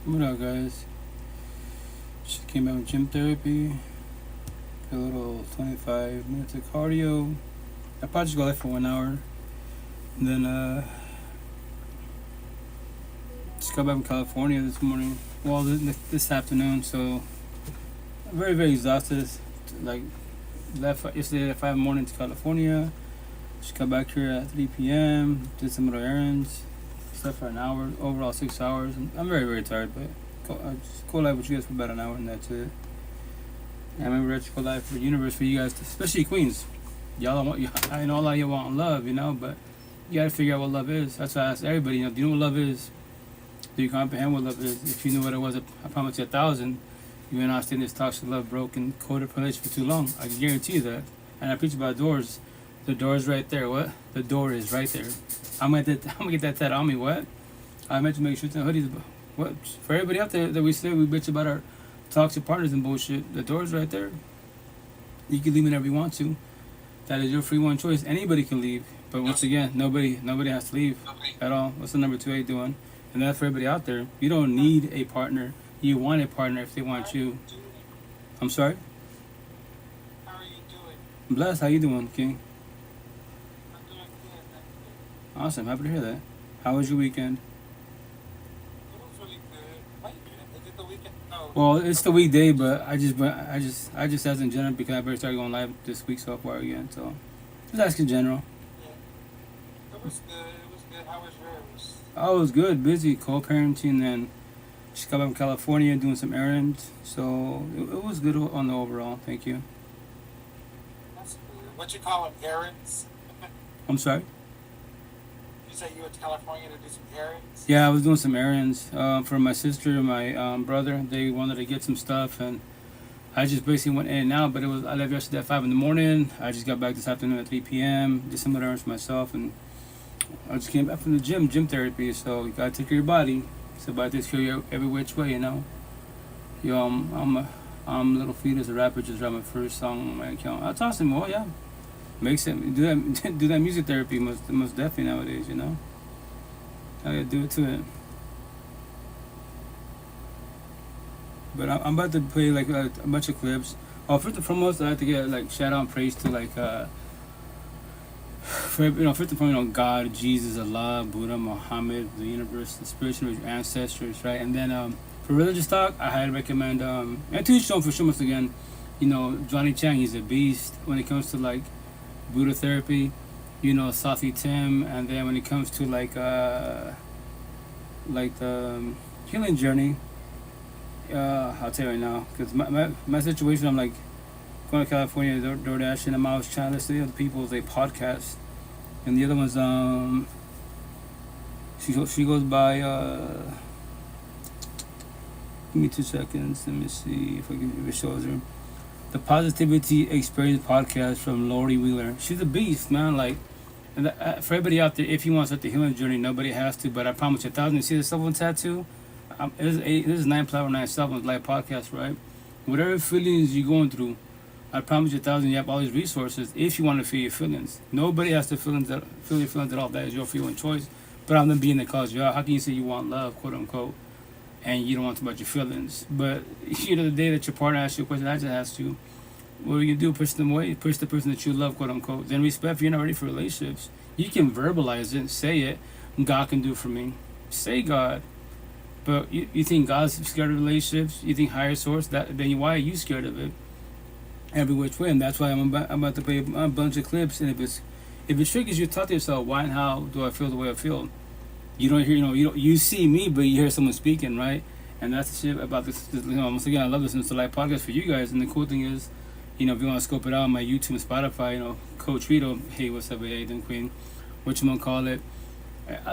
What up, guys? Just came out with gym therapy. A little 25 minutes of cardio. I probably just go like for 1 hour. And then, just got back from California this morning. Well, this afternoon. So, I'm very, very exhausted. Like, left yesterday at 5 in the morning to California. Just got back here at 3 p.m. Did some other errands. Slept for an hour. Overall, 6 hours. I'm very, very tired, but I just go live with you guys for about an hour and that's it. And I remember to go live for the universe for you guys, especially Queens. Y'all don't want, I know a lot of you want love, but you gotta figure out what love is. That's why I ask everybody, do you know what love is? Do you comprehend what love is? If you knew what it was, I promise you 1,000, you would not stay in this toxic love, broken, coded relationship for too long. I can guarantee you that. And I preach about doors. The door is right there. What? The door is right there. I'm gonna get that tattoo on me. What? I meant to make sure to hoodies. What? For everybody out there that we say we bitch about our toxic partners and bullshit, the door's right there. You can leave whenever you want to. That is your free one choice. Anybody can leave, but once again, nobody has to leave at all. What's the number 2A doing? And that's for everybody out there. You don't need a partner. You want a partner if they want you. I'm sorry. How are you doing? I'm blessed. How you doing, King? I'm doing good, thank you. Awesome. Happy to hear that. How was your weekend? It was really good. Wait a minute, is it the weekend? No. Well, it's the weekday, but I just asked in general because I better start going live this week so far again. So just ask in general. Yeah. It was good. It was good. How was yours? I was good, busy, co-parenting, and just got back from California doing some errands. So it was good on the overall. Thank you. That's good. What you call them, errands? I'm sorry. You say you went to California to do some errands? Yeah, I was doing some errands for my sister and my brother. They wanted to get some stuff, and I just basically went in and out. But I left yesterday at 5 in the morning. I just got back this afternoon at 3 p.m. Did some other errands for myself, and I just came back from the gym therapy. So you gotta take care of your body. So by this care you every which way, I'm a little fetus, a rapper. Just wrote my first song on my account. That's awesome. Well, yeah, makes it do that do that music therapy most definitely nowadays. I gotta do it to it. But I'm about to play like a bunch of clips. Oh, first and foremost, I have to get like shout out and praise to like for first and foremost, God, Jesus, Allah, Buddha, Muhammad, the universe, the spiritual ancestors, right? And then for religious talk, I highly recommend and to each own for sure. Once again, Johnny Chang, he's a beast when it comes to like Buddha therapy. Safi Tim, and then when it comes to like the healing journey, I'll tell you right now, because my situation, I'm like going to California, DoorDash, and I was trying to listen to other people's like podcast, and the other one's she goes by give me 2 seconds, let me see if it shows her the Positivity Experience podcast from Lori Wheeler. She's a beast, man. Like, and for everybody out there, if you want to start the healing journey, nobody has to. But I promise you, 1,000. You see the cell phone tattoo? This is 9 cell phones live podcast, right? Whatever feelings you're going through, I promise you, 1,000. You have all these resources if you want to feel your feelings. Nobody has to feel your feelings at all. That is your free will and choice. But I'm the being that calls you out. How can you say you want love, quote unquote, and you don't want to talk about your feelings? But the day that your partner asks you a question, I just asked you, what are you gonna do? Push them away, push the person that you love, quote unquote. Then respect. If you're not ready for relationships, you can verbalize it, say it. God can do for me. Say God. But you think God's scared of relationships? You think higher source? Then why are you scared of it? Every which way, and that's why I'm about to play a bunch of clips. And if it triggers you, talk to yourself. Why and how do I feel the way I feel? You don't hear, you see me, but you hear someone speaking, right? And that's the shit about this. Once again, I love listening to live podcasts for you guys. And the cool thing is, if you want to scope it out on my YouTube and Spotify, Coach Rito, hey, what's up, how you doing, Queen? What you want to call it?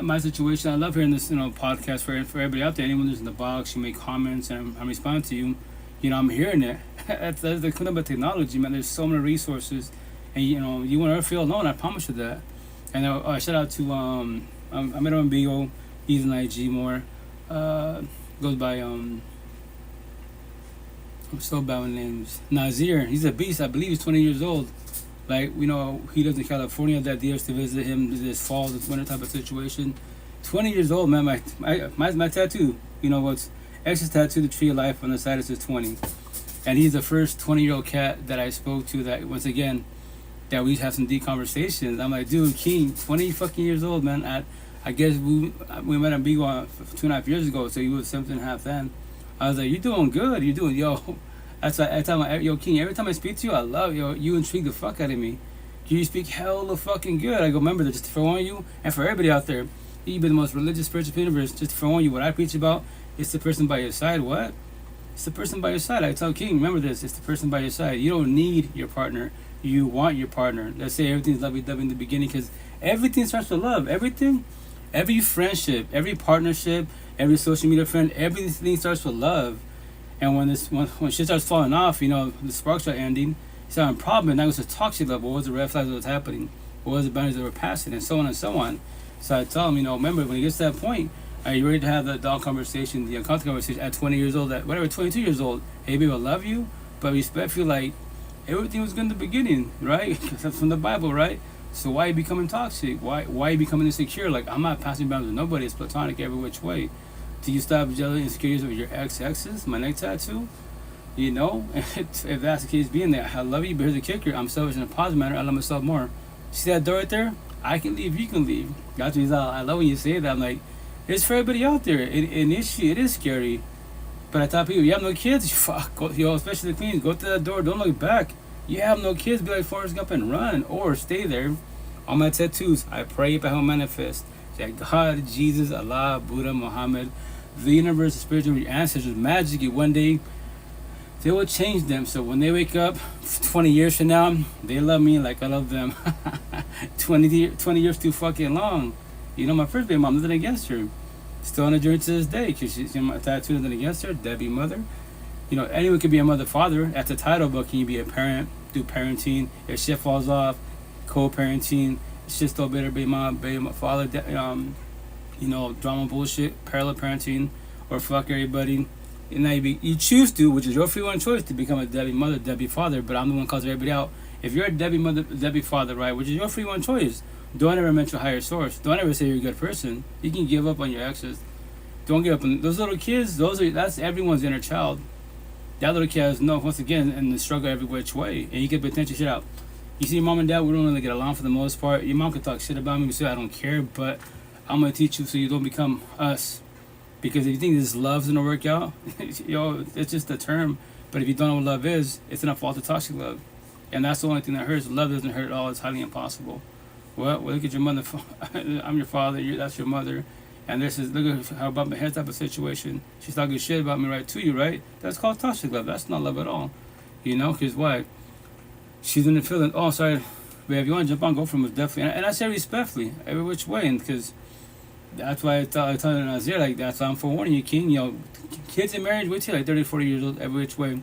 My situation, I love hearing this, podcast for everybody out there. Anyone who's in the box, you make comments, and I'm responding to you. I'm hearing it. that's the cool about technology, man. There's so many resources, and you won't ever feel alone. I promise you that. And shout out to I met him on Bigo. He's an IG more. Goes by I'm so bad with names. Nazir, he's a beast. I believe he's 20 years old. Like, he lives in California. That deers to visit him this fall, this winter type of situation. 20 years old, man. My tattoo. What's X is tattooed the tree of life on the side. It says 20. And he's the first 20-year-old cat that I spoke to that, once again, that we have some deep conversations. I'm like, dude, King, 20 fucking years old, man. I guess we met in Big 2.5 years ago, so he was 17.5 then. I was like, you're doing good. You're doing, yo. That's why I tell him, yo, King, every time I speak to you, I love you. You intrigue the fuck out of me. You speak hella fucking good. I go, remember, just to forewarn you, and for everybody out there, you've been the most religious spiritual of the universe. Just to forewarn you, what I preach about, it's the person by your side. What? It's the person by your side. I tell King, remember this, it's the person by your side. You don't need your partner. You want your partner. Let's say everything's lovey-dovey in the beginning, because everything starts with love. Everything, every friendship, every partnership, every social media friend, everything starts with love. And when shit starts falling off, the sparks are ending. It's not a problem, and now it's a toxic level. What was the red flags that was happening? What was the boundaries that were passing, and so on and so on. So I tell him, remember, when it gets to that point, are you ready to have the adult conversation, the uncomfortable conversation at 20 years old, at whatever, 22 years old? Hey, baby, I love you, but respect you like everything was good in the beginning, right? That's from the Bible, right? So why are you becoming toxic? Why are you becoming insecure? Like, I'm not passing boundaries with nobody. It's platonic every which way. Do you stop jealous and insecurities with your exes? My neck tattoo? If that's the case being there, I love you, but here's the kicker. I'm selfish in a positive manner. I love myself more. See that door right there? I can leave, you can leave. That's what I love when you say that. I'm like, it's for everybody out there. It is scary. But I tell people, you have no kids, fuck, especially the queens, go to that door, don't look back. You have no kids, be like Forrest Gump and run, or stay there. On my tattoos, I pray, but I will manifest. Say, God, Jesus, Allah, Buddha, Muhammad, the universe, the spiritual, your ancestors, magically one day, they will change them. So when they wake up 20 years from now, they love me like I love them. 20 years too fucking long. My first baby mom, nothing against her. Still on a journey to this day, because she's my tattoo, nothing against her. Debbie mother. Anyone could be a mother, father. At the title, but can you be a parent, do parenting? If shit falls off, co-parenting. It's just still better, baby mom, father, drama bullshit, parallel parenting, or fuck everybody. And now you choose to, which is your free one choice, to become a Debbie mother, Debbie father, but I'm the one who calls everybody out. If you're a Debbie mother, Debbie father, right, which is your free one choice, don't ever mention higher source. Don't ever say you're a good person. You can give up on your exes. Don't give up on those little kids. That's everyone's inner child. That little kid has once again, in the struggle every which way, and you can potentially shit out. You see, mom and dad, we don't really get along for the most part. Your mom can talk shit about me, say I don't care, but I'm gonna teach you so you don't become us. Because if you think this love's gonna work out, it's just a term. But if you don't know what love is, it's gonna fall to toxic love, and that's the only thing that hurts. Love doesn't hurt at all. It's highly impossible. Well, look at your mother. I'm your father. That's your mother, and this is look at how about my head type of situation. She's talking shit about me right to you, right? That's called toxic love. That's not love at all. Because what? She's in the feeling. Oh, sorry, but if you want to jump on, go from it definitely. And I say respectfully, every which way, and because. That's why I tell you Nazir, like that's why I'm forewarning you, King. Kids in marriage, wait till like 30, 40 years old, every which way.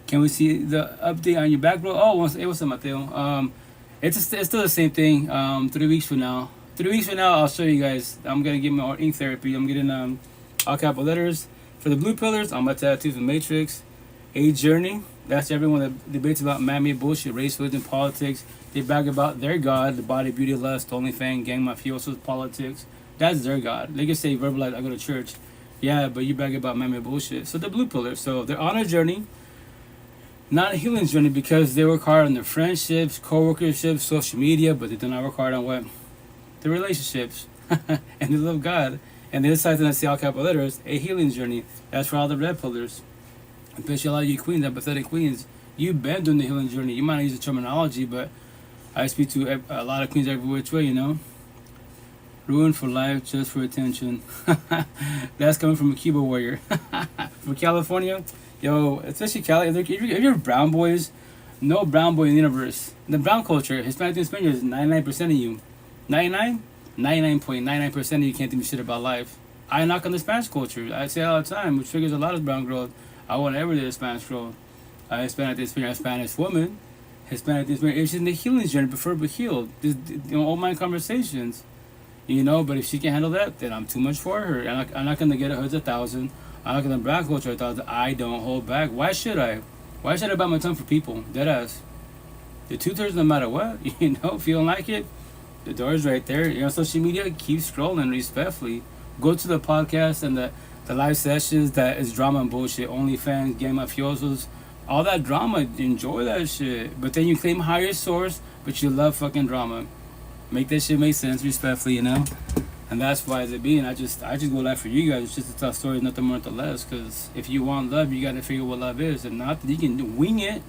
Can we see the update on your back, bro? Oh, what's up, Mateo? It's still the same thing. 3 weeks from now. 3 weeks from now, I'll show you guys. I'm gonna get my ink therapy. I'm getting all capital letters for the blue pillars on my tattoos and matrix. A journey. That's everyone that debates about man-made bullshit, race, religion, politics. They brag about their God, the body, beauty, lust, OnlyFans, gang, mafiosos, politics. That's their God. They can say verbalize, I go to church. Yeah, but you brag about man-made bullshit. So the blue pillars. So they're on a journey, not a healing journey, because they work hard on their friendships, co-workerships, social media, but they do not work hard on what? The relationships. And they love God. And they decide to see all capital letters, a healing journey. That's for all the red pillars. Especially a lot of you queens, empathetic queens. You've been doing the healing journey. You might not use the terminology, but I speak to a lot of queens every which way, Ruined for life, just for attention. That's coming from a keyboard warrior. From California. Yo, especially Cali. If you're brown boys, no brown boy in the universe. The brown culture, Hispanic and Spaniards, 99% of you. 99? 99.99% of you can't do shit about life. I knock on the Spanish culture. I say it all the time, which triggers a lot of brown girls. I want every day a Spanish girl. Hispanic and Spaniard, Spanish woman. Hispanic and Spaniard. If she's in the healing journey, preferably healed. All my conversations. But if she can't handle that, then I'm too much for her. I'm not gonna get her 1,000. I'm not gonna brag culture 1,000. I don't hold back. Why should I? Why should I bite my tongue for people? Deadass. The 2/3 no matter what. Feeling like it, the door's right there. Social media, keep scrolling respectfully. Go to the podcast and the The live sessions that is drama and bullshit. OnlyFans, game mafiosos, all that drama. Enjoy that shit. But then you claim higher source, but you love fucking drama. Make that shit make sense, respectfully, you know. And that's why it being. I just go live for you guys. It's just to tell stories, nothing more, nothing less. Because if you want love, you got to figure what love is. If not, you can wing it.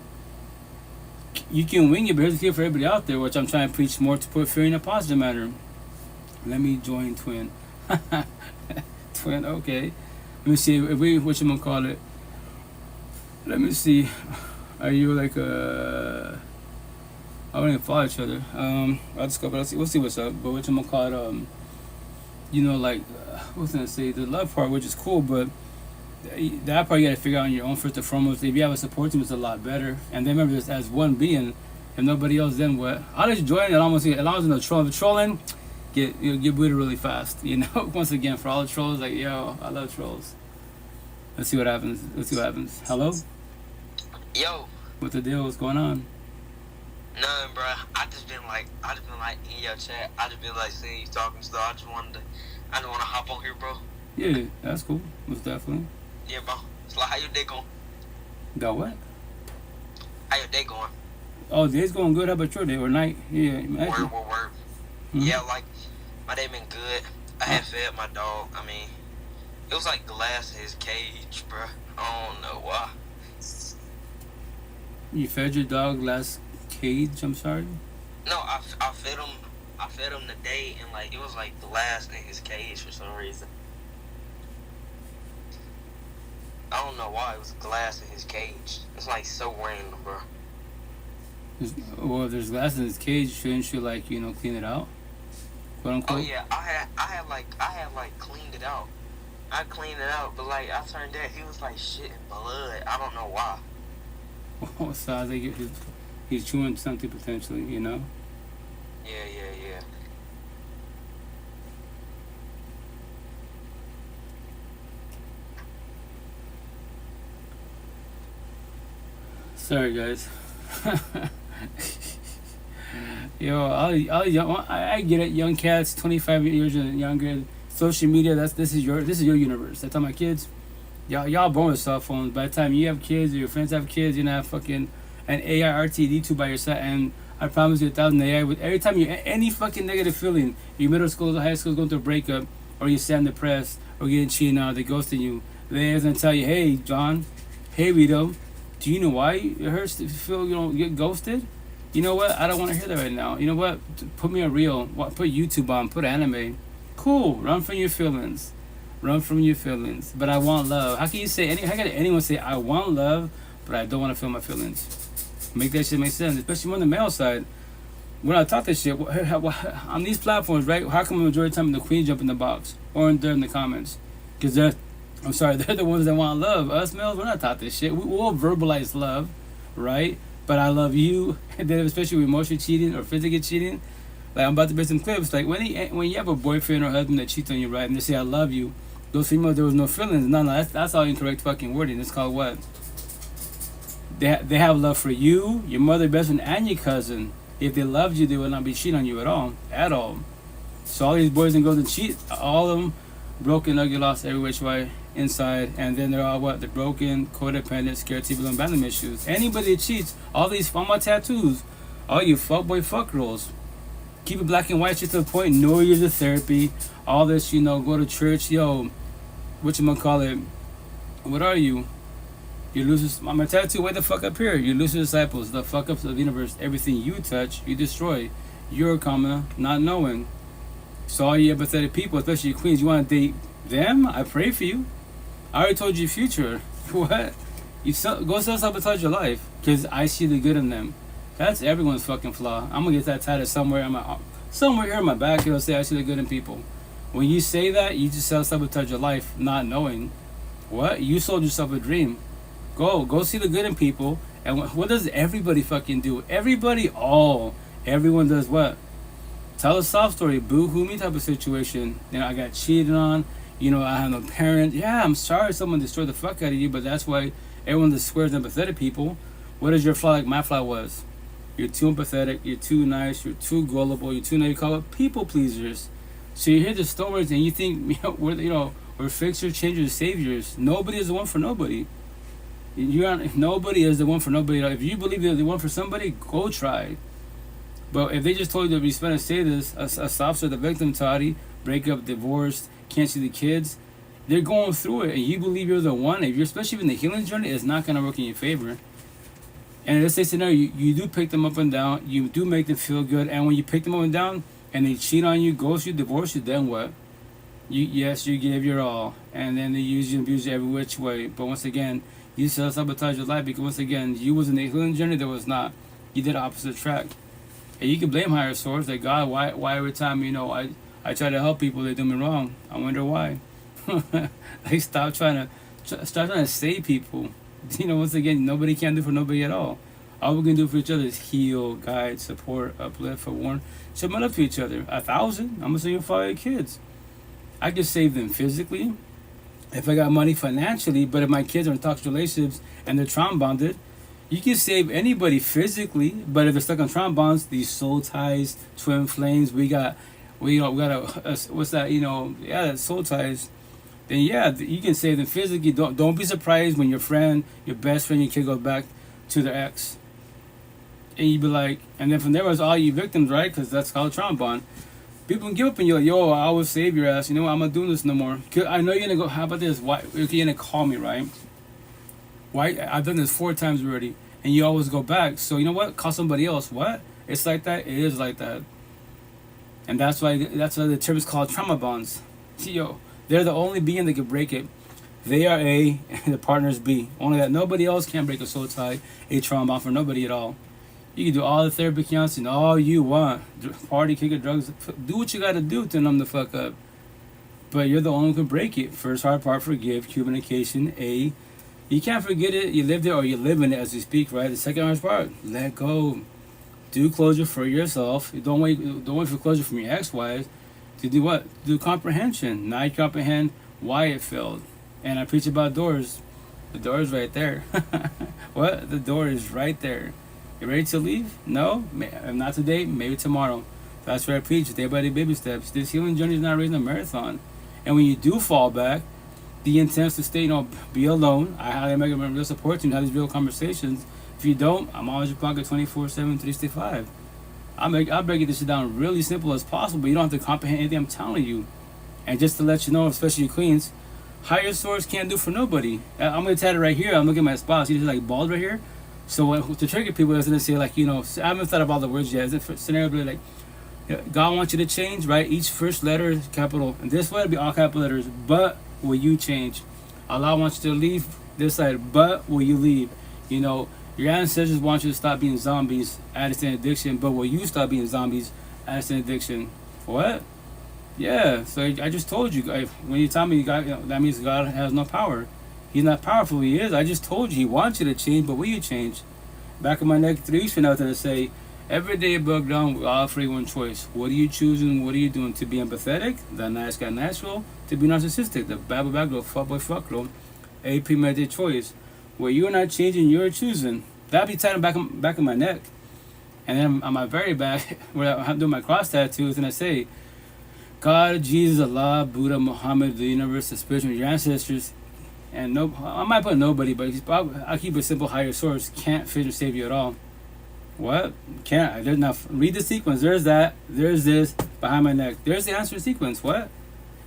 You can wing it, but here's the kid for everybody out there, which I'm trying to preach more to put fear in a positive manner. Let me join Twin. Twin, okay. Let me see if we call it. Let me see. Are you like a? I don't even follow each other. I'll just go, but we'll see what's up. But call it? You know, like what was I gonna say? The love part, which is cool, but that part you gotta figure out on your own first and foremost. If you have a support team, it's a lot better. And then remember this as one being. If nobody else, then what? I'll just join it. Almost as long as no trolling. The trolling. Get booted really fast, you know. Once again, for all the trolls, like yo, I love trolls. Let's see what happens. Hello. Yo. What the deal? What's going on? Nothing, bro. I just been like in your chat. I just been like seeing you talking stuff. I just wanna hop on here, bro. Yeah, that's cool. Most definitely. Yeah, bro. It's like how your day going? Got what? How your day going? Oh, day's going good. How about your day or night? Yeah, imagine. Word. Mm-hmm. Yeah, like my day been good. I had fed my dog. I mean, it was like glass in his cage, bro. I don't know why. You fed your dog glass cage? I'm sorry. No, I fed him. I fed him today, and like it was like glass in his cage for some reason. I don't know why it was glass in his cage. It's like so random, bro. Well, if there's glass in his cage, shouldn't you clean it out? Quote unquote. Oh yeah, I had cleaned it out. I cleaned it out, but like I turned out he was like shitting blood. I don't know why. Oh, sounds like he's chewing something potentially, you know. Yeah. Sorry, guys. Yo, all young, I get it. Young cats, 25 years and younger. Social media. This is your universe. I tell my kids, y'all born with cell phones. By the time you have kids or your friends have kids, you're gonna have fucking an AI RTD2 by your side. And I promise you, 1,000 AI. With every time you any fucking negative feeling, your middle school or high school going through a breakup, or you sound depressed, or getting cheated on, they ghosting you. They're gonna tell you, hey John, hey Rito, do you know why it hurts to feel get ghosted? You know what? I don't want to hear that right now. You know what? Put me a reel. Put YouTube on. Put anime. Cool. Run from your feelings. But I want love. How can you say how can anyone say I want love, but I don't want to feel my feelings? Make that shit make sense, especially on the male side. When I talk this shit on these platforms, right? How come the majority of the time the queens jump in the box or they're in the comments? Because they're the ones that want love. Us males, we're not taught this shit. We will verbalize love, right? But I love you. And then especially with emotional cheating or physical cheating. Like I'm about to bring some clips. Like when you have a boyfriend or husband that cheats on you, right? And they say I love you. Those females, there was no feelings. No, that's all incorrect fucking wording. It's called what? They have love for you, your mother, best friend, and your cousin. If they loved you, they would not be cheating on you at all. So all these boys and girls that cheat, all of them broken, ugly, lost every which way inside, and then they're all what? They're broken, codependent, scared, people, and abandonment issues. Anybody that cheats, all these on my tattoos, all you fuckboy fuck girls, keep it black and white shit to the point. No years of therapy, all this, go to church, whatchamacallit, what are you? You losers, my tattoo, way the fuck up here. You loser disciples, the fuck ups of the universe. Everything you touch, you destroy. You're not knowing. So all you empathetic people, especially your queens, you want to date them? I pray for you. I already told you your future. What? Go self-sabotage your life, because I see the good in them. That's everyone's fucking flaw. I'm gonna get that tatted somewhere here in my back. It'll say I see the good in people. When you say that, you just self-sabotage your life, not knowing. What? You sold yourself a dream. Go see the good in people. And what does everybody fucking do? Everyone does what? Tell a soft story, boo-hoo me type of situation. I got cheated on. I have no parent. Yeah, I'm sorry someone destroyed the fuck out of you, but that's why everyone that swears empathetic people. What is your flaw like my flaw was? You're too empathetic, you're too nice, you're too gullible, you're too nice. You call it people pleasers. So you hear the stories and you think, We're fixers, changers, saviors. Nobody is the one for nobody. Nobody is the one for nobody. If you believe they're the one for somebody, go try. But if they just told you to respect and say this, a soft the victim, Toddy, breakup, divorced, can't see the kids, they're going through it, and you believe you're the one. If you're, especially in the healing journey, it's not going to work in your favor. And in this scenario, you do pick them up and down. You do make them feel good. And when you pick them up and down, and they cheat on you, ghost you, divorce you, then what? Yes, you gave your all, and then they use you and abuse you every which way. But once again, you self-sabotage your life because once again, you was in the healing journey, there was not. You did opposite track. And you can blame higher source, like God, why every time, I try to help people, they do me wrong. I wonder why. Like stop trying to save people. Once again, nobody can do for nobody at all. All we can do for each other is heal, guide, support, uplift, forewarn, submit up to each other. 1,000, I'm gonna say you follow your kids. I can save them physically, if I got money financially, but if my kids are in toxic relationships and they're trauma bonded, you can save anybody physically, but if they're stuck on trauma bonds, these soul ties, twin flames, we got a what's that, soul ties, then you can save them physically. Don't be surprised when your best friend, your kid goes back to their ex. And you be like, and then from there was all you victims, right? Because that's called trauma bond. People can give up and you're like, yo, I will save your ass. You know what? I'm not doing this no more. I know you're going to go, how about this? Why you're going to call me, right? Why? I've done this 4 times already. And you always go back. So you know what? Call somebody else. What? It's like that. It is like that. And that's why the term is called trauma bonds. Yo, they're the only being that can break it. They are A and the partner's B. Only that nobody else can break a soul tie, a trauma bond for nobody at all. You can do all the therapy counseling, all you want. Party, kick it, drugs. Do what you got to do to numb the fuck up. But you're the only one who can break it. First hard part, forgive. Communication, A. You can't forget it. You live there or you live in it as you speak, right? The second hard part, let go. Do closure for yourself. Don't wait for closure from your ex-wives. To do what? Do comprehension. Now you comprehend why it failed. And I preach about doors. The door is right there. What? The door is right there. You ready to leave? No? If not today, maybe tomorrow. That's where I preach, day by day baby steps. This healing journey is not raising a marathon. And when you do fall back, the intent is to stay, be alone. I highly recommend real support team, have these real conversations. If you don't, I'm always your pocket 24/7, 365. I'll break this shit down really simple as possible. You don't have to comprehend anything I'm telling you. And just to let you know, especially queens, higher source can't do for nobody. I'm going to tell it right here. I'm looking at my spot. See this like bald right here? So to trigger people, I was going to say I haven't thought of all the words yet. Is it scenario really God wants you to change, right? Each first letter is capital. And this way it'll be all capital letters. But will you change? Allah wants you to leave this side. But will you leave? Your ancestors want you to stop being zombies, addict and addiction. But will you stop being zombies, addict and addiction? What? Yeah. So I just told you. When you tell me God, that means God has no power. He's not powerful, he is. I just told you, he wants you to change, but will you change? Back of my neck, 3 weeks from now, to say, every day above ground, we all free one choice. What are you choosing? What are you doing? To be empathetic, the nice guy natural, to be narcissistic, the bad boy back girl, fuck boy fuck girl, a premeditated choice. Where you're not changing, you're choosing. That'll be tied back of my neck. And then on my very back, where I'm doing my cross tattoos, and I say, God, Jesus, Allah, Buddha, Muhammad, the universe, the spiritual, your ancestors, and I might put nobody, but I'll keep it simple. Higher source can't fit or save you at all. What? Can't. There's enough. Read the sequence. There's that. There's this behind my neck. There's the answer sequence. What?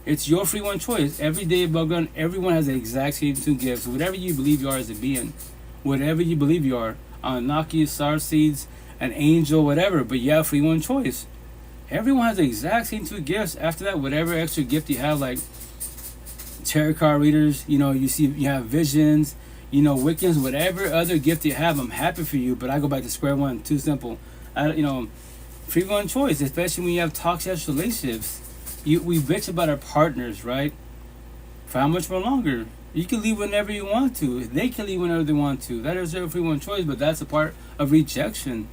It's your free one choice. Every day above ground, everyone has the exact same 2 gifts. Whatever you believe you are as a being, whatever you believe you are, Anunnaki, star seeds, an angel, whatever. But you have free one choice. Everyone has the exact same 2 gifts. After that, whatever extra gift you have, like tarot card readers, you have visions, Wiccans, whatever other gift you have, I'm happy for you, but I go back to square one. Too simple. Free one choice, especially when you have toxic relationships. We bitch about our partners, right? For how much more longer? You can leave whenever you want to. They can leave whenever they want to. That is their free one choice, but that's a part of rejection.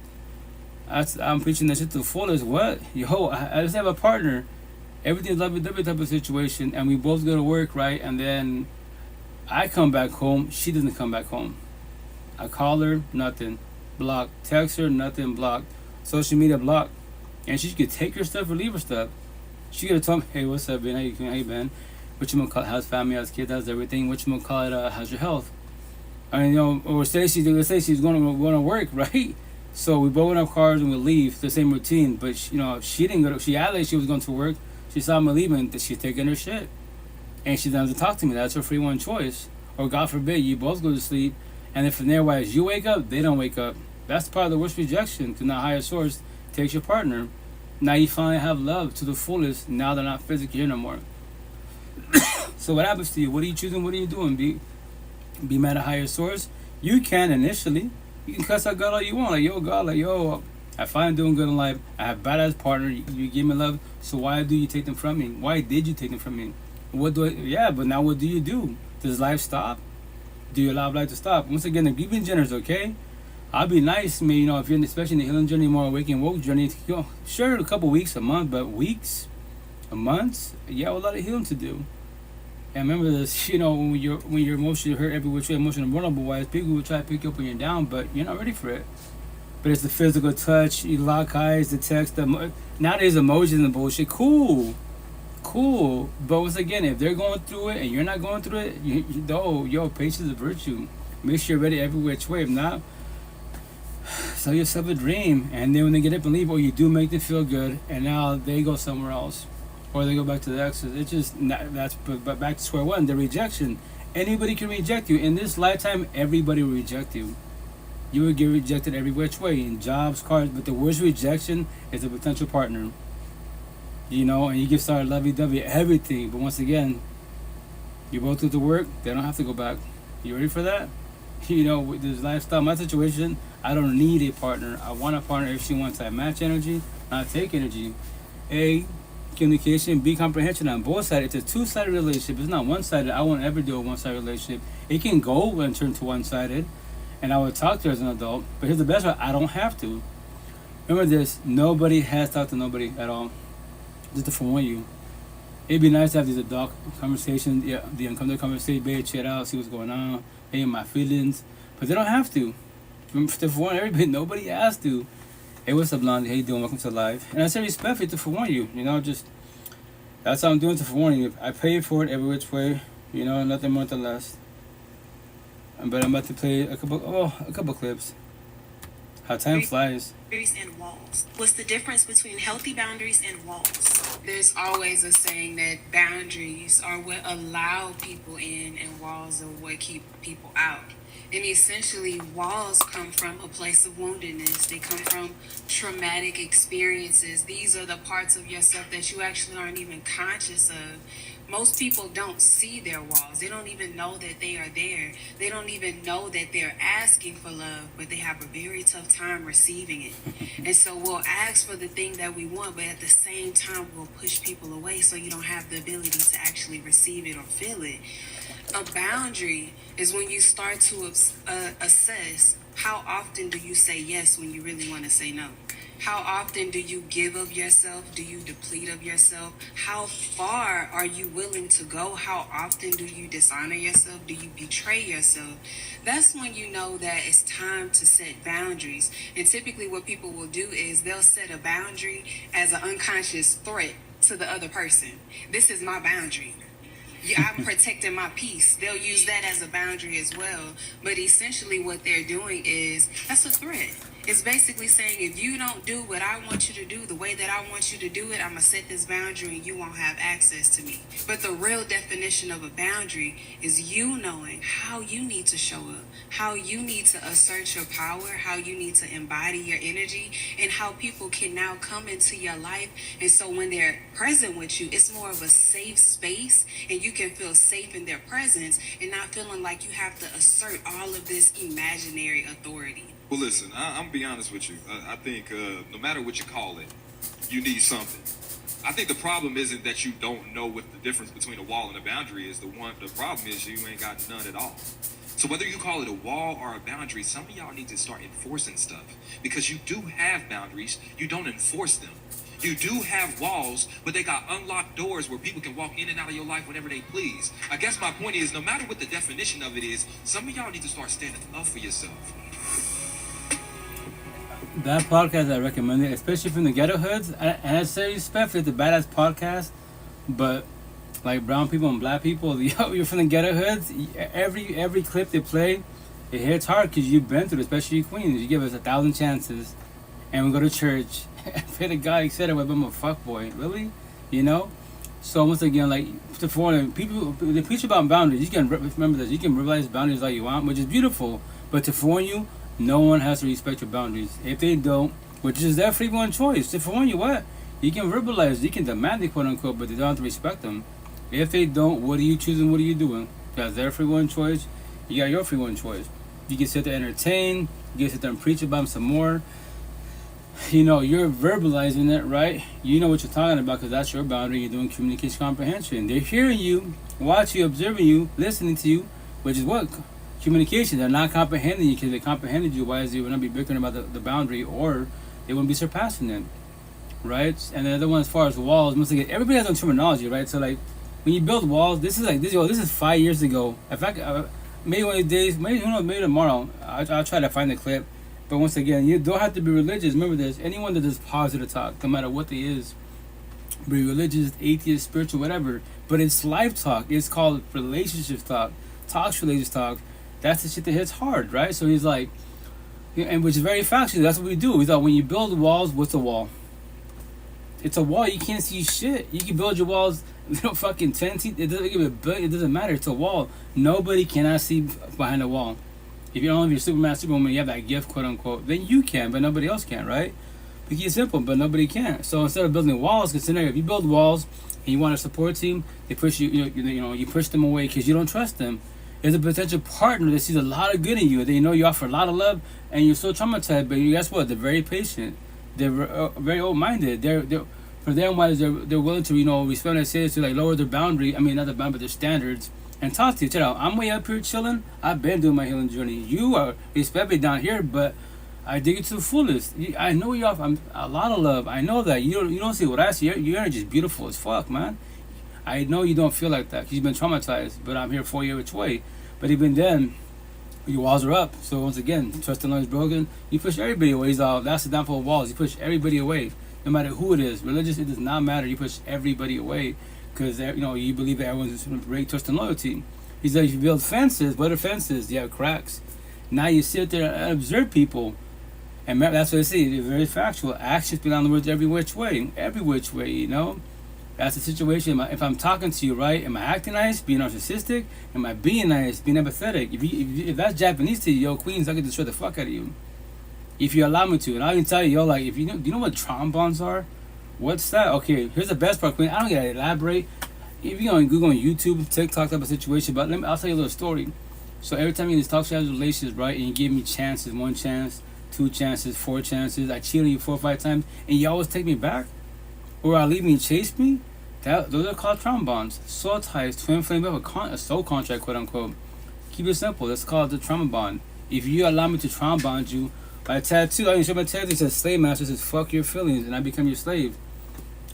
I'm preaching that shit to the fullest. What? I just have a partner. Everything's lovey type of situation, and we both go to work, right? And then I come back home, she doesn't come back home. I call her, nothing. Block. Text her, nothing. Block. Social media, block. And she could take her stuff or leave her stuff. She could have told me, hey, what's up, Ben? How you been? whatchamacallit, has family, has kids, has everything, whatchamacallit, has your health. I mean, you know, or say she's going to work, right? So we both in our cars and we leave the same routine. But she, you know, she didn't go. She acted like she was going to work. She saw me leaving. That she's taking her shit, and she doesn't talk to me. That's her free one choice. Or God forbid, you both go to sleep, and if from there, why you wake up, they don't wake up. That's part of the worst rejection. Because now higher source takes your partner. Now you finally have love to the fullest. Now they're not physically here no more. So what happens to you? What are you choosing? What are you doing? Be mad at higher source? You can initially. You can cuss out God all you want. Like, yo, God, like, yo, I find doing good in life. I have badass partner. You give me love. So why do you take them from me? Why did you take them from me? What do I? Yeah, but now what do you do? Does life stop? Do you allow life to stop? Once again, if you've been generous, okay? I'll be nice, man. You know, if you're especially in the healing journey, more awakening woke journey, you know, sure, a couple weeks, a month, but weeks, a month, you have a lot of healing to do. And remember this, you know, when you're emotionally hurt every which way, emotionally vulnerable wise, people will try to pick you up when you're down, but you're not ready for it. But it's the physical touch, you lock eyes, the text, nowadays emojis and bullshit, cool. But once again, if they're going through it and you're not going through it, yo, patience is a virtue. Make sure you're ready every which way. If not, sell yourself a dream. And then when they get up and leave, you do make them feel good, and now they go somewhere else. Or they go back to the exes. It's just but back to square one. The rejection. Anybody can reject you in this lifetime. Everybody will reject you. You will get rejected every which way in jobs, cars. But the worst rejection is a potential partner. You know, and you get started lovey-dovey everything. But once again, you both do the work. They don't have to go back. You ready for that? You know, with this lifestyle, my situation, I don't need a partner. I want a partner if she wants to match energy, not take energy. Communication, B, comprehension on both sides. It's a two-sided relationship. It's not one-sided. I won't ever do a one-sided relationship. It can go and turn to one-sided, and I would talk to her as an adult. But here's the best part: I don't have to. Remember this: nobody has talked to nobody at all. Just to forewarn you, it'd be nice to have these adult conversations. Yeah, the uncomfortable conversation, babe, check it out, see what's going on, hey, my feelings. But they don't have to. To forewarn everybody, nobody has to. Hey, what's up, Blondie? How you doing? Welcome to live. And I say respectfully to forewarn you. You know, just that's how I'm doing to forewarn you. I pay for it every which way. You know, nothing more than less. But I'm about to play a couple clips. How time flies. Boundaries and walls. What's the difference between healthy boundaries and walls? There's always a saying that boundaries are what allow people in and walls are what keep people out. And essentially, walls come from a place of woundedness. They come from traumatic experiences. These are the parts of yourself that you actually aren't even conscious of. Most people don't see their walls. They don't even know that they are there. They don't even know that they're asking for love, but they have a very tough time receiving it. And so we'll ask for the thing that we want, but at the same time, we'll push people away so you don't have the ability to actually receive it or feel it. A boundary is when you start to assess how often do you say yes when you really want to say no. How often do you give of yourself? Do you deplete of yourself? How far are you willing to go? How often do you dishonor yourself? Do you betray yourself? That's when you know that it's time to set boundaries. And typically what people will do is they'll set a boundary as an unconscious threat to the other person. This is my boundary. Yeah, I'm protecting my peace. They'll use that as a boundary as well. But essentially what they're doing is, that's a threat. It's basically saying, if you don't do what I want you to do the way that I want you to do it, I'm going to set this boundary and you won't have access to me. But the real definition of a boundary is you knowing how you need to show up, how you need to assert your power, how you need to embody your energy, and how people can now come into your life. And so when they're present with you, it's more of a safe space, and you can feel safe in their presence and not feeling like you have to assert all of this imaginary authority. Well, listen, I'm be honest with you. I think no matter what you call it, you need something. I think the problem isn't that you don't know what the difference between a wall and a boundary is. The problem is you ain't got none at all. So whether you call it a wall or a boundary, some of y'all need to start enforcing stuff. Because you do have boundaries, you don't enforce them. You do have walls, but they got unlocked doors where people can walk in and out of your life whenever they please. I guess my point is, no matter what the definition of it is, some of y'all need to start standing up for yourself. That podcast I recommend it, especially from the ghetto hoods. And I say respectfully, it's a badass podcast, but like brown people and black people. Yo, you're from the ghetto hoods. Every clip they play, it hits hard because you've been through it, especially you Queens. You give us 1,000 chances, and we go to church. Pray to God, etc. But I'm a fuckboy, really, you know. So once again, like to foreign people, they preach about boundaries. You can remember this. You can realize boundaries all you want, which is beautiful. But to forewarn you, no one has to respect your boundaries. If they don't, which is their free one choice. To forewarn you, what? You can verbalize, you can demand it, quote unquote, but they don't have to respect them. If they don't, what are you choosing? What are you doing? That's their free one choice. You got your free one choice. You can sit there and entertain. You can sit there and preach about them some more. You know, you're verbalizing it, right? You know what you're talking about because that's your boundary. You're doing communication comprehension. They're hearing you, watching you, observing you, listening to you, which is what? Communication. They're not comprehending you because they comprehended you. Why is they would not be bickering about the boundary, or they wouldn't be surpassing it, right? And the other one, as far as walls, once again, everybody has their terminology, right? So like when you build walls, this is like this. This is 5 years ago. In fact, maybe one of these days, maybe who knows, maybe tomorrow. I'll try to find the clip. But once again, you don't have to be religious. Remember this: anyone that does positive talk, no matter what they is, be religious, atheist, spiritual, whatever. But it's life talk. It's called relationship talk. Talks relationship talk. That's the shit that hits hard, right? So he's like, and which is very factual. That's what we do. We thought when you build walls, what's a wall? It's a wall. You can't see shit. You can build your walls, fucking 10 feet. It doesn't give a billion. It doesn't matter. It's a wall. Nobody cannot see behind a wall. If you don't, if you're Superman, Superwoman, you have that gift, quote unquote, then you can, but nobody else can, right? We keep it simple, but nobody can. So instead of building walls, consider if you build walls and you want a support team, they push you. You push them away because you don't trust them. There's a potential partner that sees a lot of good in you. They know you offer a lot of love, and you're so traumatized. But guess what? They're very patient. They're very open-minded. They're for them, why they're willing to respect and say to like lower their boundary. I mean, not the boundary, but their standards. And talk to you. Check out. I'm way up here chilling. I've been doing my healing journey. You are respect me down here, but I dig it to the fullest. I know you have a lot of love. I know that you don't see what I see. Your energy is beautiful as fuck, man. I know you don't feel like that because you've been traumatized. But I'm here for you which way. But even then, your walls are up. So once again, trust and love is broken. You push everybody away. That's the downfall of walls. You push everybody away, no matter who it is. Religious, it does not matter. You push everybody away. Because you believe that everyone's going to break trust and loyalty. He said, if you build fences, what are fences? You have cracks. Now you sit there and observe people, and that's what I say. It's very factual. Actions belong the words every which way. That's the situation. If I'm talking to you, right? Am I acting nice? Being narcissistic? Am I being nice? Being empathetic? If that's Japanese to you, Queens, I can destroy the fuck out of you. If you allow me to, and I can tell you, like, do you know what trombones are? What's that? Okay, here's the best part, Queen. I don't gotta elaborate. If you go on Google, on YouTube, TikTok type of situation, but I'll tell you a little story. So every time you talk to relations, right, and you give me chances, 1 chance, 2 chances, 4 chances, I cheat on you 4 or 5 times, and you always take me back, or I leave me and chase me. Those are called trombones. Soul ties, twin flame, a soul contract, quote unquote. Keep it simple. That's called the trauma bond. If you allow me to trauma bond you by a tattoo, I can show my tattoo. It says slave master. It says fuck your feelings, and I become your slave.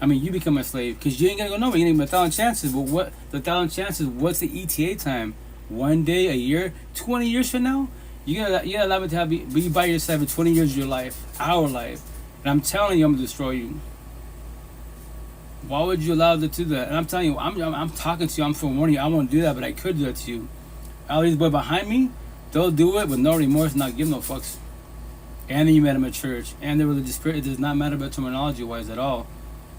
I mean, you become a slave because you ain't gonna go nowhere. You ain't gonna 1,000 chances. But what the 1,000 chances? What's the ETA time? 1 day, a year, 20 years from now? You gotta allow me to be by yourself for 20 years of your life, our life, and I'm telling you, I'm gonna destroy you. Why would you allow them to do that? And I'm telling you, I'm talking to you. I'm forewarning you. I won't do that, but I could do that to you. All these boys behind me, they'll do it with no remorse, not give no fucks. And then you met them at church, and the religious spirit. It does not matter about terminology-wise at all.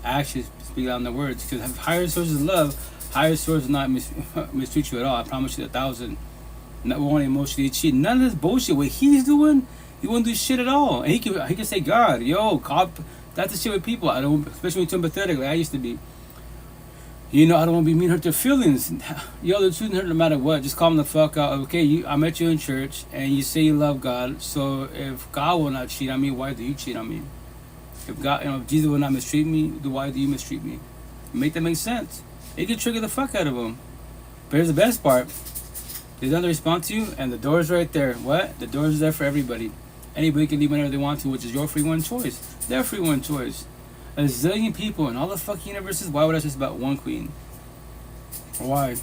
Actions speak out in the words, because higher sources of love, higher sources not mistreat you at all. I promise you 1,000. Not want to emotionally cheat. None of this bullshit. What he's doing, he won't do shit at all. And he can say, God, God, that's the shit with people. I don't, especially when you're empathetic, like I used to be. I don't want to be mean, hurt their feelings. The truth hurt no matter what. Just call them the fuck out. Okay, I met you in church, and you say you love God. So if God will not cheat on me, why do you cheat on me? If God, if Jesus will not mistreat me, why do you mistreat me? Make that make sense. It can trigger the fuck out of them. But here's the best part. They don't respond to you, and the door's right there. What? The door's there for everybody. Anybody can leave whenever they want to, which is your free one choice. Their free one choice. A zillion people in all the fucking universes. Why would I just about one queen? Why?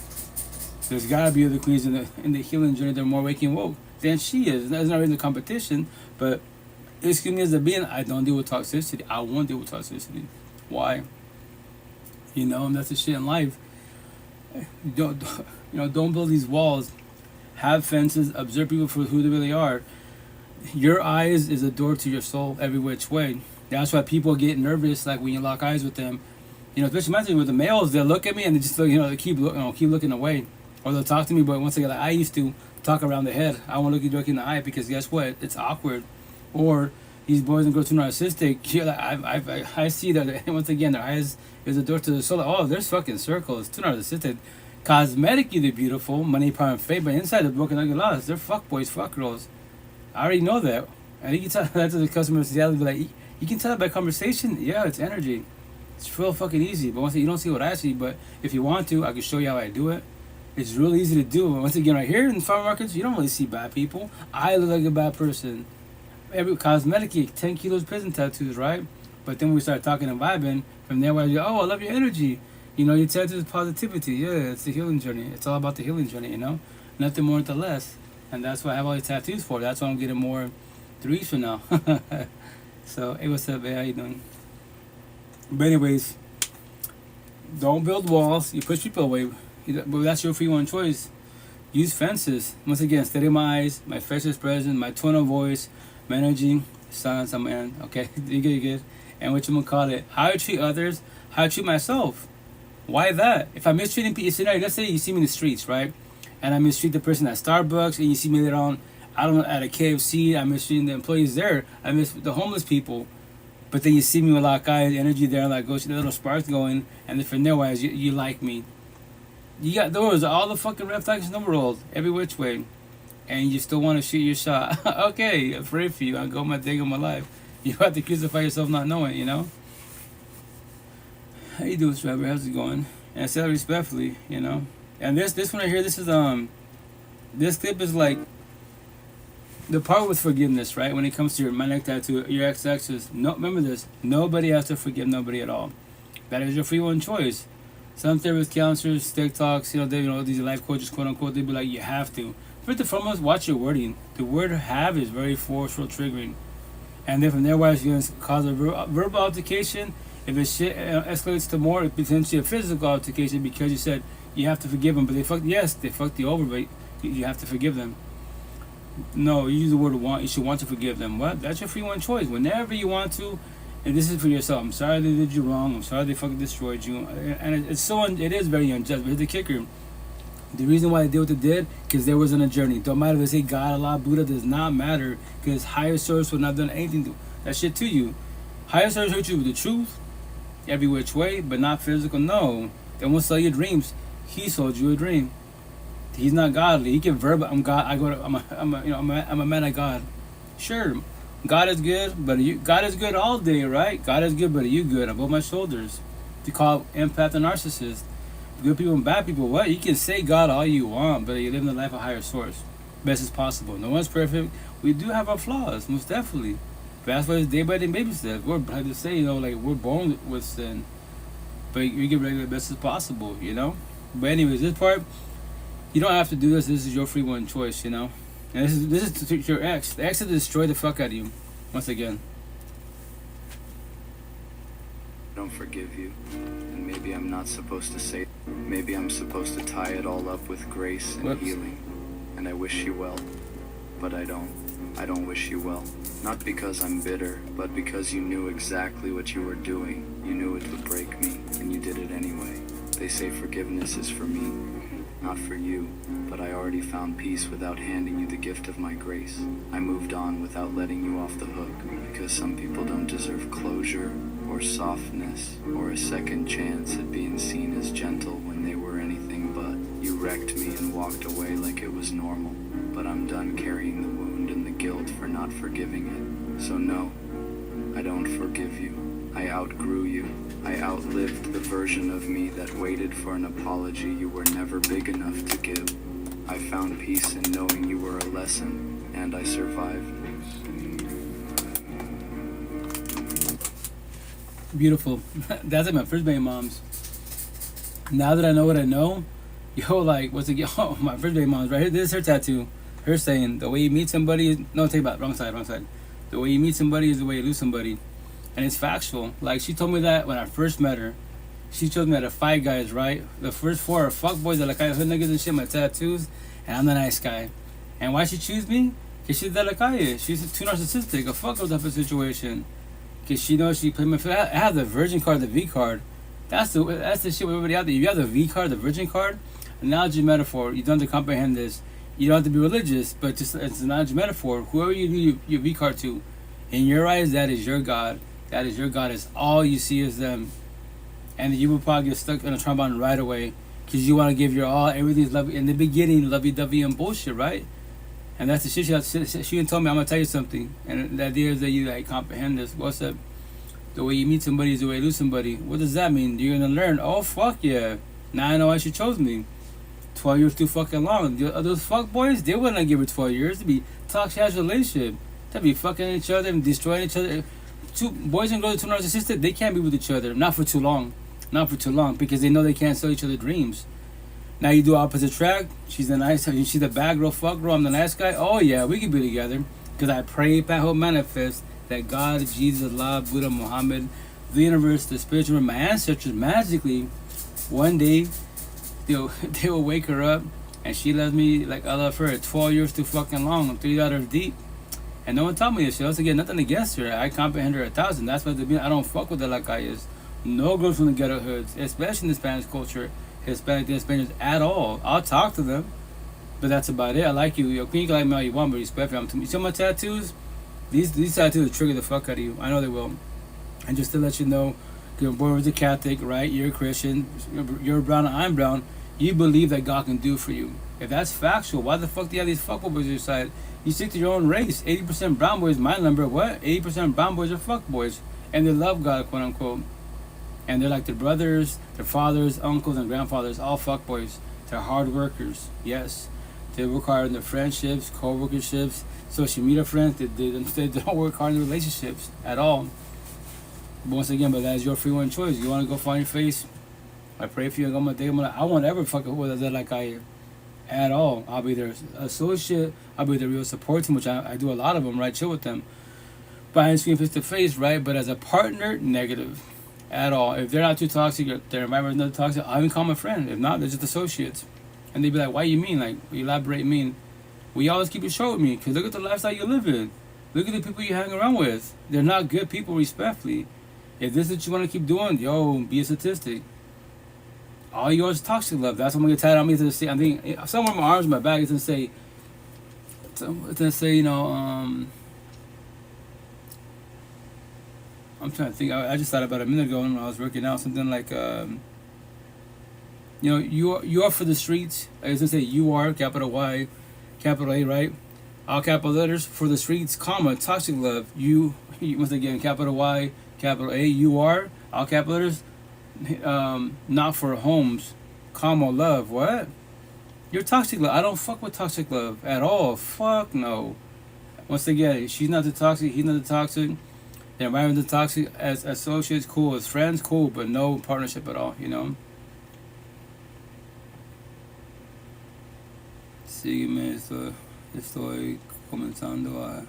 There's gotta be other queens in the healing journey that are more waking woke than she is. That's not really the competition, but excuse me as a being, I don't deal with toxicity. I won't deal with toxicity. Why? And that's the shit in life. Don't don't build these walls. Have fences. Observe people for who they really are. Your eyes is a door to your soul every which way. That's why people get nervous, like when you lock eyes with them. Especially mentally with the males, they'll look at me and they just they keep looking away, or they'll talk to me. But once again, like I used to talk around the head. I won't look you directly in the eye because guess what? It's awkward. Or these boys and girls too narcissistic. I see that once again, their eyes is a door to the soul. Like, oh, there's fucking circles. Too narcissistic. Cosmetically, they're beautiful, money, power, and fame, but inside they're broken, ugly lies. They're fuck boys, fuck girls. I already know that. And you can tell that to the customers. They'll be like, you can tell by conversation. Yeah, it's energy. It's real fucking easy. But once again, you don't see what I see. But if you want to, I can show you how I do it. It's real easy to do. But once again, right here in farm markets, you don't really see bad people. I look like a bad person. Every cosmetically, 10 kilos prison tattoos, right? But then we start talking and vibing. From there, I I love your energy. Your tattoos positivity. Yeah, it's the healing journey. It's all about the healing journey, Nothing more, nothing less. And that's what I have all these tattoos for. That's why I'm getting more 3s from now. So, hey, what's up, man? How you doing? But anyways, don't build walls. You push people away. But that's your free one choice. Use fences. Once again, steady my eyes, my facial expression, my tone of voice, my energy, silence, I'm in. Okay, you good. And what you gonna call it? How I treat others, how I treat myself. Why that? If I'm mistreating people, let's say you see me in the streets, right? And I mistreat the person at Starbucks, and you see me later on, I don't know, at a KFC, I'm mistreating the employees there. I miss the homeless people. But then you see me with like energy there, like goes the little sparks going, and then from there, wise, you like me. You got those, all the fucking red flags in the world, every which way. And you still want to shoot your shot. Okay, I'm afraid for you. I'll go my day of my life. You have to crucify yourself not knowing, How you doing, Trevor? How's it going? And I said it respectfully, And this one right here, this clip is like the part with forgiveness, right? When it comes to my neck tattoo, your ex-exes. No, remember this. Nobody has to forgive nobody at all. That is your free one choice. Some therapists, counselors, TikToks, these life coaches, quote unquote, they be like, you have to. First and foremost, watch your wording. The word have is very forceful, triggering. And then from there, wise, you're going to cause a verbal altercation. If it escalates to more, potentially a physical altercation because you said you have to forgive them. But they fucked you over, but you have to forgive them. No, you use the word want. You should want to forgive them. What? That's your free one choice. Whenever you want to, and this is for yourself. I'm sorry they did you wrong. I'm sorry they fucking destroyed you. And it is very unjust. But here's the kicker. The reason why they did what they did, because there wasn't a journey. Don't matter if they say God, Allah, Buddha, does not matter. Because higher source would not have done anything to that shit to you. Higher source hurt you with the truth, every which way, but not physical. No. They won't sell you dreams. He sold you a dream. He's not godly. He can verbal. I'm God. I'm a man of God. Sure, God is good, but God is good all day, right? God is good, but are you good? Above my shoulders. You call empath and narcissist. Good people and bad people. What? You can say God all you want, but you live in the life of higher source. Best as possible. No one's perfect. We do have our flaws, most definitely. But that's why it's day by day baby steps. We're like to say, we're born with sin. But you get ready to the best as possible, But anyways, this part, you don't have to do this. This is your free one choice, And this is to your ex. The ex has destroyed the fuck out of you. Once again. I don't forgive you. And maybe I'm not supposed to say. Maybe I'm supposed to tie it all up with grace and healing. And I wish you well. But I don't. I don't wish you well. Not because I'm bitter, but because you knew exactly what you were doing. You knew it would break me, and you did it anyway. They say forgiveness is for me, not for you, but I already found peace without handing you the gift of my grace. I moved on without letting you off the hook, because some people don't deserve closure, or softness, or a second chance at being seen as gentle when they were anything but. You wrecked me and walked away like it was normal, but I'm done carrying the wound and the guilt for not forgiving it. So no, I don't forgive you. I outgrew you. I outlived the version of me that waited for an apology you were never big enough to give. I found peace in knowing you were a lesson, and I survived. Beautiful. That's like my first baby moms. Now that I know what I know, what's it? Oh, my first baby mom's right here. This is her tattoo. Her saying, the way you meet somebody, take it back, wrong side. The way you meet somebody is the way you lose somebody. And it's factual. Like, she told me that when I first met her. She chose me out of 5 guys, right? The first 4 are fuckboys that like hood niggas and shit, my tattoos, and I'm the nice guy. And why she choose me? Cause she's the like she's too narcissistic, a fuck type of situation. Cause she knows she played my. I have the virgin card, the V card. That's the shit with everybody out there. If you have the V card, the virgin card, analogy metaphor. You don't have to comprehend this. You don't have to be religious, but just it's an analogy metaphor. Whoever you do your V card to, in your eyes, that is your God. That is your God. Is all you see is them, and you will probably get stuck in a trombone right away, cause you want to give your all. Everything's lovey in the beginning, lovey-dovey and bullshit, right? And that's the shit she even told me, I'm going to tell you something. And the idea is that you like comprehend this. What's up? The way you meet somebody is the way you lose somebody. What does that mean? You're going to learn. Oh, fuck yeah. Now I know why she chose me. 12 years too fucking long. Those fuck boys, they wouldn't give her 12 years to be toxic ass relationship. To be fucking each other and destroying each other. Two boys and girls are too narcissistic. They can't be with each other. Not for too long. Not for too long. Because they know they can't sell each other dreams. Now you do opposite track. She's the nice, she's the bad girl, fuck girl. I'm the nice guy. Oh yeah, we can be together. Because I pray, I hope, manifest that God, Jesus, Allah, Buddha, Muhammad, the universe, the spiritual realm, my ancestors, magically, one day, they will wake her up, and she loves me like I love her. 12 years too fucking long, 3 daughters deep, and no one taught me this shit. Once again, nothing against her. I comprehend her 1,000. That's what I don't fuck with her like I is. No girls from the ghetto hoods, especially in the Spanish culture. Hispanic and Spaniards at all. I'll talk to them, but that's about it. I like you. You can like me all you want, but respect me. You see my tattoos? These tattoos will trigger the fuck out of you. I know they will. And just to let you know, you're born as a Catholic, right? You're a Christian. You're brown and I'm brown. You believe that God can do for you. If that's factual, why the fuck do you have these fuckboys on your side? You stick to your own race. 80% brown boys, my number. What? 80% brown boys are fuckboys, and they love God, quote unquote. And they're like their brothers, their fathers, uncles, and grandfathers, all fuckboys. They're hard workers, yes. They work hard in their friendships, co-workerships, social media friends. They don't work hard in relationships at all. But once again, but that's your free one choice. You want to go find your face? I pray for you. I won't ever fuck with that like I am. At all. I'll be their associate. I'll be their real support team, which I do a lot of them, right? Chill with them. Behind screen, face to face, right? But as a partner, negative. At all. If they're not too toxic, or their environment is not toxic, I'll even call them a friend. If not, they're just associates. And they'd be like, why you mean? Like, elaborate mean. Well, you always keep it short with me, because look at the lifestyle you live in. Look at the people you hang around with. They're not good people, respectfully. If this is what you want to keep doing, yo, be a statistic. All yours toxic love. That's what I'm going to get tied on me to say. I think somewhere in my arms, my back, it's going to say, you know, I'm trying to think. I just thought about it a minute ago when I was working out. Something like, you know, you are for the streets. I was gonna say you are, capital Y, capital A, right? All capital letters for the streets, comma, toxic love. You once again, capital Y, capital A, you are, all capital letters. Not for homes, comma, love. What? You're toxic love. I don't fuck with toxic love at all. Fuck no. Once again, she's not the toxic. He's not the toxic. The environment is toxic. As associates, cool. As friends, cool. But no partnership at all, you know? Sígueme, estoy comenzando a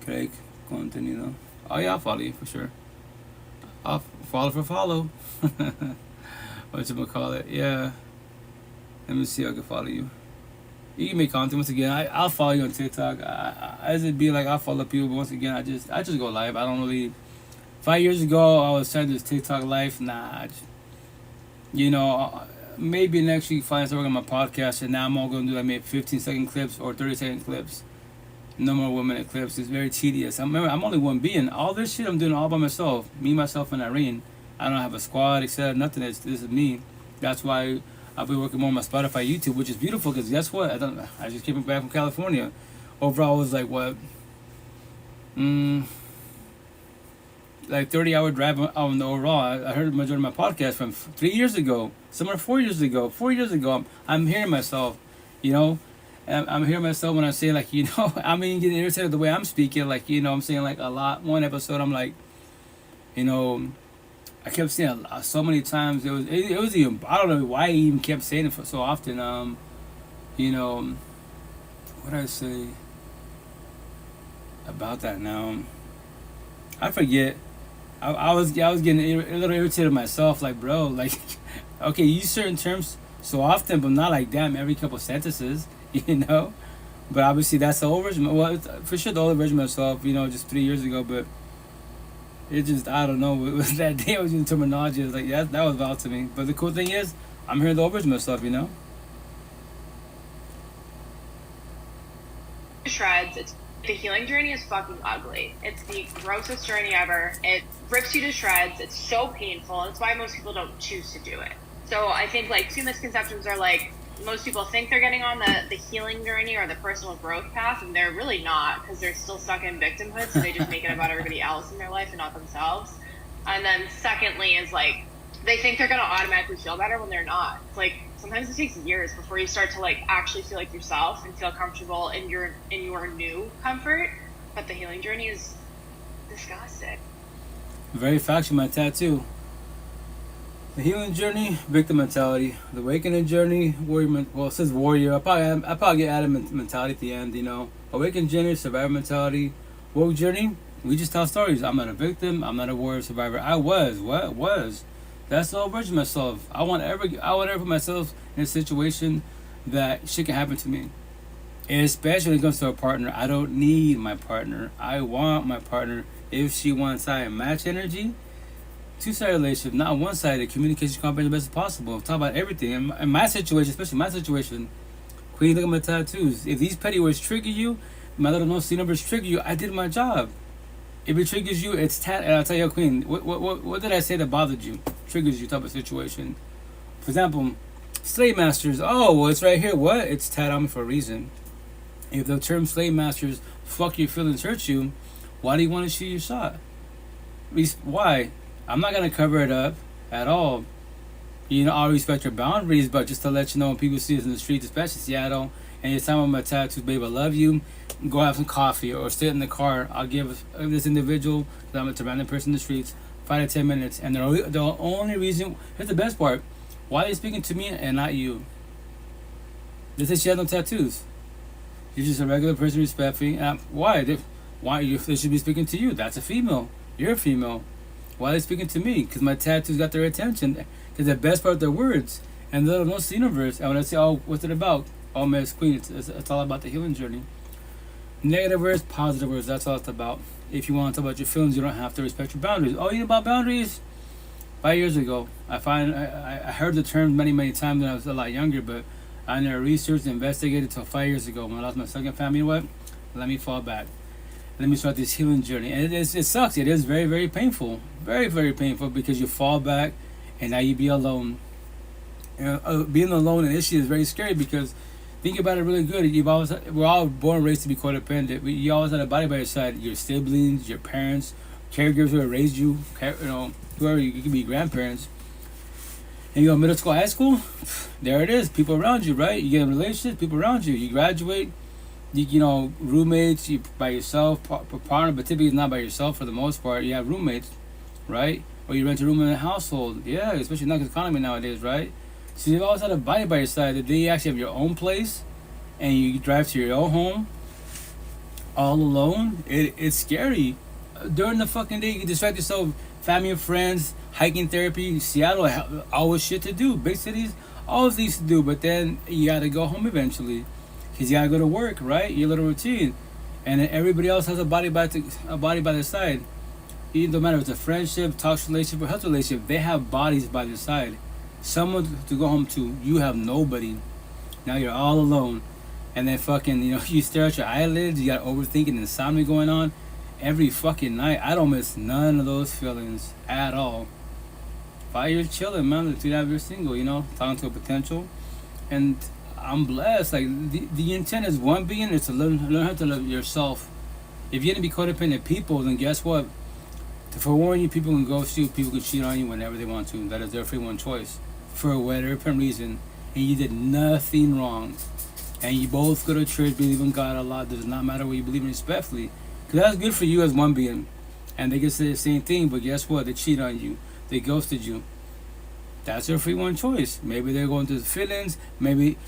crear contenido. Oh yeah, I'll follow you for sure. I'll follow for follow. Whatchamacallit, yeah. Let me see if I can follow you. You can make content once again. I'll follow you on TikTok. As it be like I'll follow people, but once again I just go live. I don't really. 5 years ago I was trying to do this TikTok live. Nah, you know, maybe next week finally start working on my podcast, and now I'm all gonna do like maybe 15-second clips or 30-second clips. No more 1 minute clips. It's very tedious. I'm only one being. All this shit I'm doing all by myself. Me, myself, and Irene. I don't have a squad, etc. Nothing. This is me. That's why I'll be working more on my Spotify, YouTube, which is beautiful because guess what? I just came back from California. Overall, it was like what? Like 30-hour drive on the overall. I heard the majority of my podcast from 3 years ago. Some are 4 years ago. 4 years ago, I'm hearing myself, you know? And I'm hearing myself when I say like, you know, I'm even getting irritated the way I'm speaking. Like, you know, I'm saying like a lot. One episode, I'm like, you know, I kept saying so many times. It was even, I don't know why I even kept saying it for so often. You know, what did I say about that now? I forget. I was getting a little irritated myself, like, bro, like, okay, you use certain terms so often, but not like damn every couple sentences, you know. But obviously that's the old version. Well, for sure the old version of myself, just 3 years ago. But it just, I don't know. That day I was using terminology. I was like, yeah, that was wild to me. But the cool thing is, I'm hearing the old version of myself. Shreds. The healing journey is fucking ugly. It's the grossest journey ever. It rips you to shreds. It's so painful. That's why most people don't choose to do it. So I think like two misconceptions are like, most people think they're getting on the healing journey or the personal growth path, and they're really not, because they're still stuck in victimhood, so they just make it about everybody else in their life and not themselves. And then secondly is like, they think they're going to automatically feel better when they're not. It's like, sometimes it takes years before you start to like actually feel like yourself and feel comfortable in your new comfort. But the healing journey is disgusting. Very factual, my tattoo. The healing journey, victim mentality. The awakening journey, warrior. Well, it says warrior. I probably get added mentality at the end. Awakening journey, survivor mentality. Woke journey, we just tell stories. I'm not a victim. I'm not a warrior survivor. I was. What was? That's the whole version of myself. I want to put myself in a situation that shit can happen to me. And especially when it comes to a partner, I don't need my partner. I want my partner. If she wants I match energy, two-sided relationship, not one-sided. Communication, comprehension, best as possible. Talk about everything. In my situation, especially my situation, Queen, look at my tattoos. If these petty words trigger you, my little no-see numbers trigger you, I did my job. If it triggers you, it's and I'll tell you, Queen, what did I say that bothered you? Triggers you type of situation. For example, slave masters. Oh, well, it's right here. What? It's tat on me for a reason. If the term slave masters fuck your feelings, hurt you, why do you want to shoot your shot? Why? I'm not gonna cover it up at all. I'll respect your boundaries, but just to let you know, when people see us in the streets, especially Seattle, and you're talking about my tattoos, babe, I love you. Go have some coffee or sit in the car. I'll give this individual, that I'm a random person in the streets, 5 to 10 minutes. And the only reason, here's the best part, why are they speaking to me and not you? They say she has no tattoos. You're just a regular person, respectfully. Why? They should be speaking to you. That's a female. You're a female. Why are they speaking to me? Because my tattoos got their attention. Because the best part of their words. And the little universe. And when I say, oh, what's it about? Oh, Miss Queen, it's all about the healing journey. Negative words, positive words, that's all it's about. If you want to talk about your feelings, you don't have to respect your boundaries. Oh, you know about boundaries? 5 years ago, I heard the term many times when I was a lot younger, but I never researched and investigated until 5 years ago when I lost my second family. Let me fall back. Let me start this healing journey. And it sucks. It is very, very painful. Very, very painful, because you fall back and now you be alone. Being alone in issue is very scary, because think about it really good. We're all born and raised to be codependent. You always had a body by your side. Your siblings, your parents, caregivers who have raised you, whoever, you could be grandparents. And you go middle school, high school, there it is. People around you, right? You get in relationships, people around you. You graduate, roommates, you by yourself, partner, but typically it's not by yourself for the most part. You have roommates, right? Or you rent a room in a household. Yeah, especially in the economy nowadays, right? So you've always had a body by your side. That you actually have your own place and you drive to your own home all alone. It's scary. During the fucking day, you can distract yourself, family and friends, hiking therapy. Seattle, always shit to do. Big cities, always things to do. But then you gotta go home eventually, because you gotta go to work, right? Your little routine. And then everybody else has a body by their side. It don't matter if it's a friendship, toxic relationship, or health relationship, they have bodies by their side. Someone to go home to. You have nobody. Now you're all alone. And then fucking, you stare at your eyelids, you got overthinking, insomnia going on every fucking night. I don't miss none of those feelings at all. 5 years chilling, man. 2.5 years single, talking to a potential. And I'm blessed. Like, the intent is one being is to learn how to love yourself. If you're gonna be codependent people, then guess what? To forewarn you, people can ghost you, people can cheat on you whenever they want to. That is their free one choice. For whatever reason. And you did nothing wrong. And you both go to church, believe in God a lot. Does not matter what you believe in, respectfully. Because that's good for you as one being. And they can say the same thing, but guess what? They cheat on you. They ghosted you. That's their free one choice. Maybe they're going through feelings. Maybe,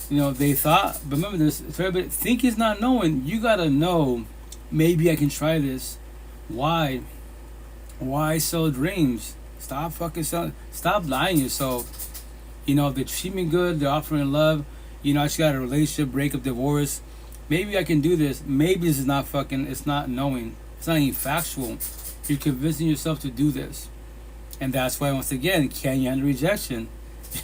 they thought. But remember this, for everybody, think is not knowing. You got to know, maybe I can try this. Why? Why sell dreams? Stop fucking selling. Stop lying to yourself. You know, if they treat me good, they're offering love. You know, I just got a relationship, breakup, divorce. Maybe I can do this. Maybe this is not fucking, it's not knowing. It's not even factual. You're convincing yourself to do this. And that's why, once again, can you handle rejection?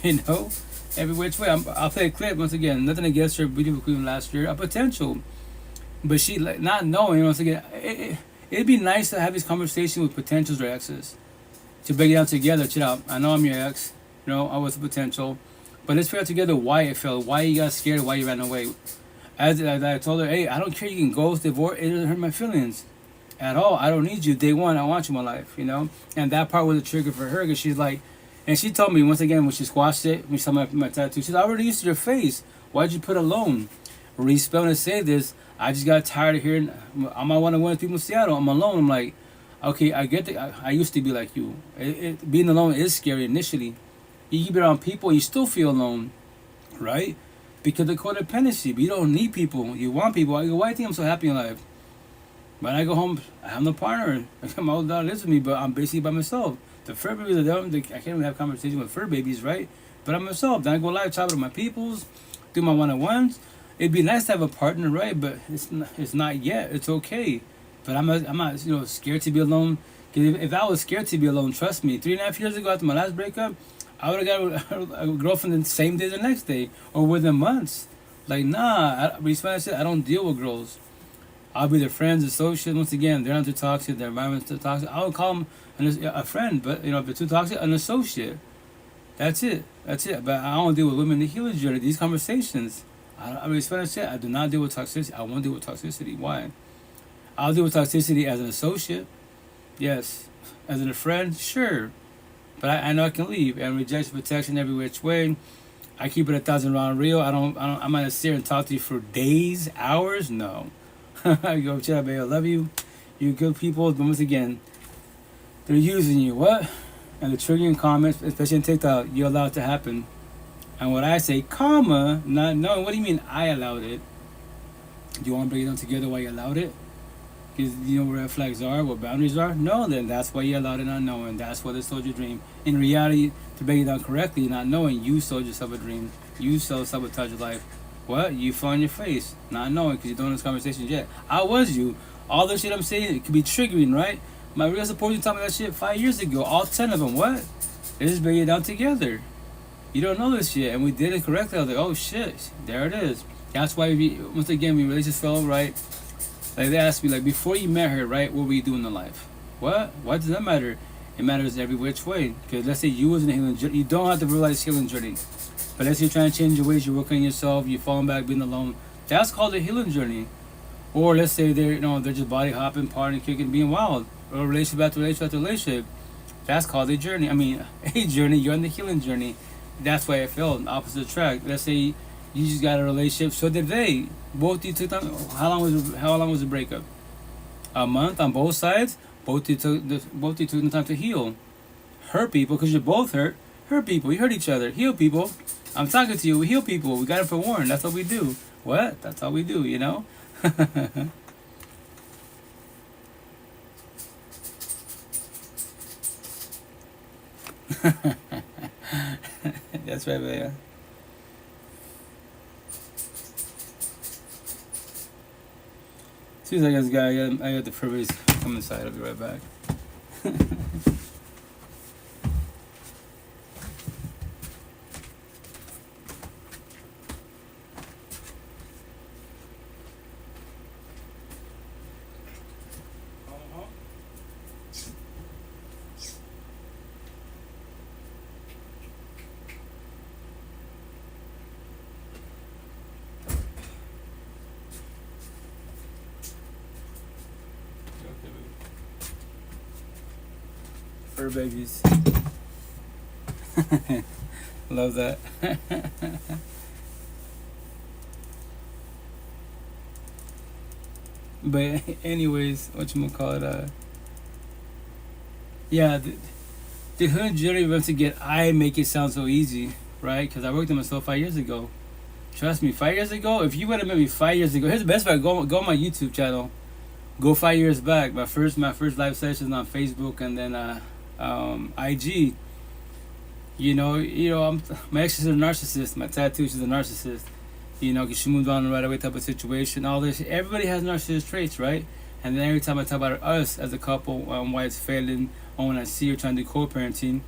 You know? Every which way. I'll play a clip, once again. Nothing against her, beautiful queen last year. A potential. But she, like, not knowing, once again, it'd be nice to have this conversation with potentials or exes. To break it down together, chill out. I know I'm your ex. You know, I was a potential. But let's figure out together why it failed, why you got scared, why you ran away. As I told her, hey, I don't care, you can ghost, divorce, it doesn't hurt my feelings at all. I don't need you. Day one, I want you in my life, you know? And that part was a trigger for her, because she's like, and she told me, once again, when she squashed it, when she saw my tattoo, she said, I already used to your face. Why'd you put alone? Respelling to say this, I just got tired of hearing, I'm not one of the people in Seattle, I'm alone. I'm like, okay, I get that. I used to be like you. Being alone is scary initially. You keep around people, you still feel alone, right? Because of codependency. But you don't need people. You want people. I go, why do you think I'm so happy in life? When I go home, I have no partner. My old daughter lives with me, but I'm basically by myself. The fur babies are dumb. I can't even have conversations with fur babies, right? But I'm myself. Then I go live, chat with my peoples, do my one-on-ones. It'd be nice to have a partner, right? But it's not yet. It's okay. But I'm not, you know, scared to be alone. Because if I was scared to be alone, trust me, 3.5 years ago after my last breakup, I would have got a girlfriend the same day the next day, or within months. Like, nah, I don't deal with girls. I'll be their friends, associates. Once again, they're not too toxic, their environment's too toxic. I would call them a friend, but, you know, if they're too toxic, an associate. That's it. But I don't deal with women in the healing journey. These conversations, I do not deal with toxicity. I won't deal with toxicity. Why? I'll deal with toxicity as an associate. Yes. As a friend, sure. But I know I can leave. And rejection, protection every which way. I keep it 1,000 round real. I'm not gonna sit here and talk to you for days, hours. No. I go, chill out, baby. I love you. You're good people. But once again, they're using you. What? And the triggering comments, especially on TikTok, you allow it to happen. And what I say, karma, not knowing. What do you mean I allowed it? Do you want to break it down together why you allowed it? Because you know where red flags are, what boundaries are? No, then that's why you allowed it not knowing. That's why they sold your dream. In reality, to break it down correctly, not knowing, you sold yourself a dream. You self-sabotage your life. What? You fell on your face. Not knowing, because you don't know this conversation yet. I was you. All the shit I'm saying, it could be triggering, right? My real supporters told me that shit 5 years ago. All 10 of them. What? They just break it down together. You don't know this shit. And we did it correctly. I was like, oh shit. There it is. That's why, once again, we relationships fell right. Like, they asked me, like, before you met her, right, what were you doing in life? What? Why does that matter? It matters every which way. Because let's say you was in a healing journey. You don't have to realize healing journey. But let's say you're trying to change your ways, you're working on yourself, you're falling back, being alone. That's called a healing journey. Or let's say they're just body hopping, partying, kicking, being wild. Or relationship after relationship after relationship. That's called a journey. I mean, a journey. You're on the healing journey. That's why it failed. Opposite track. Let's say you just got a relationship. So did they. Both you took time. How long was the breakup? A month on both sides. Both you took the time to heal. Hurt people because you're both hurt. Hurt people. You hurt each other. Heal people. I'm talking to you. We heal people. We got to forewarn. That's what we do. What? That's all we do. You know. That's right, baby. Seems like this guy, I got the privilege to come inside. I'll be right back. Fur babies. Love that. But anyways, whatchamacallit, yeah, the hood journey once again, I make it sound so easy, right? Because I worked on myself 5 years ago. Trust me, 5 years ago, if you would have met me 5 years ago, here's the best part, go on my YouTube channel. Go 5 years back. My first live sessions on Facebook and then IG. My ex is a narcissist. My tattoo, she's a narcissist. Because she moved on right away type of situation. All this, everybody has narcissist traits, right? And then every time I talk about us as a couple, why it's failing, or when I see her trying to do co-parenting,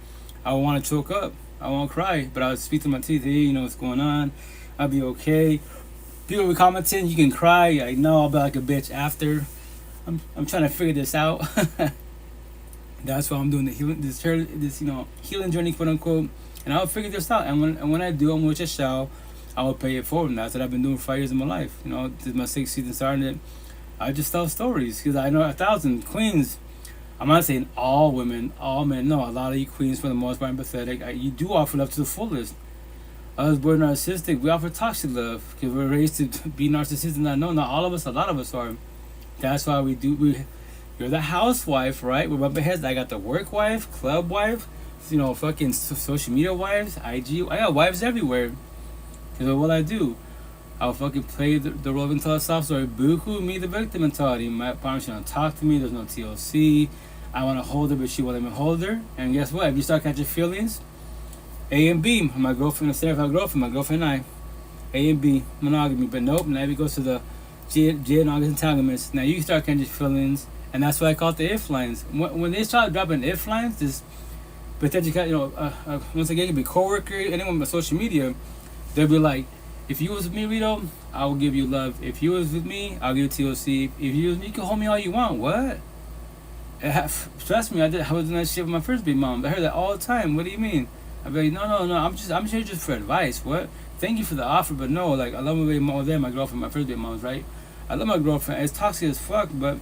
I want to choke up. I won't cry, but I would speak to my teeth. Hey, you know what's going on? I'll be okay. People be commenting, you can cry. I know I'll be like a bitch after. I'm trying to figure this out. That's why I'm doing the healing, this healing journey, quote unquote. And I'll figure this out. And when I do, I'm with a shell. I will pay it forward. And that's what I've been doing for 5 years of my life. This is my 6th season starting it. I just tell stories because I know 1,000 queens. I'm not saying all women, all men. No, a lot of you queens for the most part empathetic. You do offer love to the fullest. Us born narcissistic, we offer toxic love because we're raised to be narcissistic. And I know not all of us, a lot of us are. That's why you're the housewife, right? We're bumping heads. I got the work wife, club wife, fucking social media wives, IG. I got wives everywhere. Because of what I do. I'll fucking play the role of until soft story. Buku, me, the victim mentality. My partner, she don't talk to me. There's no TLC. I want to hold her, but she won't let me hold her. And guess what? If you start catching feelings, A and B. My girlfriend, instead of my girlfriend and I. A and B, monogamy. But nope, now it goes to the J and August entanglements. Now you start catching feelings, and that's why I call it the if lines. When they start dropping if lines, this potential, once again, it could be coworker, anyone with social media, they'll be like, if you was with me, Rito, I will give you love. If you was with me, I'll give you TLC. If you was with me, you can hold me all you want. What? Trust me, I was doing that shit with my first big mom. I heard that all the time. What do you mean? I'd be like, no. I'm here just for advice. What? Thank you for the offer, but no. Like, I love my baby mom. My girlfriend, my first big mom, right? I love my girlfriend. It's toxic as fuck, but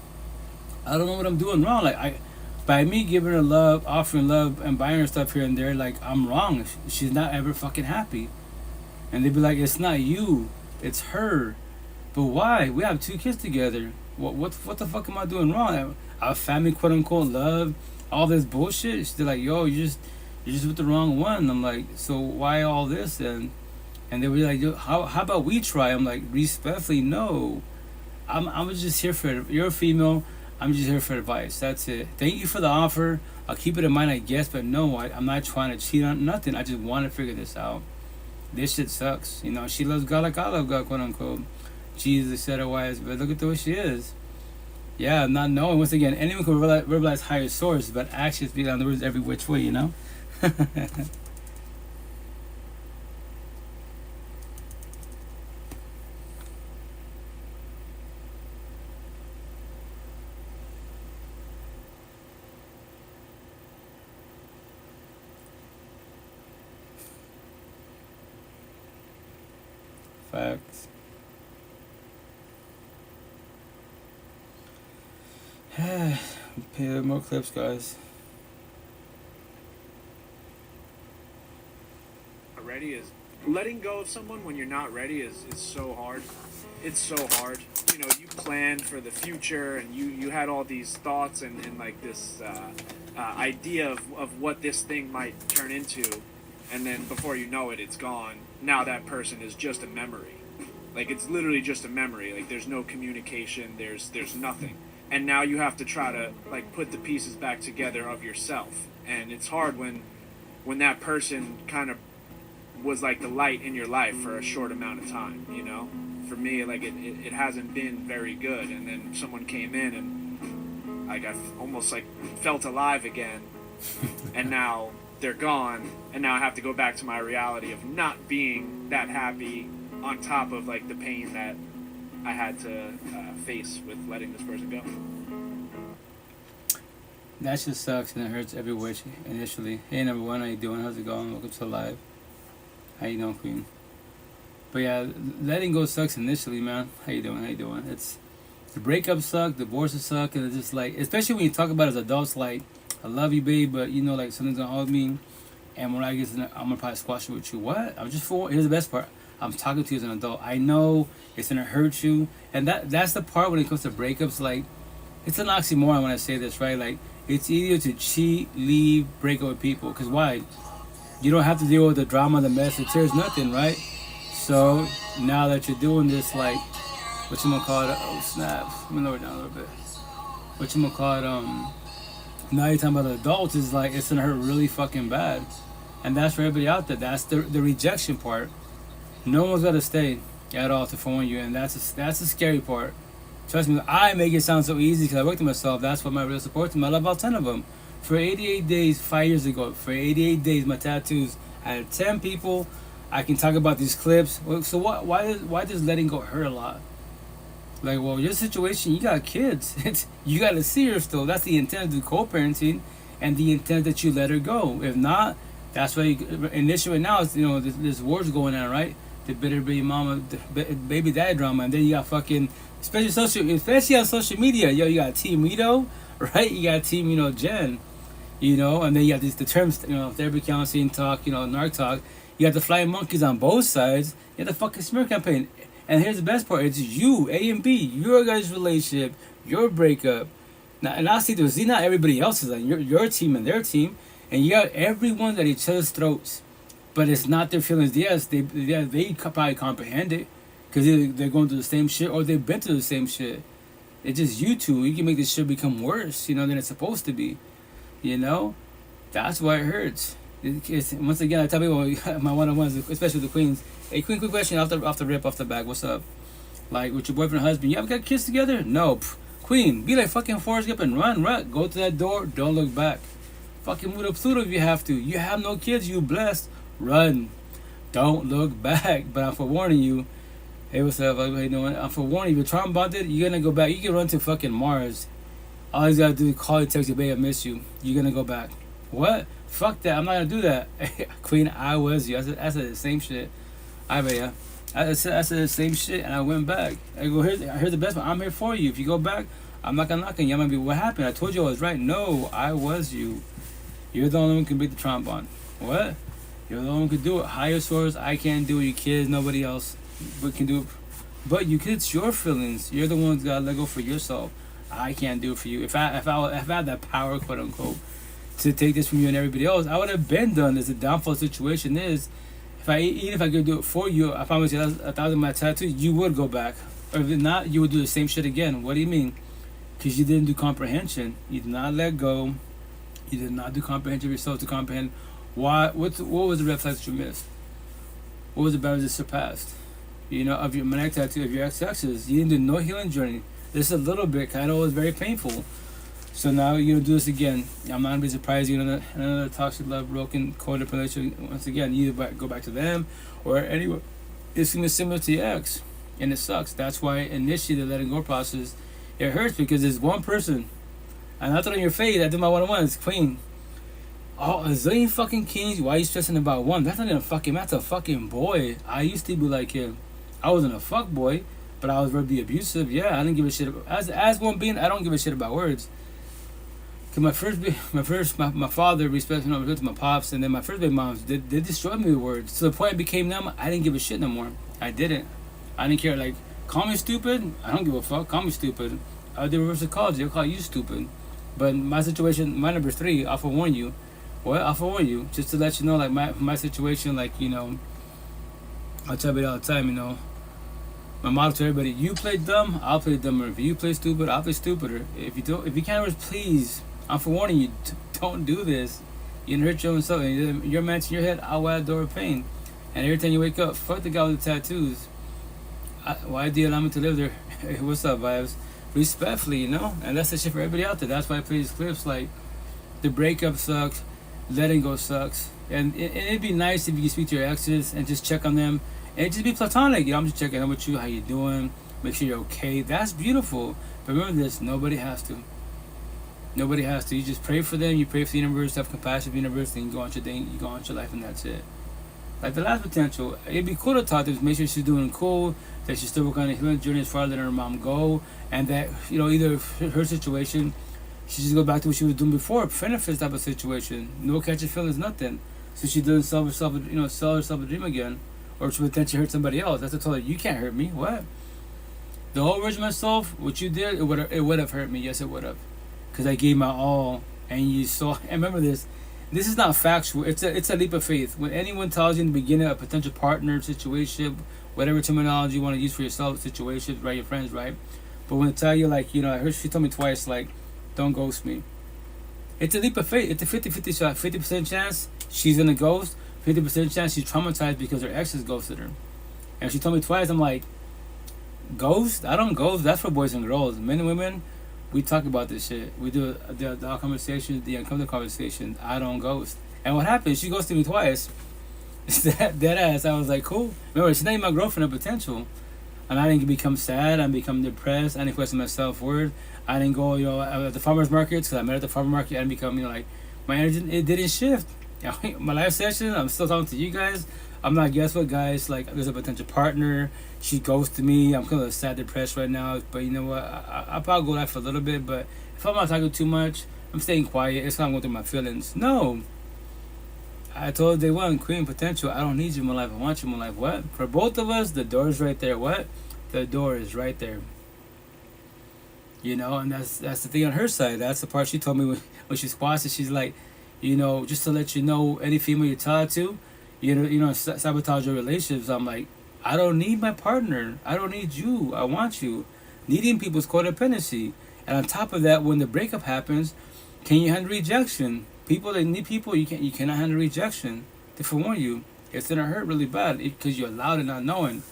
I don't know what I'm doing wrong. Like, by me giving her love, offering love, and buying her stuff here and there, like, I'm wrong. She's not ever fucking happy. And they'd be like, it's not you, it's her. But why? We have 2 kids together. What the fuck am I doing wrong? Our family, quote unquote, love, all this bullshit. They're like, yo, you're just with the wrong one. I'm like, so why all this then? And they were like, yo, how about we try? I'm like, respectfully, no. I'm just here for, you're a female, I'm just here for advice. That's it. Thank you for the offer. I'll keep it in mind, I guess, but no, I'm not trying to cheat on nothing. I just want to figure this out. This shit sucks. She loves God like I love God, quote unquote. Jesus said otherwise, but look at the way she is. Yeah, not knowing. Once again, anyone can verbalize higher source, but actions speak on the words every which way, Facts. Play more clips, guys. Ready is letting go of someone when you're not ready is so hard. It's so hard. You planned for the future and you had all these thoughts and like this idea of what this thing might turn into, and then before you know it, it's gone. Now that person is just a memory. Like, it's literally just a memory. Like, there's no communication, there's nothing. And now you have to try to, like, put the pieces back together of yourself. And it's hard when that person kind of was like the light in your life for a short amount of time, For me, like, it hasn't been very good. And then someone came in and, like, I almost, like, felt alive again. And now they're gone. And now I have to go back to my reality of not being that happy, on top of, like, the pain that I had to face with letting this person go. That just sucks and it hurts every way initially. Hey, number one, how you doing? How's it going? Welcome to live. How you doing, Queen? But yeah, letting go sucks initially, man. How you doing? It's the breakups suck, divorces suck, and it's just like, especially when you talk about it as adults, like, I love you, babe, but like something's gonna hold me, and when I get I'm gonna probably squash it with you. What? Here's the best part. I'm talking to you as an adult. I know it's gonna hurt you, and that's the part when it comes to breakups. Like, it's an oxymoron when I say this, right? Like, it's easier to cheat, leave, break up with people. Cause why? You don't have to deal with the drama, the mess, the tears, nothing, right? So now that you're doing this, like, whatchamacallit, oh snap, let me lower it down a little bit. Whatchamacallit, now you're talking about the adults, is like, it's gonna hurt really fucking bad. And that's for everybody out there. That's the rejection part. No one's gotta stay at all to phone you, and that's the scary part. Trust me, I make it sound so easy because I worked with myself. That's what my real support team. I love about 10 of them. For 88 days, 5 years ago, for 88 days, my tattoos, I had 10 people. I can talk about these clips. So why does letting go hurt a lot? Like, well, your situation, you got kids. You got to see her still. That's the intent of the co-parenting, and the intent that you let her go. If not, that's why initially now it's, you know, this war's going on, right? The bitter baby mama, the baby daddy drama, and then you got fucking, especially on social media. Yo, you got Team Rito, right? You got Team, you know, Jen, you know, and then you got the terms, you know, therapy, counseling, talk, you know, narc talk. You got the flying monkeys on both sides. You got the fucking smear campaign. And here's the best part: it's you, A and B, your guys' relationship, your breakup. Now, and I see not everybody else's, like your team and their team, and you got everyone at each other's throats. But it's not their feelings. Yes, they probably comprehend it because they're going through the same shit, or they've been through the same shit. It's just you two. You can make this shit become worse, you know, than it's supposed to be. You know, that's why it hurts. Once again, I tell people my one-on-ones, especially the queens. Hey, queen, quick question off the back. What's up? Like, with your boyfriend and husband, you ever got kids together? No. Queen, be like fucking Forrest Gump and run. Go to that door. Don't look back. Fucking move to Pluto if you have to. You have no kids. You blessed. Run. Don't look back. But I'm forewarning you. Hey, what's up? How you doing? I'm forewarning you. If you're trauma bonded, you're gonna go back. You can run to fucking Mars. All you gotta do is call you, text you, babe, I miss you. You're gonna go back. What? Fuck that. I'm not gonna do that. Queen, I was you. I said the same shit. I bet ya. I said the same shit, and I went back. I go, here's the best one. I'm here for you. If you go back, I'm not gonna knock on you. I'm gonna be, what happened? I told you I was right. No, I was you. You're the only one who can beat the trauma bond. What? You're the only one who can do it. Higher source, I can't do it. Your kids, nobody else can do it. But you kids, your feelings. You're the ones that gotta let go for yourself. I can't do it for you. If I had that power, quote unquote, to take this from you and everybody else, I would have been done. As the downfall situation is, even if I could do it for you, I promise you, 1,000 of my tattoos, you would go back. Or if not, you would do the same shit again. What do you mean? Because you didn't do comprehension. You did not let go. You did not do comprehension of yourself to comprehend what was the red flags that you missed? What was the boundaries that surpassed? You know, of your magnetic tattoo, of your ex-exes. You didn't do no healing journey. This a little bit, kind of was very painful. So now you're gonna do this again. I'm not gonna be surprised you're gonna another toxic love, broken, codependent relationship. Once again, you either go back to them or anywhere. It's gonna be similar to your ex, and it sucks. That's why initially the letting go process, it hurts because there's one person. And I thought in your face, I did my one-on-ones, queen. Oh, a zillion fucking kings. Why are you stressing about one? That's not even a fucking. That's a fucking boy. I used to be like him. I wasn't a fuck boy, but I was verbally abusive. Yeah, I didn't give a shit. As one being, I don't give a shit about words. Cause my father respected my pops, and then my first big moms they destroyed me with words to the point I became numb. I didn't give a shit no more. I didn't care. Like, call me stupid. I don't give a fuck. Call me stupid. I did reverse psychology. They'll call you stupid. But my situation, my number 3, I'll forewarn you. What? I'll forewarn you just to let you know, like my situation, like, you know. I tell you all the time, you know. My motto to everybody: you play dumb, I'll play dumber. If you play stupid, I'll play stupider. If you can't, please. I'm forewarning you, don't do this. You can hurt your own self. You're matching your head, I'll wide door of pain. And every time you wake up, fuck the guy with the tattoos. Why do you allow me to live there? Hey, what's up, vibes? Respectfully, you know? And that's the shit for everybody out there. That's why I play these clips. Like, the breakup sucks, letting go sucks. And it'd be nice if you could speak to your exes and just check on them. And just be platonic. You know, I'm just checking in with you, how you doing, make sure you're okay. That's beautiful. But remember this, nobody has to. Nobody has to. You just pray for them. You pray for the universe. Have compassion for the universe. And you go on your thing. You go on your life, and that's it. Like the last potential, it'd be cool to talk to her, make sure she's doing cool, that she's still working on a healing journey as far as letting her mom go, and that, you know, either her situation, she just go back to what she was doing before, benefits type of situation. No catching feelings, nothing. So she doesn't sell herself a dream again, or she potentially hurt somebody else. That's what I told her. You can't hurt me. What? The whole version of myself, what you did, it would have hurt me. Yes, it would have. Because I gave my all, and you saw. And remember this is not factual. It's a leap of faith. When anyone tells you in the beginning a potential partner situation, whatever terminology you want to use for yourself, situations, right, your friends, right? But when I tell you, like, I heard she told me twice, like, don't ghost me. It's a leap of faith. It's a 50-50 shot. 50% chance she's gonna ghost. 50% chance she's traumatized because her ex has ghosted her. And she told me twice, I'm like, ghost? I don't ghost. That's for boys and girls. Men and women, we talk about this shit. We do the conversations, the uncomfortable conversations. I don't ghost. And what happened? She ghosted me twice. Dead ass. I was like, cool. Remember, she's not even my girlfriend of potential. And I didn't become sad. I didn't become depressed. I didn't question my self-worth. I didn't go, at the farmer's markets, because I met her at the farmer's market. I didn't become, like, my energy, it didn't shift. My live session, I'm still talking to you guys. I'm not, guess what, guys? Like, there's a potential partner. She ghosted me. I'm kind of sad, depressed right now. But you know what? I'll probably go that for a little bit. But if I'm not talking too much, I'm staying quiet. It's not going through my feelings. No. I told day one, Queen Potential, I don't need you in my life. I want you in my life. What? For both of us, the door is right there. What? The door is right there. And that's the thing on her side. That's the part she told me when she squats it. She's like, just to let you know, any female you talk to, sabotage your relationships. I'm like, I don't need my partner. I don't need you. I want you. Needing people is codependency. And on top of that, when the breakup happens, can you handle rejection? People that need people, you cannot handle rejection. To forewarn you, it's gonna hurt really bad because you're loud and not knowing.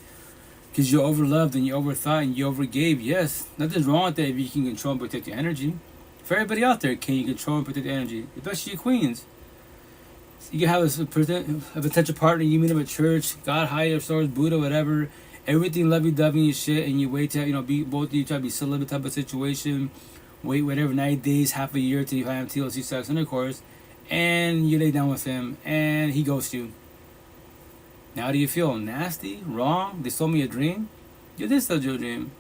Because you're overloved and you overthought and you overgave. Yes, nothing's wrong with that if you can control and protect your energy. For everybody out there, can you control and protect your energy? Especially you queens. You can have a potential partner, you meet him at church, God, higher source, Buddha, whatever. Everything lovey-dovey and shit, and you wait to, be both of you try to be celibate type of situation. Wait whatever, 90 days, half a year till you have TLC sex intercourse, and you lay down with him, and he ghosts you. Now do you feel nasty, wrong? They sold me a dream? You did sell your dream.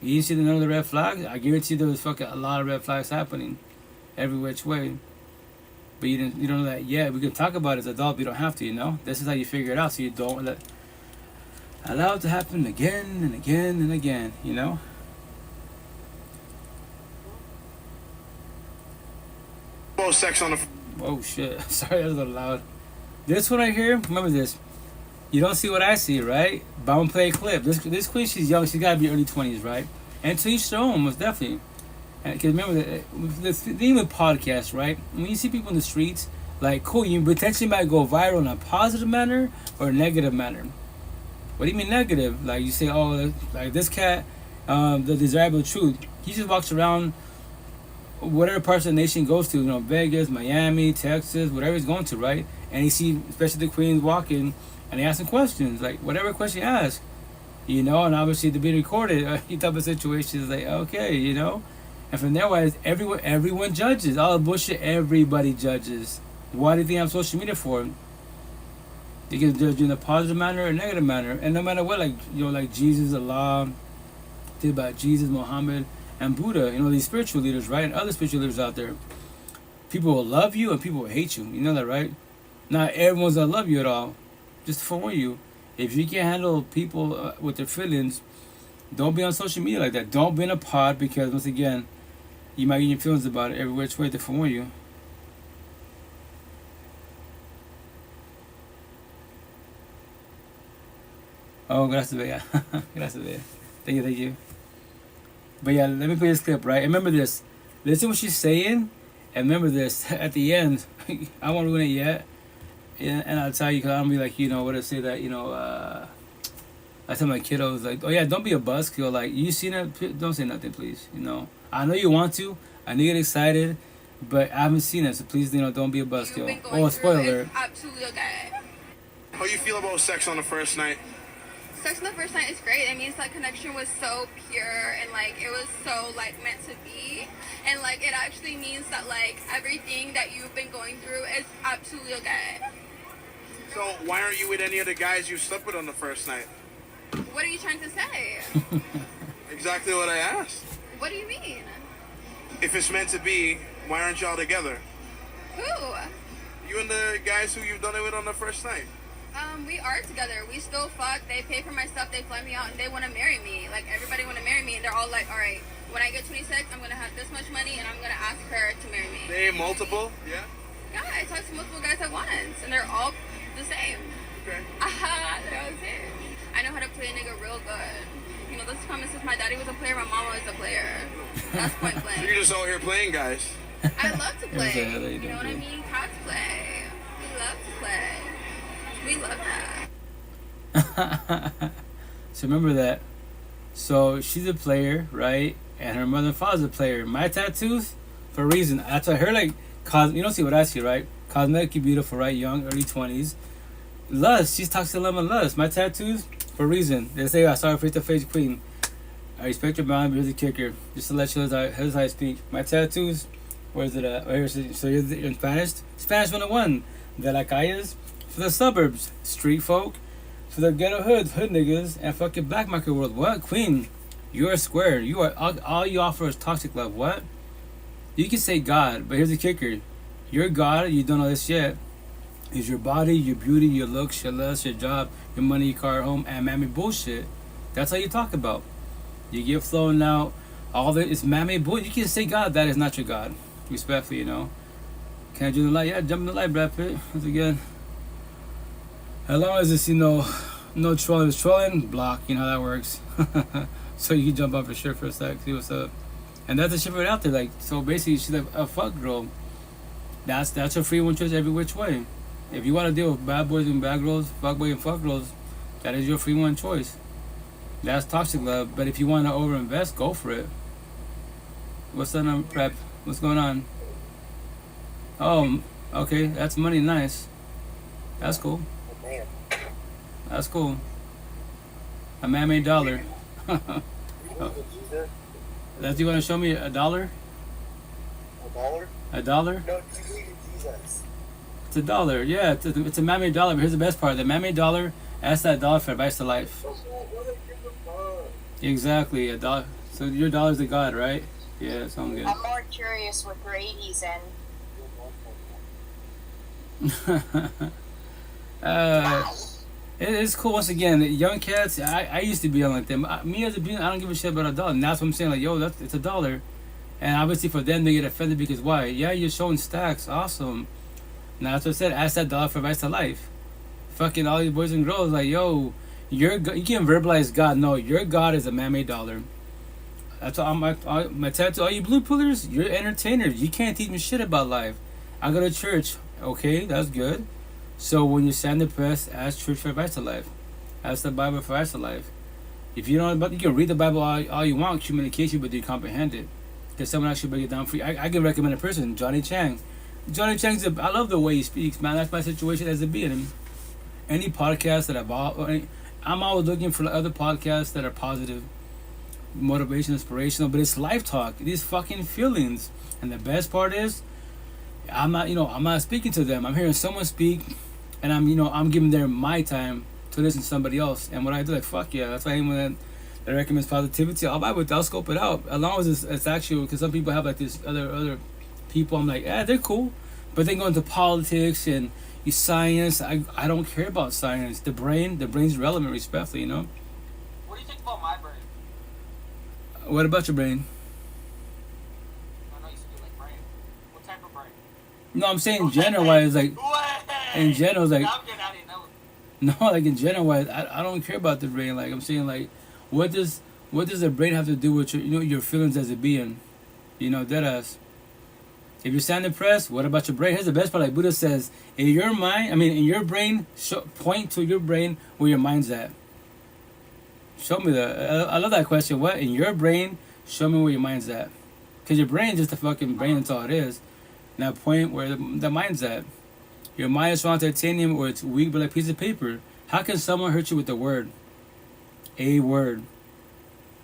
You didn't see none of the red flags? I guarantee there was fucking a lot of red flags happening, every which way. But you don't know that yet. We can talk about it as adults, but you don't have to, This is how you figure it out, so you don't allow it to happen again and again and again, Sex on the. Oh shit! Sorry, that was a little loud. This one right here. Remember this. You don't see what I see, right? But I'm gonna play a clip. This queen, she's young. She's gotta be early 20s, right? And to each their own, most definitely. Because remember the thing with podcasts, right? When you see people in the streets, like, cool, you potentially might go viral in a positive manner or a negative manner. What do you mean negative? Like you say, oh, like this cat, the desirable truth. He just walks around. Whatever parts of the nation goes to, Vegas, Miami, Texas, whatever he's going to, right? And you see, especially the queens walking, and they ask him questions, like whatever question you ask, and obviously to be recorded, type of situations, like, okay, and from there, wise, everyone judges, all the bullshit, everybody judges. Why do you think I'm social media for? You can judge in a positive manner or a negative manner, and no matter what, like Jesus, Allah, think about Jesus, Muhammad, and Buddha, these spiritual leaders, right? And other spiritual leaders out there. People will love you and people will hate you. You know that, right? Not everyone's gonna love you at all. Just to forewarn you, if you can't handle people with their feelings, don't be on social media like that. Don't be in a pod because, once again, you might get your feelings about it every which way to forewarn you. Oh, gracias, Bella. Gracias, Bella. Thank you. But yeah, let me play this clip, right? And remember this. Listen what she's saying. And remember this. At the end, I won't ruin it yet. And I'll tell you, because I'm going to be like, what I say that, I tell my kiddos, like, oh yeah, don't be a buzzkill. Like, you seen it? Don't say nothing, please. I know you want to. I know you get excited. But I haven't seen it. So please, don't be a buzzkill. Oh, spoiler alert. Absolutely okay. How you feel about sex on the first night? Sex on the first night is great. It means that connection was so pure and it was so meant to be, and it actually means that everything that you've been going through is absolutely okay. So why aren't you with any of the guys you slept with on the first night? What are you trying to say? Exactly what I asked. What do you mean? If it's meant to be, why aren't y'all together? Who? You and the guys who you've done it with on the first night. We are together. We still fuck. They pay for my stuff. They fly me out, and they want to marry me. Everybody want to marry me, and they're all like, all right, when I get 26, I'm going to have this much money, and I'm going to ask her to marry me. They multiple? Yeah? Yeah, I talked to multiple guys at once, and they're all the same. Okay. Aha, they're all the same. I know how to play a nigga real good. You know, this comment says my daddy was a player, my mama was a player. That's point blank. So you're just out here playing, guys. I love to play. You You know what I mean? Cats play. We love to play. We love that. So remember that. So she's a player, right? And her mother and father's a player. My tattoos, for a reason. That's why her, like, you don't see what I see, right? Cosmetically beautiful, right? Young, early 20s. Lust, she's toxic love and lust. My tattoos, for a reason. They say I saw her face-to-face queen. I respect your mind, but here's the kicker. Just to let you know, here's how I speak. My tattoos, where's it at? Right here, so you're in Spanish? Spanish 101. De la calles, for the suburbs, street folk, for the ghetto hood niggas, and fucking black market world. What? Queen, you're a square. You are, all you offer is toxic love. What? You can say God, but here's the kicker. You're God, you don't know this yet. Is your body, your beauty, your looks, your lust, your job, your money, your car, home, and mammy bullshit. That's all you talk about. You get flowing out. All that is mammy bullshit. You can say God, that is not your God. Respectfully, you know. Can I jump in the light? Yeah, jump in the light, Brad Pitt. Once again. As long as it's, you know, no trolling. It's trolling, block. You know how that works. So you can jump up for sure for a sec, see what's up. And that's the shit right out there. Like, so basically, she's like a fuck girl. That's a free one choice every which way. If you want to deal with bad boys and bad girls, fuck boys and fuck girls, that is your free one choice. That's toxic love. But if you want to overinvest, go for it. What's up, Prep? What's going on? Oh, okay. That's money. Nice. That's cool. That's cool. A man-made dollar. That's you want to show me a dollar? A dollar? A dollar? No, you believe in Jesus. It's a dollar. Yeah, it's a man-made dollar. But here's the best part: the man-made dollar. Ask that dollar for advice to life. Exactly, a dollar. So your dollar's the God, right? Yeah, sounds good. I'm more curious what grade he's in. It's cool. Once again, young cats. I used to be young like them. Me as a being, I don't give a shit about a dollar. And that's what I'm saying. Like, yo, it's a dollar. And obviously for them, they get offended because why? Yeah, you're showing stacks. Awesome. Now that's what I said. Ask that dollar for advice to life. Fucking all these boys and girls, like, yo, you can't verbalize God. No, your God is a man-made dollar. That's all my tattoo. All you blue pillars, you're entertainers. You can't teach me shit about life. I go to church. Okay, that's good. So when you stand depressed, ask church for advice to life. Ask the Bible for advice to life. If you don't, you can read the Bible all you want, communication, but do you comprehend it? Can someone actually break it down for you? I can recommend a person, Johnny Chang. Johnny Chang's I love the way he speaks, man. That's my situation as a being. Any podcast that I'm always looking for other podcasts that are positive, motivation, inspirational, but it's life talk. These fucking feelings. And the best part is, I'm not speaking to them. I'm hearing someone speak, and I'm giving them my time to listen to somebody else. And what I do, like, fuck yeah, that's why anyone that recommends positivity, I'll vibe with it, I'll scope it out. As long as it's actual, because some people have like this other people, I'm like, they're cool. But they go into politics and science. I don't care about science. The brain's relevant, respectfully, you know? What do you think about my brain? What about your brain? I know you said you like brain. What type of brain? No, I'm saying general-wise, like, in general, like, I'm good, I didn't know. no, like in general-wise, I don't care about the brain. Like, I'm saying, like, what does the brain have to do with your feelings as a being? Deadass. If you're sound depressed, what about your brain? Here's the best part. Like Buddha says, in your brain, point to your brain where your mind's at. Show me that. I love that question. What? In your brain, show me where your mind's at. Because your brain's just a fucking brain, that's all it is. Now point where the mind's at. Your mind is strong titanium or it's weak but like a piece of paper. How can someone hurt you with a word? A word.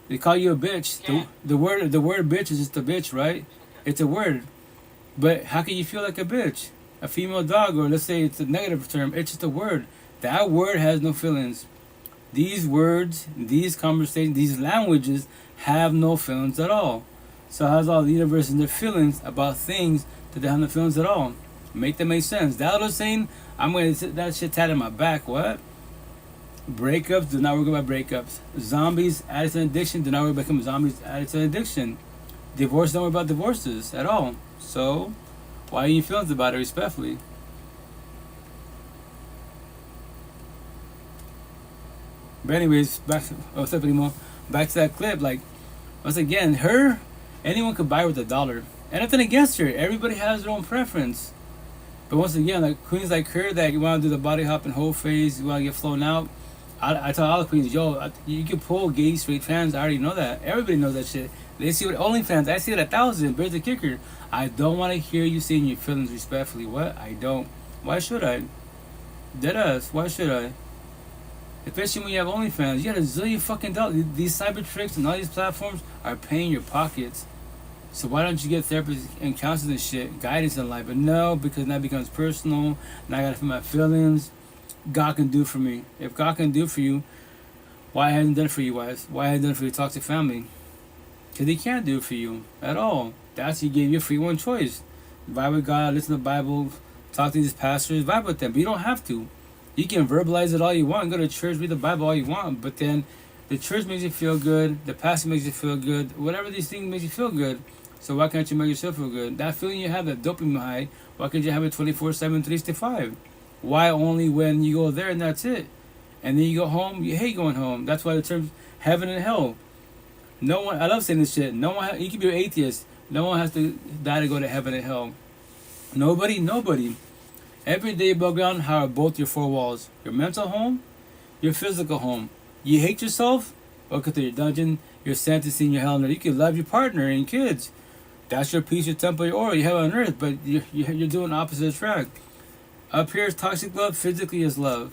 They call you a bitch. The word bitch is just a bitch, right? It's a word. But how can you feel like a bitch? A female dog, or let's say it's a negative term, it's just a word. That word has no feelings. These words, these conversations, these languages have no feelings at all. So how's all the universe and their feelings about things that they have no feelings at all? Make them make sense. That what I'm saying, I'm going to sit that shit tatted on my back. What? Breakups do not work about breakups. Zombies added to addiction do not work about zombies added to addiction. Divorce don't work about divorces at all. So, why are you feelings about it, respectfully? But anyways, what's up anymore? Back to that clip. Like, once again, anyone could buy her with $1. And nothing against her. Everybody has their own preference. But once again, like queens like her that you want to do the body hop and whole phase, you want to get flown out. I tell all the queens, yo, you can pull gay, straight fans. I already know that. Everybody knows that shit. They see it with OnlyFans. I see it 1,000. But here's the kicker. I don't want to hear you saying your feelings respectfully. What? I don't. Why should I? Deadass. Why should I? Especially when you have OnlyFans. You got a zillion fucking dollars. These cyber tricks and all these platforms are paying your pockets. So why don't you get therapists and counselors and shit, guidance in life? But no, because now it becomes personal. Now I gotta feel my feelings. God can do for me. If God can do for you, why hasn't done it for you, wives? Why hasn't done it for your toxic family? Because He can't do it for you at all. That's He gave you a free one choice. Vibe with God, listen to the Bible, talk to these pastors, vibe with them. But you don't have to. You can verbalize it all you want, go to church, read the Bible all you want, but then the church makes you feel good, the pastor makes you feel good, whatever these things makes you feel good. So why can't you make yourself feel good? That feeling you have, that dopamine high, why can't you have it 24/7, 365? Why only when you go there and that's it? And then you go home, you hate going home. That's why the terms heaven and hell. No one, I love saying this shit. No one, you can be an atheist. No one has to die to go to heaven and hell. Nobody. Every day above ground, how are both your four walls? Your mental home, your physical home. You hate yourself? Welcome to your dungeon, your fantasy, and your hell on earth. You can love your partner and kids. That's your peace, your temple, your aura, you have on earth, but you're doing opposite track. Up here is toxic love, physically is love.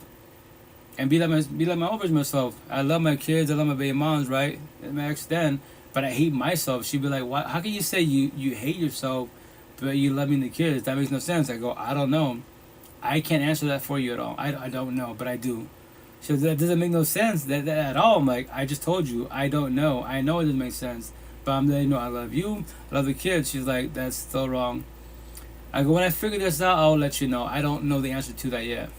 And be like my old version of myself. I love my kids, I love my baby moms, right? And my ex then, but I hate myself. She'd be like, "Why? How can you say you hate yourself, but you love me and the kids? That makes no sense." I go, "I don't know. I can't answer that for you at all. I don't know, but I do." So that doesn't make no sense that at all. I'm like, I just told you, I don't know. I know it doesn't make sense, but I'm letting you know I love you, I love the kids. She's like, that's still wrong. I go, when I figure this out, I'll let you know. I don't know the answer to that yet.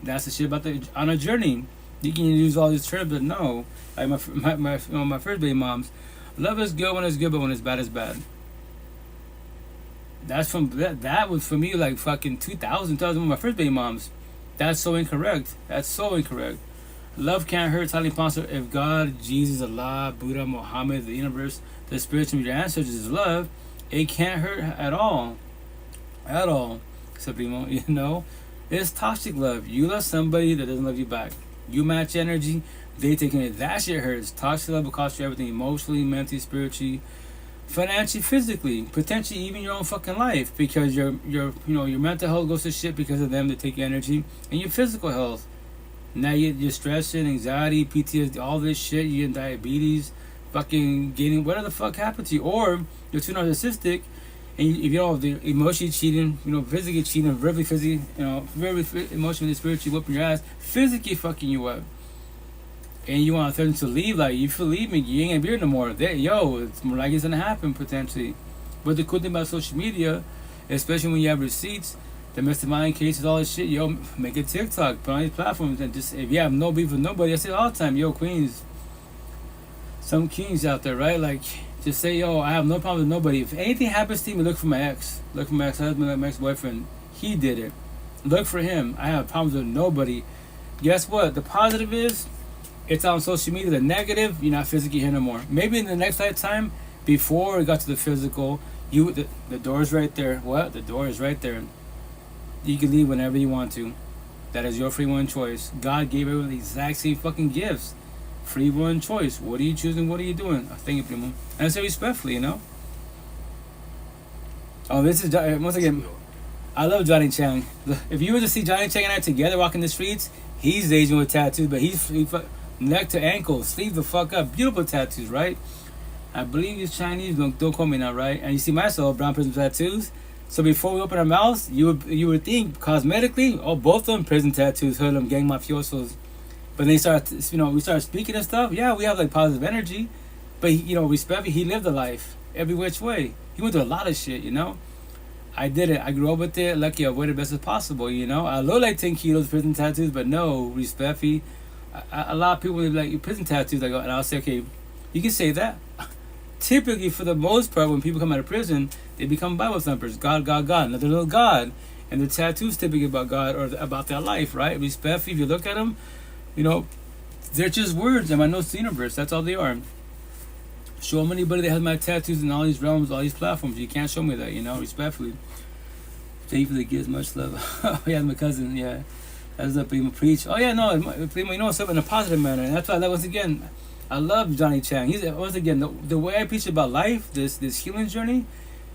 That's the shit about on a journey. You can use all these terms, but no. Like my first baby moms, love is good when it's good, but when it's bad, it's bad. That's from that was for me like fucking 2000 with my first baby moms. That's so incorrect. That's so incorrect. Love can't hurt. Telling Ponce, if God, Jesus, Allah, Buddha, Muhammad, the universe, the spirits of your ancestors is love, it can't hurt at all. At all. Supremo, you know? It's toxic love. You love somebody that doesn't love you back. You match energy, they take it. That shit hurts. Toxic love will cost you everything, emotionally, mentally, spiritually, financially, physically, potentially even your own fucking life, because your mental health goes to shit because of them. They take your energy, and your physical health. Now you're stressing, anxiety, PTSD, all this shit. You get diabetes, fucking gaining whatever the fuck happened to you, or you're too narcissistic, and if you don't have the emotionally cheating, physically cheating, verbally, physically, verbally, emotionally, spiritually whooping your ass, physically fucking you up. And you want them to leave, like, if you leave me, you ain't gonna be here no more. It's more like it's gonna happen, potentially. But the cool thing about social media, especially when you have receipts, domestic violence cases, all this shit, make a TikTok, put on these platforms, and just, if you have no beef with nobody, I say it all the time, queens, some kings out there, right? Like, just say, I have no problem with nobody. If anything happens to me, look for my ex. Look for my ex-husband, my ex-boyfriend. He did it. Look for him. I have problems with nobody. Guess what? The positive is, it's on social media. The negative, you're not physically here no more. Maybe in the next lifetime, before it got to the physical, the door's right there. What? The door is right there. You can leave whenever you want to. That is your free one choice. God gave everyone the exact same fucking gifts. Free one choice. What are you choosing? What are you doing? Thank you, Primo. And I say respectfully, Oh, this is, once again, I love Johnny Chang. If you were to see Johnny Chang and I together walking the streets, he's Asian with tattoos, but he's neck to ankle, sleeve the fuck up. Beautiful tattoos, right? I believe he's Chinese, don't call me now, right? And you see myself, brown prison tattoos. So before we open our mouths, you would think cosmetically, both of them prison tattoos, hoodlum, gang mafiosos. But then we start speaking and stuff. Yeah, we have like positive energy, but respect. He lived a life every which way. He went through a lot of shit. I did it. I grew up with it. Lucky I avoided best as possible. I look like 10 kilos prison tattoos, but no respect. A lot of people will be like, prison tattoos. And I'll say, okay, you can say that. Typically, for the most part, when people come out of prison, they become Bible thumpers. God, God, God. Another little God. And the tattoos typically about God or about their life, right? Respect. If you look at them, They're just words in my notes to the universe. That's all they are. Show me anybody that has my tattoos in all these realms, all these platforms. You can't show me that, respectfully. Thank you for the gifts, much love. Oh, yeah, my cousin, yeah. That's up, Primo preach. Oh, yeah, no, Primo, what's up in a positive manner. And that's why, once again, I love Johnny Chang. He's, once again, the way I preach about life, this healing journey,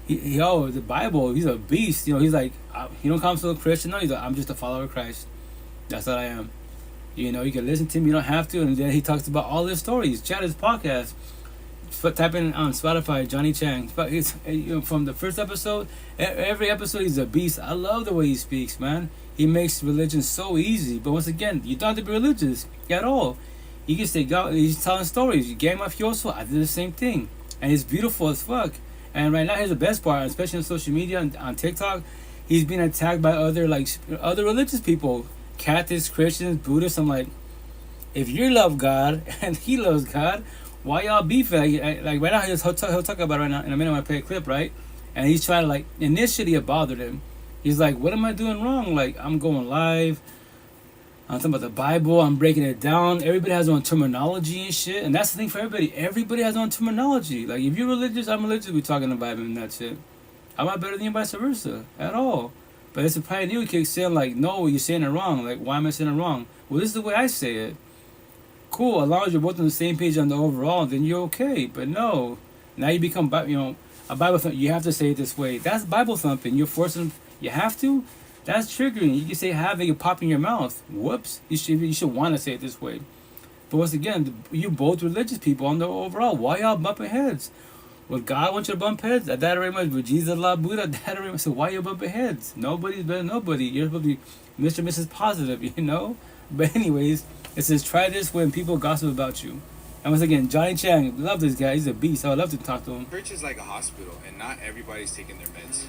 the Bible, he's a beast. He's like, he don't come to a Christian. No, he's like, I'm just a follower of Christ. That's what I am. You can listen to him, you don't have to. And then he talks about all his stories. Chat his podcast. Type in on Spotify, Johnny Chang. From the first episode, every episode he's a beast. I love the way he speaks, man. He makes religion so easy. But once again, you don't have to be religious at all. You can say, God, he's telling stories. Game mafioso, I did the same thing. And it's beautiful as fuck. And right now, here's the best part, especially on social media, on TikTok, he's being attacked by other religious people. Catholics, Christians, Buddhists. I'm like, if you love God and he loves God, why y'all beefing? Like right now, he'll talk about it right now in a minute when I play a clip, right? And he's trying to, initially it bothered him. He's like, what am I doing wrong? Like, I'm going live. I'm talking about the Bible. I'm breaking it down. Everybody has their own terminology and shit. And that's the thing for everybody. Everybody has their own terminology. Like, if you're religious, I'm religious. We're talking the Bible and that's it. I'm not better than you, vice versa, at all. But it's a pioneer who keeps saying, like, no, you're saying it wrong. Like, why am I saying it wrong? Well, this is the way I say it. Cool, as long as you're both on the same page on the overall, then you're okay. But no, now you become, a Bible thumping. You have to say it this way. That's Bible thumping. You're forcing, you have to? That's triggering. You can say have it, you pop in your mouth. Whoops. You should want to say it this way. But once again, you both religious people on the overall. Why y'all bumping heads? Would God want you to bump heads? That very much. Would Jesus, Allah, Buddha? That very much. So why you bumping heads? Nobody's better than nobody. You're supposed to be Mr. and Mrs. Positive, But anyways, it says try this when people gossip about you. And once again, Johnny Chang, love this guy. He's a beast. I would love to talk to him. Church is like a hospital, and not everybody's taking their meds.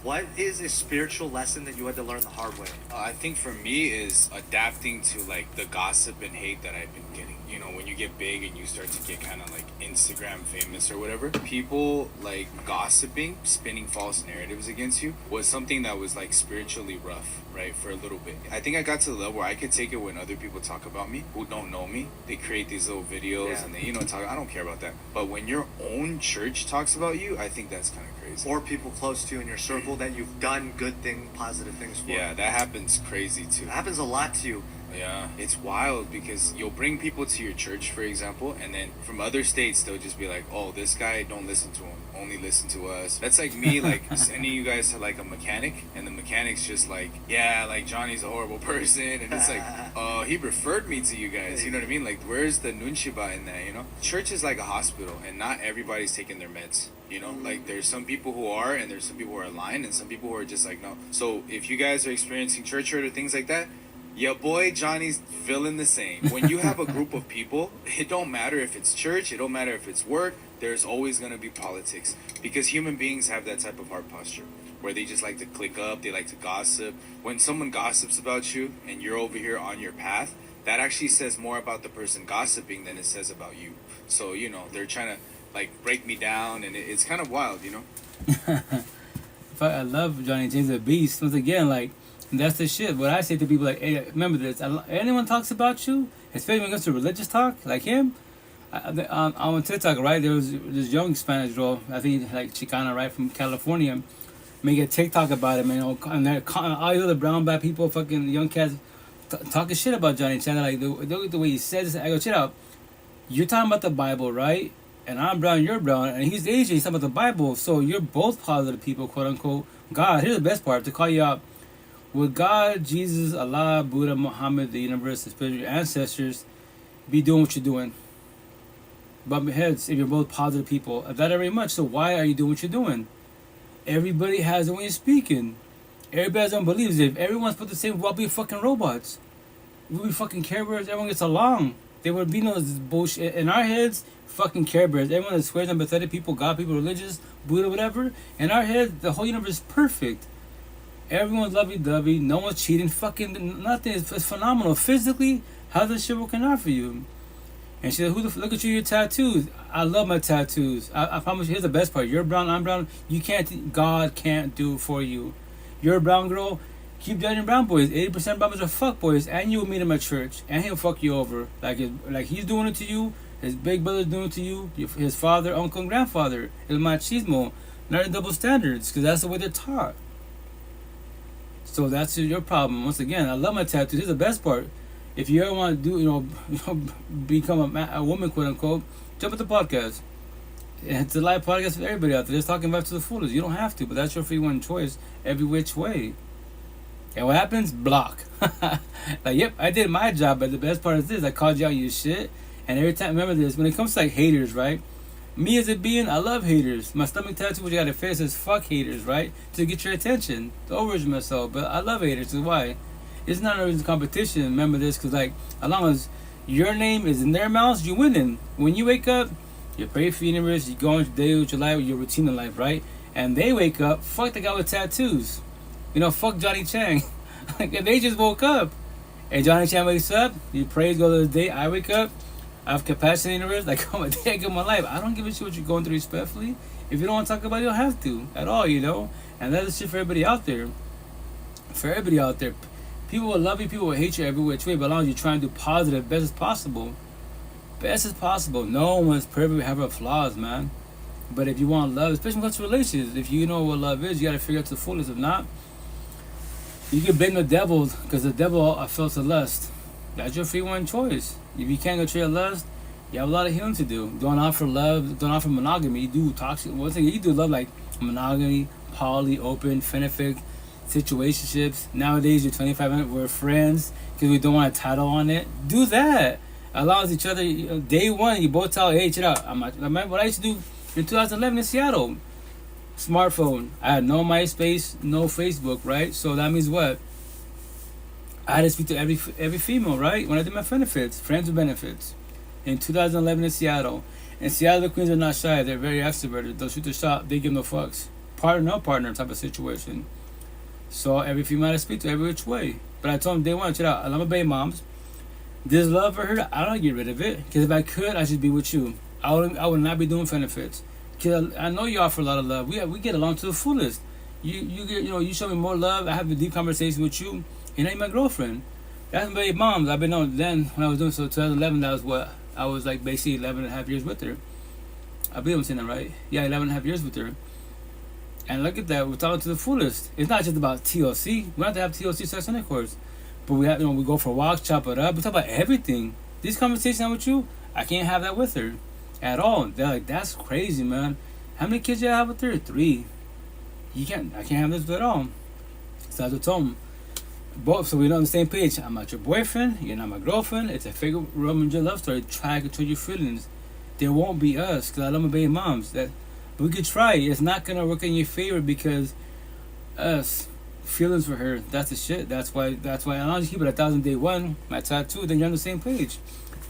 What is a spiritual lesson that you had to learn the hard way? I think for me is adapting to the gossip and hate that I've been getting. When you get big and you start to get kind of Instagram famous or whatever, people gossiping, spinning false narratives against you was something that was spiritually rough, right? For a little bit. I think I got to the level where I could take it when other people talk about me who don't know me. They create these little videos and they, talk. I don't care about that. But when your own church talks about you, I think that's kind of crazy. Or people close to you in your circle that you've done good things, positive things for. Yeah, that happens crazy too. It happens a lot to you. Yeah, it's wild because you'll bring people to your church, for example, and then from other states, they'll just be like, oh, this guy, don't listen to him, only listen to us. That's like me, sending you guys to a mechanic, and the mechanic's just Johnny's a horrible person, and it's he referred me to you guys, you know what I mean? Where's the nunchiba in that, Church is like a hospital, and not everybody's taking their meds. There's some people who are, and there's some people who are aligned, and some people who are just no. So if you guys are experiencing church hurt or things like that, your boy Johnny's feeling the same. When you have a group of people, it don't matter if it's church, it don't matter if it's work, there's always going to be politics. Because human beings have that type of heart posture, where they just like to click up, they like to gossip. When someone gossips about you, and you're over here on your path, that actually says more about the person gossiping than it says about you. So, they're trying to, break me down, and it's kind of wild, I love Johnny James, a beast. Once again, that's the shit. What I say to people, hey, remember this. Anyone talks about you, especially when it comes to religious talk, like him, on TikTok, right, there was this young Spanish girl, I think Chicana, right, from California, make a TikTok about him, and they're all the other brown bad people, fucking young cats, talking shit about Johnny Chan. The way he says it, I go, check out, you're talking about the Bible, right? And I'm brown, you're brown, and he's Asian, he's talking about the Bible, so you're both positive people, quote unquote. God, here's the best part, to call you out. Would God, Jesus, Allah, Buddha, Muhammad, the universe, the spiritual ancestors be doing what you're doing? Bumping heads if you're both positive people. That very much. So why are you doing what you're doing? Everybody has their way of speaking. Everybody has their own beliefs. If everyone's put the same, we'll be fucking robots. We'll be fucking Care Bears. Everyone gets along. There would be no bullshit. In our heads, fucking Care Bears. Everyone that swears empathetic people, God people, religious, Buddha, whatever. In our heads, the whole universe is perfect. Everyone's lovey-dovey. No one's cheating. Fucking nothing. It's phenomenal. Physically, how's this shit working out for you? And she said, look at you, your tattoos. I love my tattoos. I promise you, here's the best part. You're brown, I'm brown. God can't do it for you. You're a brown girl. Keep judging brown boys. 80% of brown boys are fuck boys, and you'll meet him at church, and he'll fuck you over. Like he's doing it to you, his big brother's doing it to you, his father, uncle, and grandfather. It's machismo, not double standards, because that's the way they're taught. So that's your problem. Once again, I love my tattoos. This is the best part. If you ever want to do, become a woman, quote unquote, jump at the podcast. And it's a live podcast for everybody out there. Just talking about to the fullest. You don't have to, but that's your free one choice every which way. And what happens? Block. Like, yep, I did my job, but the best part is this: I called you out your shit. And every time, remember this: when it comes to like haters, right? Me as a being, I love haters. My stomach tattoo, which I got to face, is fuck haters, right? To get your attention. To overage myself, but I love haters. So why? It's not a competition. Remember this, because like, as long as your name is in their mouths, you're winning. When you wake up, you pray for the universe, you go on your day with your life, your routine in life, right? And they wake up, fuck the guy with tattoos. Fuck Johnny Chang. Like, if they just woke up, and Johnny Chang wakes up, you praise go to the day, I wake up, I have compassion in the universe, like, come a day I give my life. I don't give a shit what you're going through respectfully. If you don't want to talk about it, you don't have to, at all, And that's the shit for everybody out there. For everybody out there. People will love you, people will hate you every which way, but as long as you're trying to do positive, best as possible. Best as possible. No one's perfect, we have our flaws, man. But if you want love, especially when it comes to relationships, if you know what love is, you gotta figure out to the fullest. If not, you can blame the devil, because the devil feels the lust. That's your free one choice. If you can't control your lust, you have a lot of healing to do. Don't offer love, don't offer monogamy. You do toxic. One thing you do love, like monogamy, poly, open, finific, situationships. Nowadays, you're 25, we're friends because we don't want a title on it. Do that. Allows each other. Day one, you both tell, hey, check out. I remember what I used to do in 2011 in Seattle. Smartphone. I had no MySpace, no Facebook, right? So that means what? I had to speak to every female, right? When I did my benefits, friends with benefits, in 2011 in Seattle. And Seattle, the queens are not shy. They're very extroverted. They'll shoot the shot. They give no fucks. Partner, no partner type of situation. So every female I had to speak to, every which way. But I told them, day one, check out. I love my baby moms. This love for her, I don't get rid of it. Because if I could, I should be with you. I would not be doing benefits. Because I know you offer a lot of love. We get along to the fullest. You get, you show me more love. I have a deep conversation with you. You're not even my girlfriend. That's my baby moms. I've been on then when I was doing so 2011. That was what I was like basically 11 and a half years with her. I believe I'm saying that right. Yeah, 11 and a half years with her. And look at that. We're talking to the fullest. It's not just about TLC. We don't have to have TLC sex intercourse. But we have, we go for walks, chop it up. We talk about everything. These conversations with you, I can't have that with her at all. They're like, that's crazy, man. How many kids you have with her? 3. I can't have this at all. So I just told them, both, so we're on the same page. I'm not your boyfriend. You're not my girlfriend. It's a fake Roman love story. Try to control your feelings. There won't be us, because I love my baby moms. That we could try. It's not gonna work in your favor because us feelings for her. That's the shit. That's why. As long as you keep it 1,000 day one, my tattoo, then you're on the same page.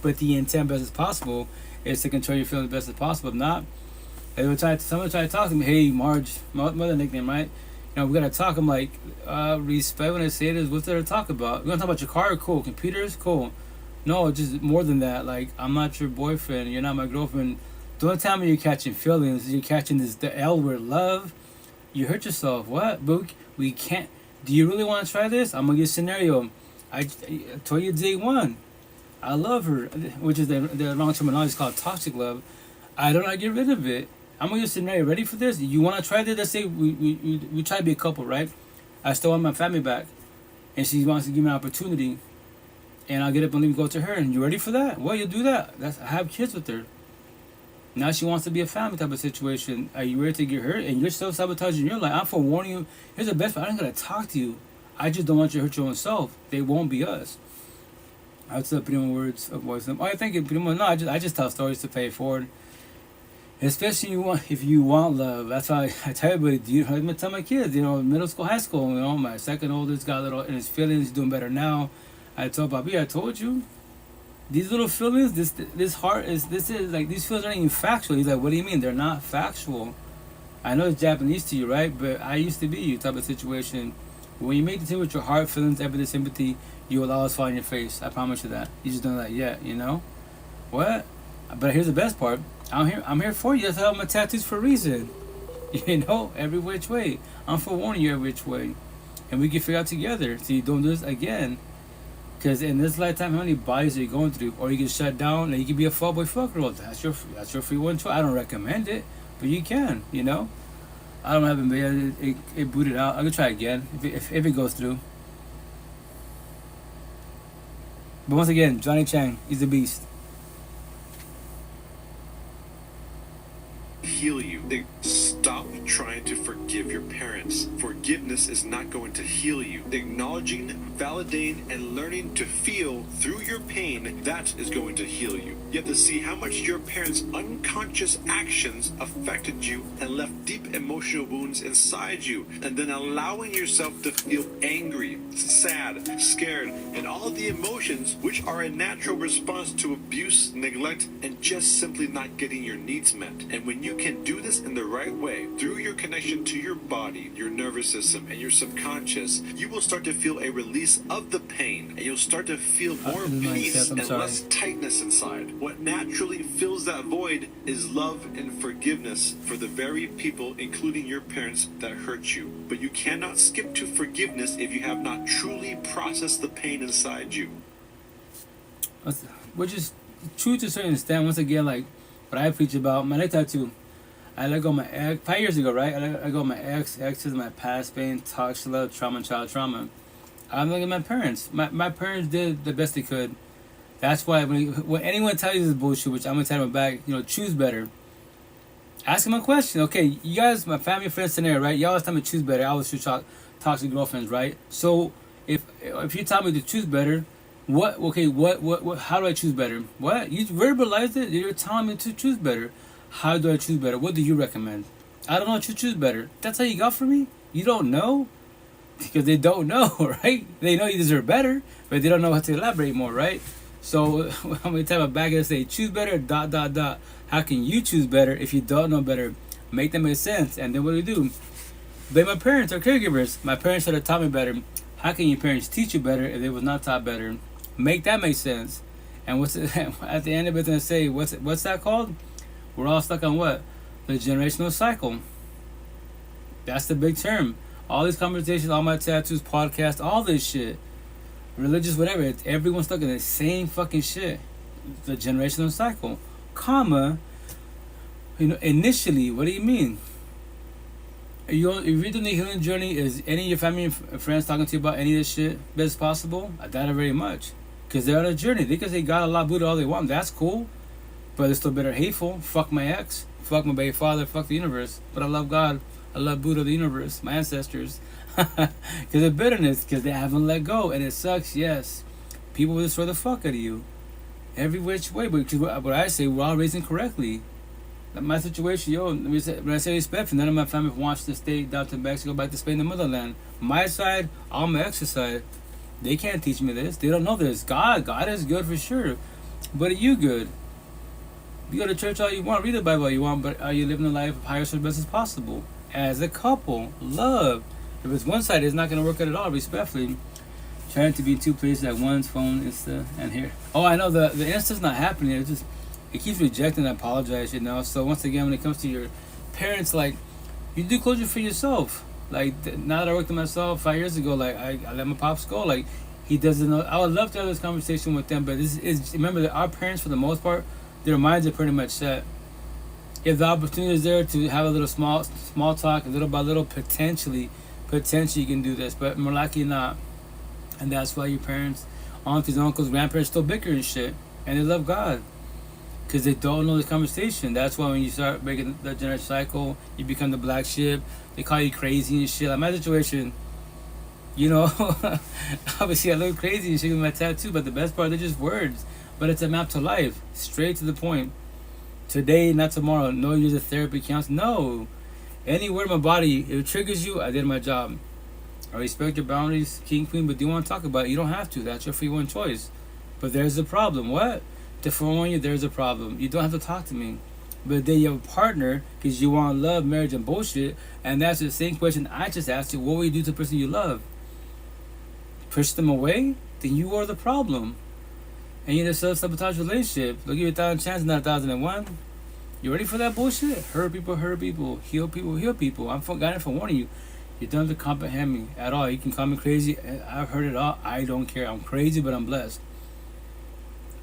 But the intent best as possible is to control your feelings best as possible. If not, someone try to talk to me. Hey, Marge, my mother nickname, right? We gotta talk. I'm like, respect when I say this. What's there to talk about? We gonna talk about your car? Cool. Computers? Cool. No, just more than that. Like, I'm not your boyfriend. You're not my girlfriend. Don't tell me you're catching feelings. You're catching the L word, love. You hurt yourself. What? But we can't. Do you really want to try this? I'm gonna give a scenario. I told you day one. I love her, which is the wrong terminology. It's called toxic love. I don't want to get rid of it. I'm gonna use a scenario. Ready for this? You want to try this? Let's say we try to be a couple, right? I still want my family back, and she wants to give me an opportunity, and I'll get up and leave, go to her. And you ready for that? Well, you'll do that. I have kids with her. Now she wants to be a family type of situation. Are you ready to get hurt? And you're self-sabotaging your life. I'm forewarning you. Here's the best part. I don't gotta talk to you. I just don't want you to hurt your own self. They won't be us. That's the pretty much words of wisdom. I think it pretty much. No, I just tell stories to pay it forward. Especially if you want love. That's why I tell everybody. I tell my kids. Middle school, high school. My second oldest got a little in his feelings. He's doing better now. I told Bobby. I told you. These little feelings. This heart is. This is like these feelings aren't even factual. He's like, what do you mean? They're not factual. I know it's Japanese to you, right? But I used to be you type of situation. When you make the thing with your heart, feelings, empathy, sympathy, you will always fall in your face. I promise you that. You just don't know that yet. What? But here's the best part. I'm here for you. That's how my tattoos for a reason. Every which way. I'm forewarning you every which way. and we can figure out together so you don't do this again. Because in this lifetime, how many bodies are you going through? Or you can shut down and you can be a fuckboy fuckgirl. That's your free one choice. I don't recommend it, but you can, you know? I don't have it booted out. I could try again if it goes through. But once again, Johnny Chang, he's a beast. Heal you. They stop trying to forgive your parents. Forgiveness is not going to heal you. Acknowledging, validating, and learning to feel through your pain, that is going to heal you. You have to see how much your parents' unconscious actions affected you and left deep emotional wounds inside you, and then allowing yourself to feel angry, sad, scared, and all the emotions which are a natural response to abuse, neglect, and just simply not getting your needs met. And when you can do this in the right way, through your connection to your body, your nervous system, and your subconscious, you will start to feel a release of the pain, and you'll start to feel more peace and less tightness inside. What naturally fills that void is love and forgiveness for the very people, including your parents, that hurt you. But you cannot skip to forgiveness if you have not truly processed the pain inside you. Which is true to a certain extent. Once again, like what I preach about, my neck tattoo. I let go of my ex 5 years ago, right? I let go of my exes, my past pain, toxic love, trauma, and child trauma. I'm looking at my parents. My parents did the best they could. That's why when anyone tells you this bullshit, which I'm gonna tell them back, choose better. Ask them a question. Okay, you guys, my family, friends scenario, right? You always tell me to choose better. I always choose toxic girlfriends, right? So if you tell me to choose better, what? How do I choose better? What? You verbalized it. You're telling me to choose better. How do I choose better? What do you recommend? I don't know to choose better. That's how you got for me? You don't know? Because they don't know, right? They know you deserve better, but they don't know how to elaborate more, right? So I'm going to tell my back and say, choose better, ... How can you choose better if you don't know better? Make them make sense. And then what do? But my parents are caregivers. My parents should have taught me better. How can your parents teach you better if they was not taught better? Make that make sense. And at the end of it, going to say, what's that called? We're all stuck on what? The generational cycle. That's the big term. All these conversations, all my tattoos, podcasts, all this shit, religious, whatever, everyone's stuck in the same fucking shit. The generational cycle. Initially, what do you mean? If you're doing the healing journey, is any of your family and friends talking to you about any of this shit best possible? I doubt it very much. Because they're on a journey. They can say God, Allah, Buddha, all they want. That's cool. But they're still bitter, hateful. Fuck my ex. Fuck my baby father. Fuck the universe. But I love God. I love Buddha, the universe, my ancestors. Because of bitterness. Because they haven't let go. And it sucks, yes. People will destroy the fuck out of you. Every which way. But what I say, we're all raising correctly. My situation, when I say respect, none of my family wants to stay down to Mexico, back to Spain, the motherland. My side, all my ex's side, they can't teach me this. They don't know this. God is good for sure. But are you good? You go to church all you want, read the Bible all you want, but are you living a life of highest and best as possible? As a couple, love. If it's one side, it's not going to work out at all, respectfully. Trying to be in two places at once, phone, Insta, and here. Oh, I know, the Insta's not happening. It's just, it keeps rejecting, I apologize, So once again, when it comes to your parents, like, you do closure for yourself. Like, now that I worked on myself 5 years ago, like, I let my pops go. Like, he doesn't know. I would love to have this conversation with them, but this is, remember that our parents, for the most part, their minds are pretty much set. If the opportunity is there to have a little small talk, little by little, potentially you can do this, but more likely not. And that's why your parents, aunties, uncles, grandparents still bicker and shit, and they love God. Because they don't know this conversation. That's why when you start breaking the generational cycle, you become the black sheep. They call you crazy and shit. Like my situation, obviously I look crazy and shit with my tattoo, but the best part, they're just words. But it's a map to life, straight to the point. Today, not tomorrow. No use of therapy counts. No. Any word in my body, if it triggers you, I did my job. I respect your boundaries, king, queen, but do you want to talk about it? You don't have to. That's your free one choice. But there's a problem. What? To forewarn you, there's a problem. You don't have to talk to me. But then you have a partner because you want love, marriage, and bullshit. And that's the same question I just asked you. What will you do to the person you love? Push them away? Then you are the problem. And you're in a self-sabotage relationship. They'll give you 1,000 chances, not 1,001. You ready for that bullshit? Hurt people, heal people. I'm for warning you. You don't have to comprehend me at all. You can call me crazy. I've heard it all. I don't care. I'm crazy, but I'm blessed.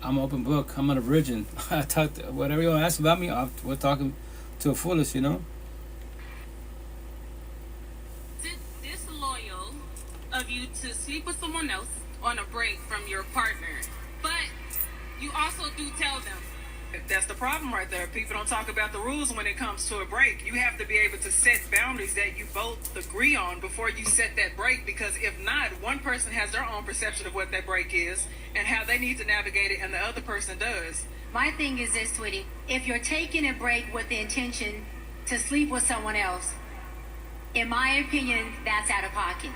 I'm an open book. I'm not a virgin. I talk to, whatever you want to ask about me, we're talking to the fullest, you know? Disloyal of you to sleep with someone else on a break from your partner. But you also do tell them. That's the problem right there. People don't talk about the rules when it comes to a break. You have to be able to set boundaries that you both agree on before you set that break, because if not, one person has their own perception of what that break is and how they need to navigate it, and the other person does. My thing is this, Sweetie. If you're taking a break with the intention to sleep with someone else, in my opinion, that's out of pocket.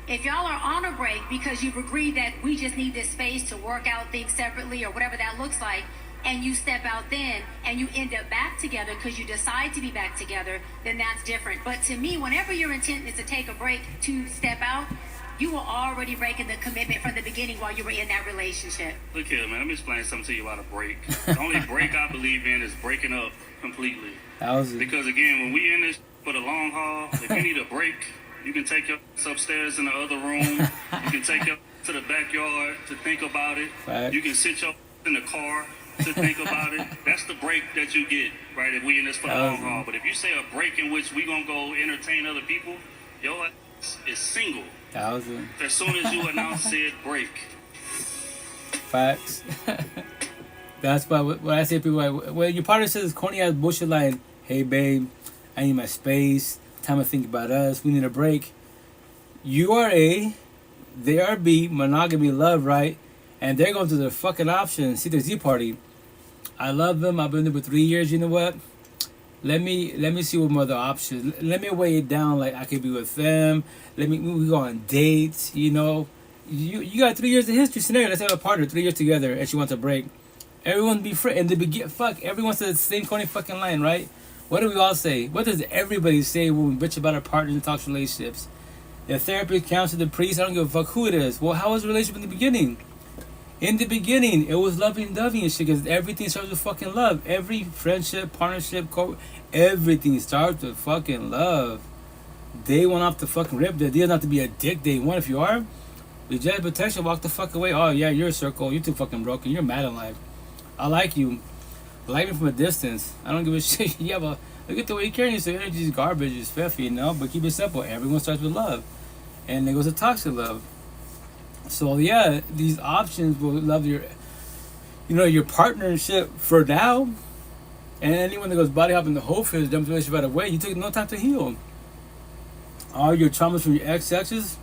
If y'all are on a break because you've agreed that we just need this space to work out things separately or whatever that looks like, and you step out then and you end up back together because you decide to be back together, then that's different. But to me, whenever your intent is to take a break to step out, you were already breaking the commitment from the beginning while you were in that relationship. Look here, man. Let me explain something to you about a break. The only break I believe in is breaking up completely. Because again, when we in this for the long haul, if you need a break, you can take your ass upstairs in the other room. You can take your ass to the backyard to think about it. Fact. You can sit your ass in the car to think about it. That's the break that you get, right? If we in this for the long haul. But if you say a break in which we gonna go entertain other people, your ass is single. As soon as you announce said break. Facts. That's why when I say people like, when your partner says corny ass bullshit like, hey babe, I need my space, time to think about us, we need a break. You are A, they are B, monogamy, love, right? And they're going through their fucking options. See the Z party. I love them. I've been there for 3 years. You know what? Let me see what other options. Let me weigh it down. Like I could be with them. We go on dates. You know, you got 3 years of history scenario. Let's have a partner 3 years together, and she wants a break. Everyone be free, and they begin. Fuck. Everyone says the same corny fucking line, right? What do we all say? What does everybody say when we bitch about our partners and talk relationships? The therapist, counselor, the priest. I don't give a fuck who it is. Well, how was the relationship in the beginning? In the beginning, it was lovey-dovey and shit, because everything starts with fucking love. Every friendship, partnership, everything starts with fucking love. They went off the fucking rip. The deal not to be a dick day one. If you are, reject protection, walk the fuck away. Oh yeah, you're a circle. You're too fucking broken. You're mad in life. I like you. I like me from a distance. I don't give a shit. Yeah, but look at the way you carry yourself. Energy is garbage. It's filthy, you know? But keep it simple. Everyone starts with love. And it goes to toxic love. So yeah, these options will love your partnership for now. And anyone that goes body hopping the whole field, jumps relationship right away, you take no time to heal. All your traumas from your exes,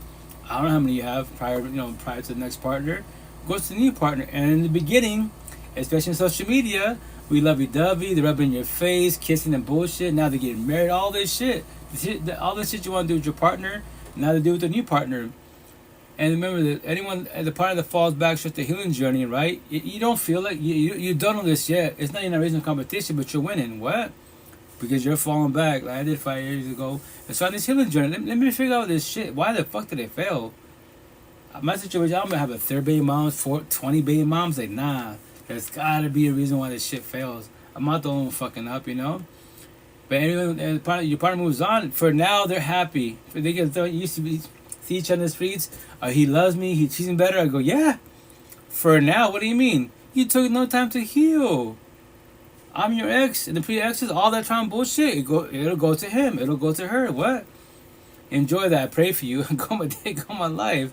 I don't know how many you have prior to the next partner, goes to the new partner. And in the beginning, especially in social media, we lovey-dovey, they're rubbing your face, kissing and bullshit. Now they're getting married, all this shit. All this shit you want to do with your partner, now they do with the new partner. And remember that the partner that falls back starts the healing journey, right? You don't feel like you don't know this yet. It's not even a reason competition, but you're winning. What? Because you're falling back, like I did 5 years ago. And so on this healing journey, let me figure out this shit. Why the fuck did they fail? My situation, I'm gonna have a third baby moms, 20 baby moms. Like, nah, there's gotta be a reason why this shit fails. I'm not the only one fucking up, you know? But anyway, your partner moves on. For now, they're happy. They used to be see each other in the streets. He loves me. He treats me better. I go, yeah. For now, what do you mean? You took no time to heal. I'm your ex, and the pre-exes, all that trying bullshit. It'll go to him. It'll go to her. What? Enjoy that. I pray for you. Go my day. Go my life.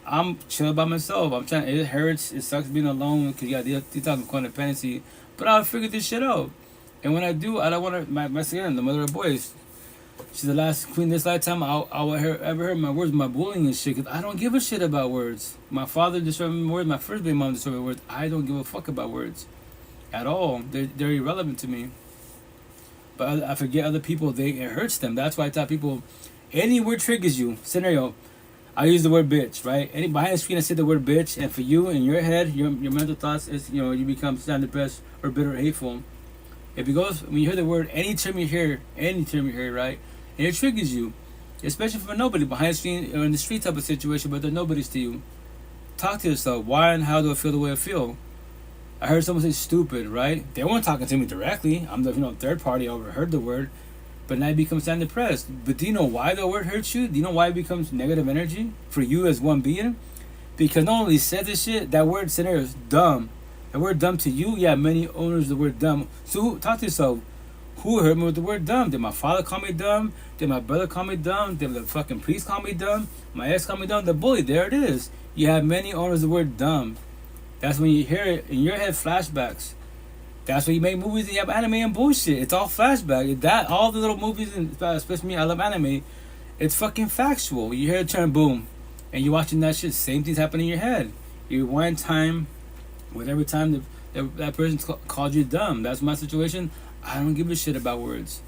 I'm chill by myself. I'm trying. It hurts. It sucks being alone because you got detox and codependency. But I'll figure this shit out. And when I do, I don't want to. My second, the mother of boys. She's the last queen this lifetime. I'll ever heard my words, my bullying and shit. Cause I don't give a shit about words. My father destroyed my words. My first baby mom destroyed my words. I don't give a fuck about words, at all. They're irrelevant to me. But I forget other people. It hurts them. That's why I tell people, any word triggers you. Scenario. I use the word bitch, right? Behind the screen, I say the word bitch, and for you in your head, your mental thoughts is you become sad, depressed, or bitter, or hateful. If it goes when you hear the word, any term you hear, right, and it triggers you, especially for nobody behind the screen or in the street type of situation, but they're nobodies to you. Talk to yourself. Why and how do I feel the way I feel? I heard someone say stupid, right? They weren't talking to me directly. I'm the third party. I overheard the word, but now you become sad and depressed. But do you know why the word hurts you? Do you know why it becomes negative energy for you as one being? Because not only said this shit, that word scenario is dumb. The word dumb to you, yeah, many owners of the word dumb. So talk to yourself. Who hurt me with the word dumb? Did my father call me dumb? Did my brother call me dumb? Did the fucking priest call me dumb? My ex call me dumb? The bully, there it is. You have many owners of the word dumb. That's when you hear it in your head, flashbacks. That's when you make movies and you have anime and bullshit. It's all flashback. That all the little movies, and especially me, I love anime. It's fucking factual. You hear it turn boom, and you're watching that shit. Same things happen in your head. You rewind time, with every time that person called you dumb. That's my situation. I don't give a shit about words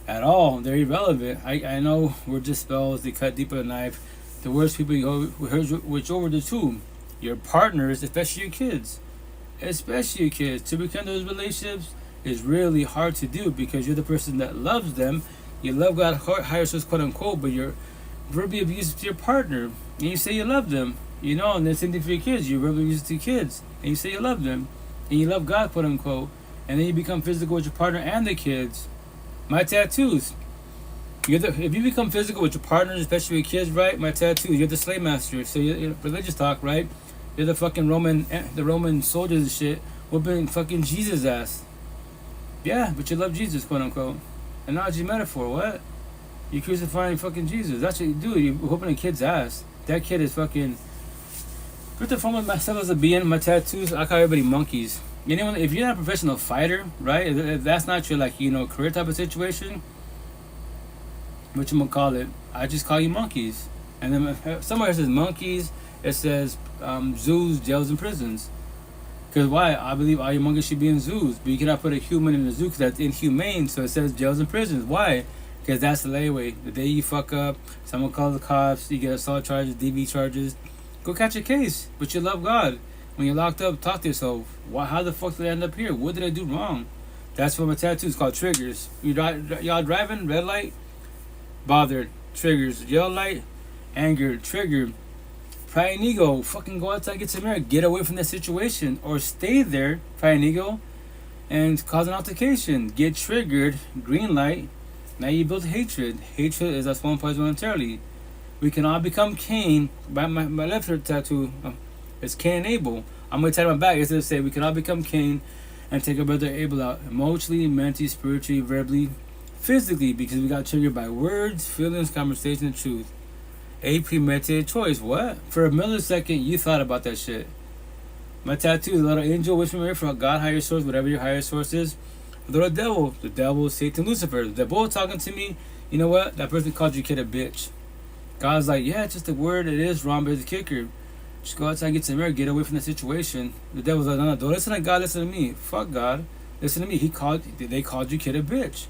at all. They're irrelevant. I know words just spells. They cut deeper than a knife. The worst people you go, which over the two, your partners, especially your kids. Especially your kids. To become those relationships is really hard to do because you're the person that loves them. You love God, higher source, quote unquote, but you're verbally abusive to your partner. And you say you love them. You know, and the same thing for your kids. You're verbally abusive to your kids. And you say you love them. And you love God, quote unquote. And then you become physical with your partner and the kids. My tattoos. If you become physical with your partners, especially with kids, right? My tattoos. You're the slave master. So you're religious talk, right? You're the fucking Roman soldiers and shit, whooping fucking Jesus' ass. Yeah, but you love Jesus, quote unquote. Analogy metaphor, what? You crucifying fucking Jesus. That's what you do. You're whooping a kid's ass. That kid is fucking. First and foremost, myself as a being, my tattoos, I call everybody monkeys. Anyone, if you're not a professional fighter, right? If that's not your career type of situation, what you gonna call it? I just call you monkeys. And then somewhere it says monkeys, it says zoos, jails, and prisons. Because why? I believe all your monkeys should be in zoos, but you cannot put a human in a zoo because that's inhumane. So it says jails and prisons. Why? Because that's the layaway. The day you fuck up, someone calls the cops, you get assault charges, DV charges. Go catch a case. But you love God. When you're locked up, talk to yourself. Why? How the fuck did I end up here? What did I do wrong? That's what my tattoos called triggers. Y'all driving, red light, bothered, triggers. Yellow light, anger, trigger. Pride and ego, fucking go outside, get some air, get away from that situation, or stay there, pride and ego, and cause an altercation. Get triggered, green light. Now you build hatred. Hatred is us one place voluntarily. We can all become Cain. My left hand tattoo is Cain and Abel. I'm gonna tattoo my back. It's gonna say we can all become Cain and take our brother Abel out emotionally, mentally, spiritually, verbally, physically, because we got triggered by words, feelings, conversation, and truth. A premeditated choice. What? For a millisecond, you thought about that shit. My tattoo is a little angel, whispering from God, higher source, whatever your higher source is. A little devil. The devil, Satan, Lucifer. The devil talking to me. You know what? That person called your kid a bitch. God's like, yeah, it's just a word. It is wrong, but it's a kicker. Just go outside and get some air. Get away from the situation. The devil's like, no, don't listen to God. Listen to me. Fuck God. Listen to me. They called your kid a bitch.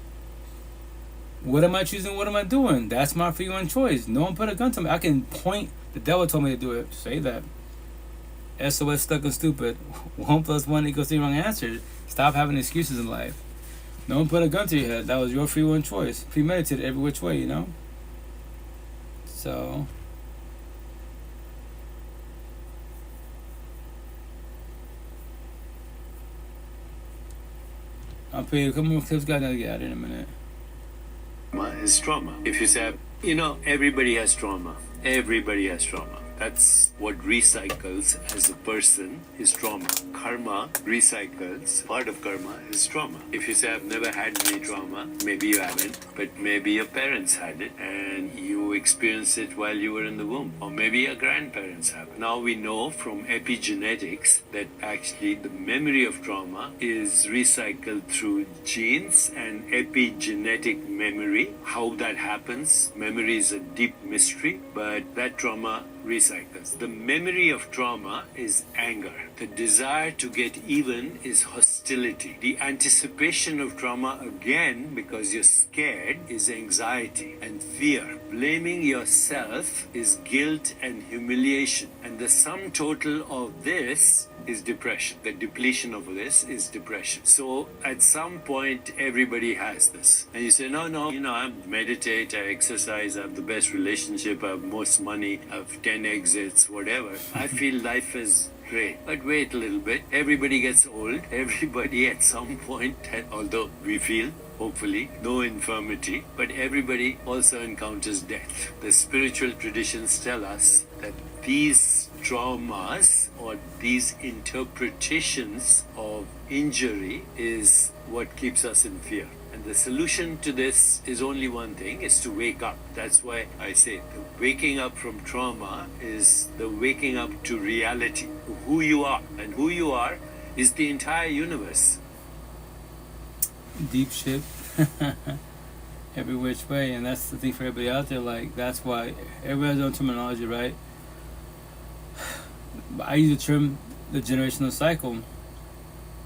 What am I choosing? What am I doing? That's my free one choice. No one put a gun to me. I can point. The devil told me to do it. Say that. SOS stuck and stupid. 1 + 1 = 3 wrong answers. Stop having excuses in life. No one put a gun to your head. That was your free one choice. Premeditated every which way, you know? So. I'll pay you a couple more clips. Gotta get out in a minute. Is trauma. If you say, everybody has trauma. Everybody has trauma. That's what recycles as a person is trauma. Karma recycles. Part of karma is trauma. If you say, I've never had any trauma, maybe you haven't, but maybe your parents had it and you experienced it while you were in the womb. Or maybe your grandparents have it. Now we know from epigenetics that actually the memory of trauma is recycled through genes and epigenetic memory. How that happens, memory is a deep mystery, but that trauma recycles. The memory of trauma is anger. The desire to get even is hostility. The anticipation of trauma again, because you're scared, is anxiety and fear. Blaming yourself is guilt and humiliation. And the sum total of this is depression. The depletion of this is depression. So at some point, everybody has this. And you say, no, I meditate, I exercise, I have the best relationship, I have most money, I have 10 exits, whatever. I feel life is great. But wait a little bit. Everybody gets old. Everybody at some point, although we feel, hopefully, no infirmity, but everybody also encounters death. The spiritual traditions tell us that these traumas or these interpretations of injury is what keeps us in fear. And the solution to this is only one thing, is to wake up. That's why I say the waking up from trauma is the waking up to reality, to who you are. And who you are is the entire universe. Deep shit. Every which way. And that's the thing for everybody out there. Like, that's why everybody has their own terminology, right? I use the term the generational cycle.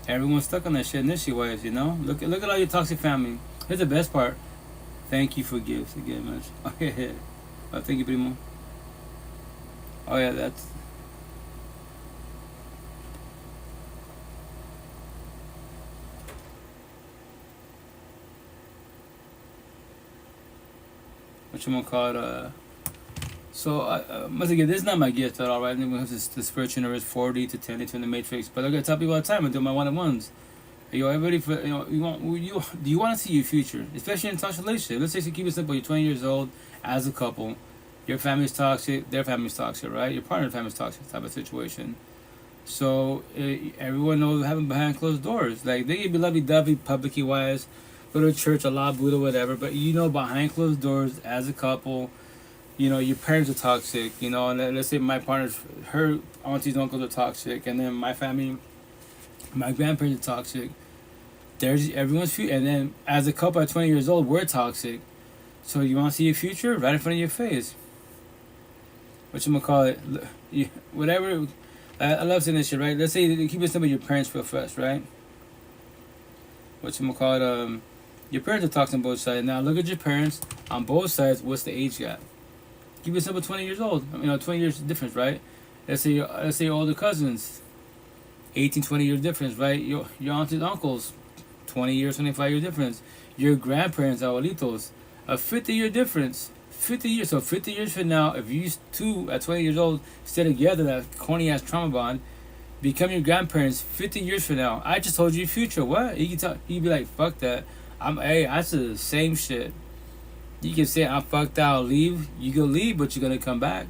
Everyone's stuck on that shit initially-wise, you know? Look at all your toxic family. Here's the best part. Thank you for gifts again, man. Oh, yeah. Oh, thank you, primo. Oh, yeah, that's... What you gonna call it? So, once again, this is not my gift at all, right? We have the spiritual universe 4D to 10 into the Matrix. But I gotta tell people all the time, I do my one-on-ones. Yo, everybody, do you want to see your future? Especially in a toxic relationship. Let's say, to keep it simple, you're 20 years old, as a couple. Your family's toxic, their family's toxic, right? Your partner's family's toxic type of situation. So, everyone knows what happens behind closed doors. Like, they can be lovey-dovey, publicly wise, go to church, Allah, Buddha, whatever. But you know, behind closed doors, as a couple, you know, your parents are toxic, you know, and let's say my partner's, her aunties and uncles are toxic, and then my family, my grandparents are toxic. There's everyone's future, and then as a couple at 20 years old, we're toxic. So you want to see your future right in front of your face. What you gonna call it? Whatever. I love saying this shit, right? Let's say you keep it simple, your parents feel first, right? What you gonna call it? Your parents are toxic on both sides. Now look at your parents on both sides. What's the age gap? Keep it simple, 20 years old. You know, 20 years difference, right? Let's say your older cousins, 18, 20 years difference, right? Your aunts and uncles, 20 years, 25 years difference. Your grandparents, abuelitos, a 50-year difference. 50 years. So 50 years from now, if you two at 20 years old stay together, that corny-ass trauma bond, become your grandparents 50 years from now. I just told you your future. What? You can tell. You'd be like, fuck that. That's the same shit. You can say, I'm fucked out, I'll leave. You can leave, but you're going to come back.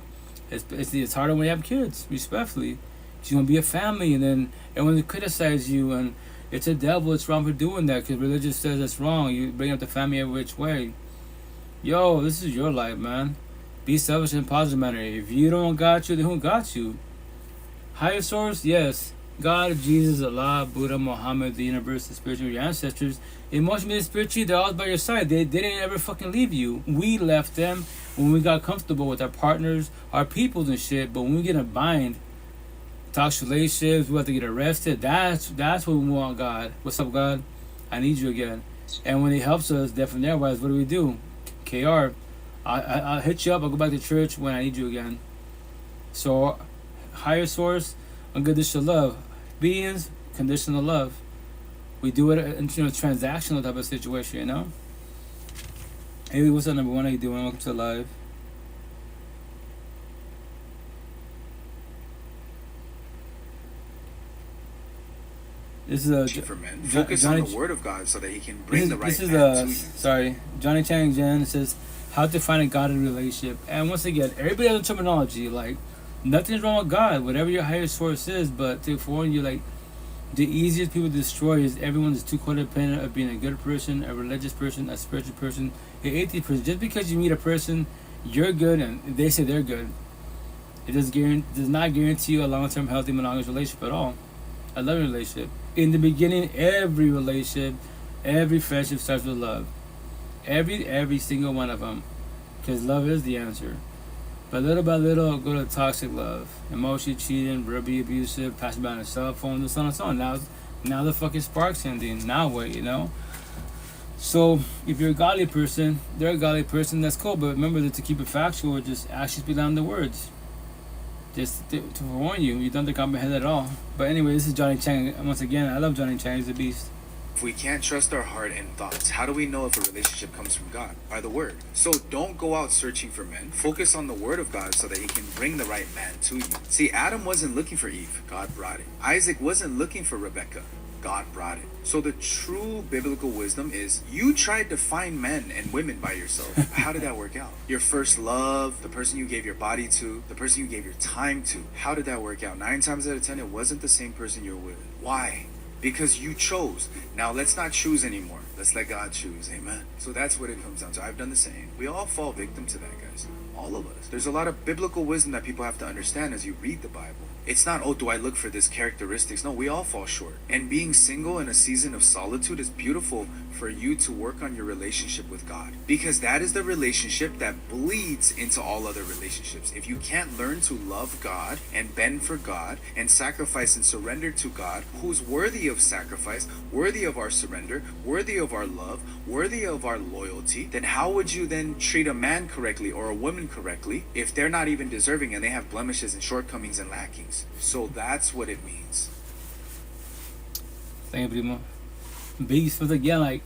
It's harder when you have kids, respectfully. It's going to be a family, and then everyone will criticize you, and it's a devil, it's wrong for doing that, because religion says that's wrong. You bring up the family every which way. Yo, this is your life, man. Be selfish in a positive manner. If you don't got you, then who got you? Higher source, yes. God, Jesus, Allah, Buddha, Muhammad, the universe, the spiritual, your ancestors. Emotionally, spiritually, they're all by your side. They didn't ever fucking leave you. We left them when we got comfortable with our partners, our peoples and shit. But when we get in a bind, toxic relationships, we have to get arrested. That's what we want, God. What's up, God? I need you again. And when He helps us, definitely otherwise, what do? KR, I'll hit you up. I'll go back to church when I need you again. So, higher source, unconditional love. Beings, conditional love. We do it in transactional type of situation, you know? Hey, what's up, number one? How you doing? Welcome to the live. This is for men. Focus on the word of God so that He can bring the right man to you. Sorry, Johnny Chang Jen says, how to find a godly relationship. And once again, everybody has a terminology. Like, nothing's wrong with God, whatever your higher source is. But to forewarn you, like, the easiest people to destroy is everyone is too codependent of being a good person, a religious person, a spiritual person, an atheist person. Just because you meet a person, you're good, and they say they're good, it does not guarantee you a long-term healthy monogamous relationship at all. A loving relationship. In the beginning, every relationship, every friendship starts with love. Every single one of them, because love is the answer. But little by little, go to toxic love, emotionally cheating, verbally abusive, passing by on a cell phone, and so on and so on. Now the fucking spark's ending. Now what, you know? So if you're a godly person, they're a godly person. That's cool. But remember that to keep it factual, just actions speak louder than words. Just to forewarn you, you don't have to comprehend it at all. But anyway, this is Johnny Chang. Once again, I love Johnny Chang. He's a beast. If we can't trust our heart and thoughts, how do we know if a relationship comes from God? By the word. So don't go out searching for men. Focus on the word of God so that he can bring the right man to you. See, Adam wasn't looking for Eve. God brought it. Isaac wasn't looking for Rebecca. God brought it. So the true biblical wisdom is you tried to find men and women by yourself. How did that work out? Your first love, the person you gave your body to, the person you gave your time to. How did that work out? 9 times out of 10, it wasn't the same person you're with. Why? Because you chose. Now let's not choose anymore. Let's let God choose. Amen. So that's what it comes down to. I've done the same. We all fall victim to that, guys. All of us. There's a lot of biblical wisdom that people have to understand as you read the Bible. It's not, oh, do I look for this characteristics? No, we all fall short. And being single in a season of solitude is beautiful for you to work on your relationship with God. Because that is the relationship that bleeds into all other relationships. If you can't learn to love God and bend for God and sacrifice and surrender to God, who's worthy of sacrifice, worthy of our surrender, worthy of our love, worthy of our loyalty, then how would you then treat a man correctly or a woman correctly if they're not even deserving and they have blemishes and shortcomings and lackings? So that's what it means. Thank you, Primo. Beast was again like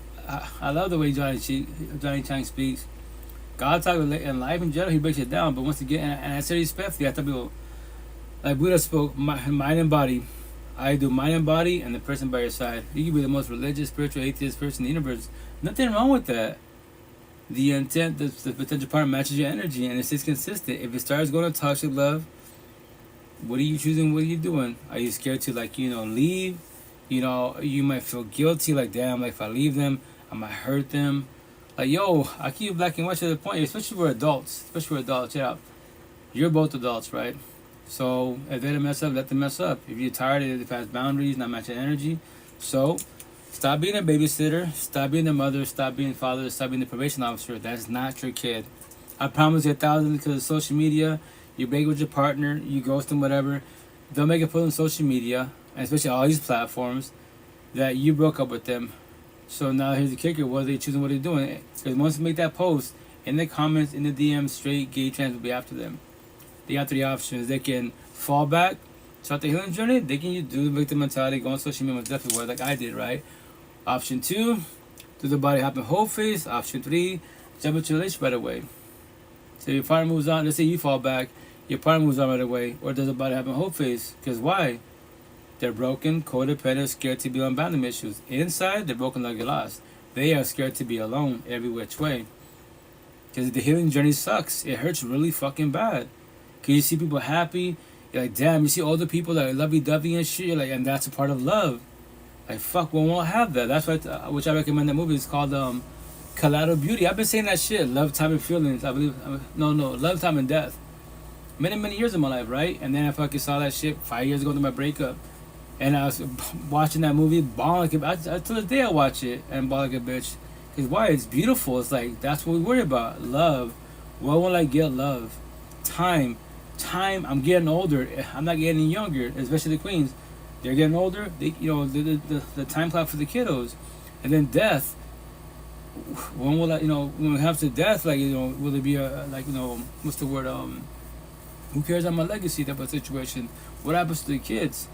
I love the way Johnny Chang speaks. God talks in life in general, he breaks it down. But once again, and I say respectfully, I tell people like Buddha spoke mind and body. I do mind and body, and the person by your side. You can be the most religious, spiritual, atheist person in the universe. Nothing wrong with that. The intent, the potential partner matches your energy, and it stays consistent. If it starts going to toxic love, what are you choosing? What are you doing? Are you scared to leave? You might feel guilty, like damn, like if I leave them, I might hurt them. Like yo, I keep black and white to the point, especially for adults. Yeah, you're both adults, right? So if they mess up, let them mess up. If you're tired, if it has boundaries, not matching energy, so stop being a babysitter, stop being the mother, stop being father, stop being the probation officer. That's not your kid. I promise you 1,000 because of social media. You break with your partner, you ghost them, whatever. They'll make it put on social media, and especially all these platforms, that you broke up with them. So now here's the kicker: what are they choosing? What are they doing? Because once they make that post, in the comments, in the DMs, straight, gay, trans will be after them. They have 3 options. They can fall back, start the healing journey. They can do the victim mentality, go on social media, definitely like I did, right? Option 2, do the body hopping whole face. Option 3, jump into a relationship right away. So your partner moves on. Let's say you fall back. Your partner moves on right away, or does the body have a whole face? Because why? They're broken, codependent, scared to be on abandonment issues. Inside, they're broken like you're lost. They are scared to be alone every which way. Because the healing journey sucks. It hurts really fucking bad. Because you see people happy. You're like, damn, you see older people that are lovey-dovey and shit. You're like, and that's a part of love. Like, fuck, we won't have that. That's why, which I recommend that movie. It's called Collateral Beauty. I've been saying that shit. Love, Time, and Feelings. I believe. No. Love, Time, and Death. Many years of my life, right? And then I fucking saw that shit 5 years ago to my breakup. And I was watching that movie, bawling like a bitch. To this day I watch it and bawl like a bitch. Because why? It's beautiful. It's like, that's what we worry about. Love. When will I get love? Time. I'm getting older. I'm not getting younger, especially the queens. They're getting older. They, the time clock for the kiddos. And then death. When will I, when it comes to death, will it be what's the word, who cares about my legacy type of situation? What happens to the kids?